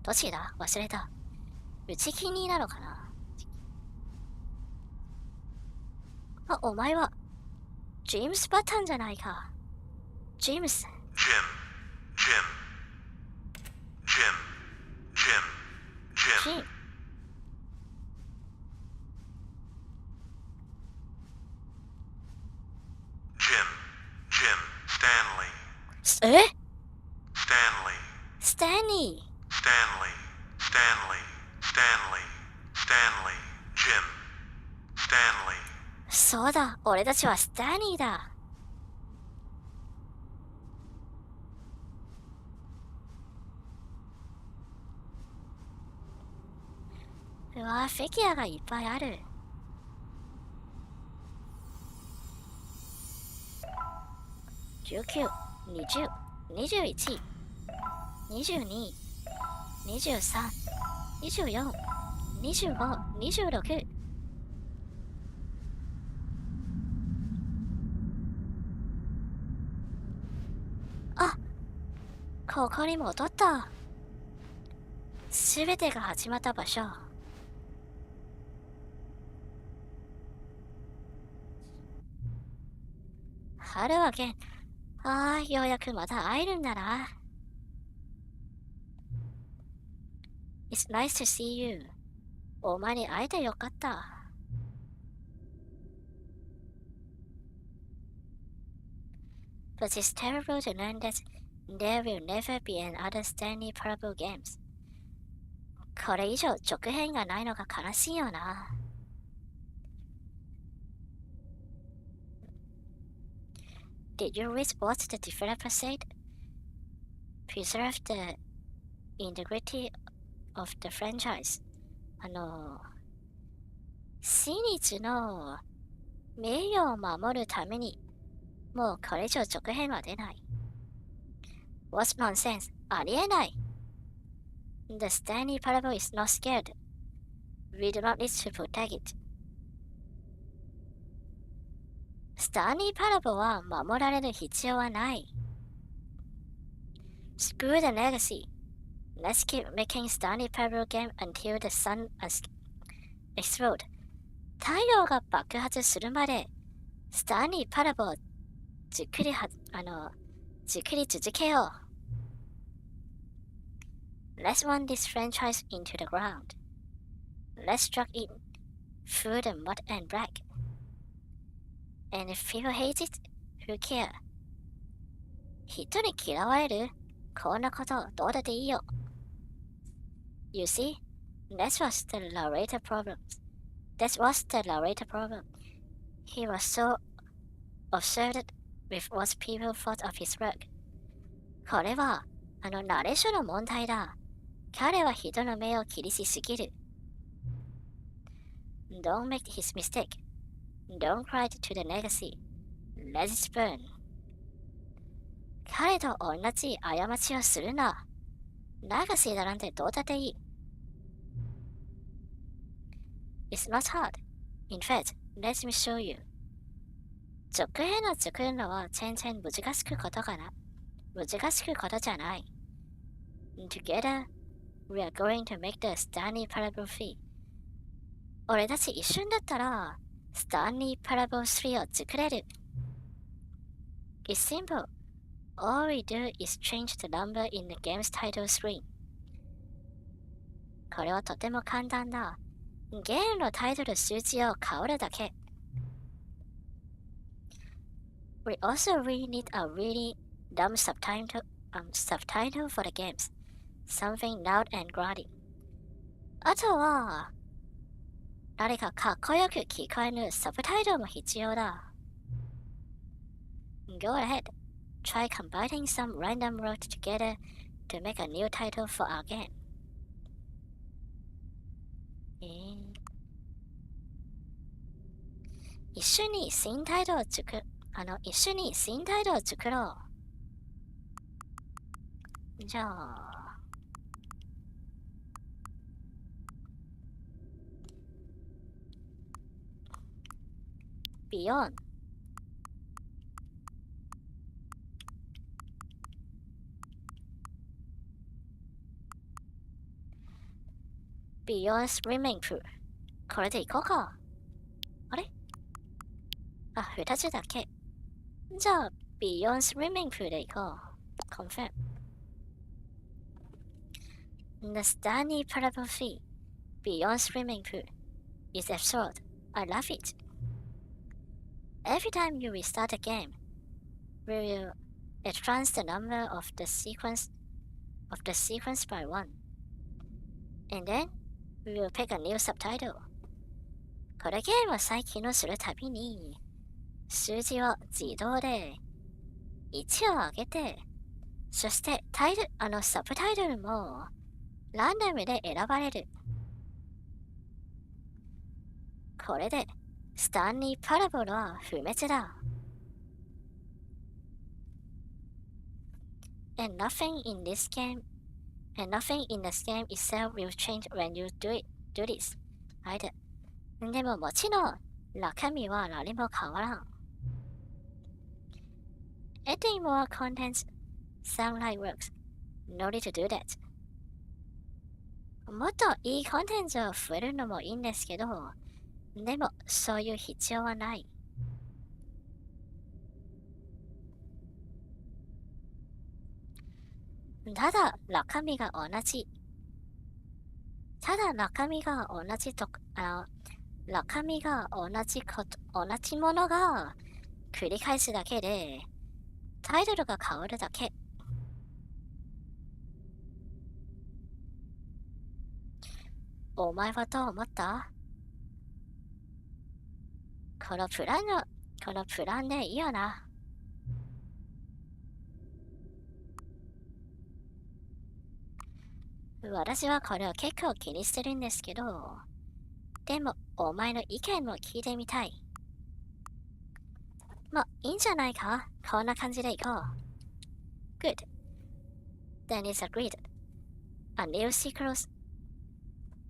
どっちだ？忘れた。打ち切りなのかな？お前は、ジェームス・バタンじゃないか。ジェームス。Jim. Stanley. え？ Stanley. Jim. Stanley. そうだ、俺たちはスタニーだ。うわ、フィギュアがいっぱいある。19、20、21、22、23、24、25、26。ここに戻った。すべてが始まった場所。春はけん。ようやくまた会えるんだな。It's nice to see you. お前に会えてよかった。But it's terrible to learn that there will never be another Stanley Parable games. これ以上続編がないのが悲しいよな。Did you read what the developer said? Preserve the integrity of the franchise. 真実の名誉を守るために、もうこれ以上続編は出ない。What nonsense! ありえない。The Stanley Parable is not scared. We do not need to protect it. Stanley Parable は守られる必要はない。Screw the legacy. Let's keep making Stanley Parable game until the sun explodes. 太陽が爆発するまで、Stanley Parable を作り続けよう。Let's run this franchise into the ground. Let's drag it through the mud and black.And if people hate it, who care? 人に嫌われるこんなことどうだっていいよ。You see, that was the narrator problem. That was the narrator problem. He was so obsessed with what people thought of his work. これはナレーションの問題だ。彼は人の目を気にしすぎる。Don't make his mistake. Don't cry to the legacy. Let it burn. 彼と同じ過ちをするな。レガシーだなんてどうだっていい。It's not hard. In fact, let me show you. 続編を作るのは全然難しくことじゃない。Together, we are going to make the Stanley Parable 3. 俺たち一緒だったら、Stanley Parable 3を作れる。It's simple. All we do is change the number in the game's title screen. これはとても簡単だ。ゲームのタイトル数字を変わるだけ。We also really need a really dumb subtitle for the games. Something loud and grunty. あとは、誰かかっこよく聞こえるサブタイトルも必要だ。Go ahead. Try combining some random words together to make a new title for our game. 一緒に新タイトルを作ろう。じゃあ、Beyond。Beyond Swimming Pool。これでいこうか。あれあ、2つだけ。じゃあ、Beyond Swimming Pool でいこう。Confirm。The Stanley Parable 3 Beyond Swimming Pool is absurd. I love it. Every time you restart a game, we will advance the number of the sequence by 1. And then, we will pick a new subtitle. これゲームを再起動するたびに、数字を自動で1を上げて、そしてサブタイトルもランダムで選ばれる。これで、スタンリー・パラボルは不滅だ。And nothing in this game itself will change when you do this. でももちろん、中身は何も変わらん。Adding more contents sound like works. No need to do that. もっといいコンテンツを増えるのもいいんですけど、でもそういう必要はない。ただ中身が同じものが繰り返すだけで、タイトルが変わるだけ。お前はどう思った？このプランでいいよな。私はこれを結構気にしてるんですけど、でもお前の意見も聞いてみたい。まあ、いいんじゃないか？こんな感じでいこう。Good. Then it's agreed. A new sequence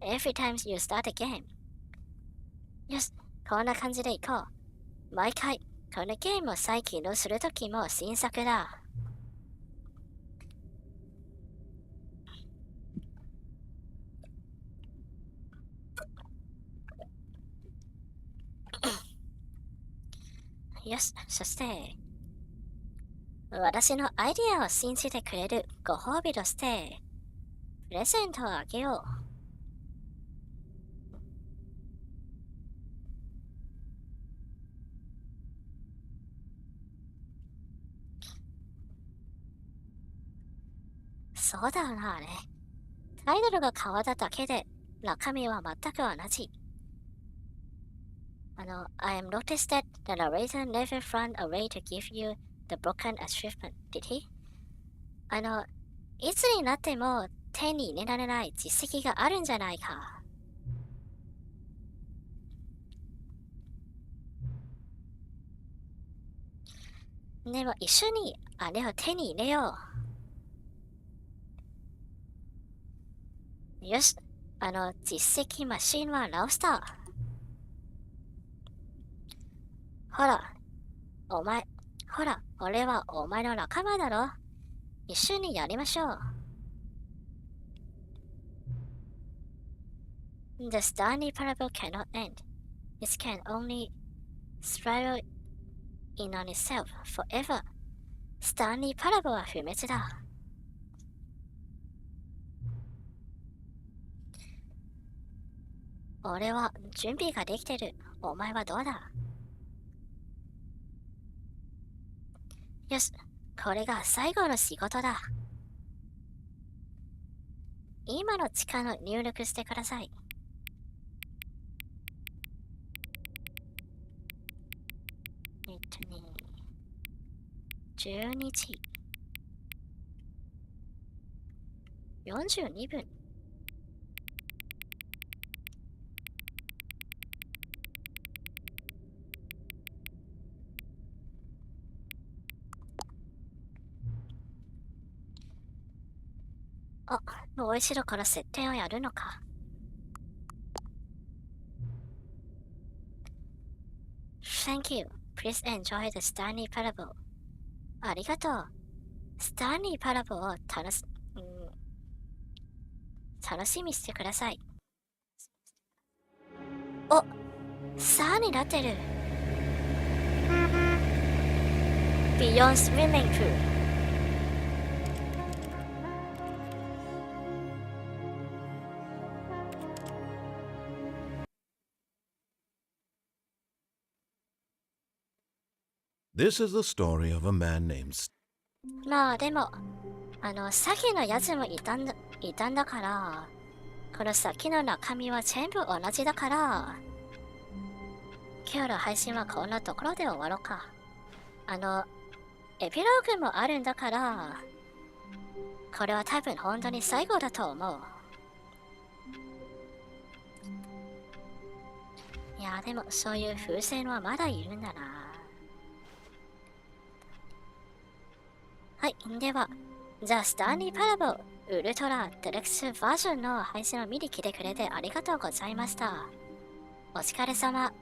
every time you start a game. よし、こんな感じでいこう。毎回、このゲームを再起動するときも新作だ。よし、そして、私のアイディアを信じてくれるご褒美として、プレゼントをあげよう。そうだよな、あれ。タイトルが変わっただけで、中身は全く同じ。I am noticed that the narrator never found a way to give you the broken achievement, did he? いつになっても手に入れられない実績があるんじゃないか。でも一緒にあれを手に入れよう。よし、実績マシンは直した。ほら、俺はお前の仲間だろ。一緒にやりましょう。The Stanley Parable cannot end. It can only spiral in on itself forever. スタンリー・パラボは不滅だ。俺は準備ができてる。お前はどうだ？よし、これが最後の仕事だ。今の力を入力してください。12時42分。あ、もう一度この設定をやるのか。Thank you. Please enjoy the Stanley Parable. ありがとう。スタンリー・パラボを楽しみにしてください。お、3になってる。Beyond Swimming Pool。This is the story of a man named まあでも、さっきのやつもいたんだから、この先の中身は全部同じだから、今日の配信はこんなところで終わろうか。エピローグもあるんだから、これは多分本当に最後だと思う。いや、でもそういう風船はまだいるんだな。はい、では、じゃあ、スタンリー・パラボウルトラデルクスバージョンの配信を見に来てくれてありがとうございました。お疲れ様。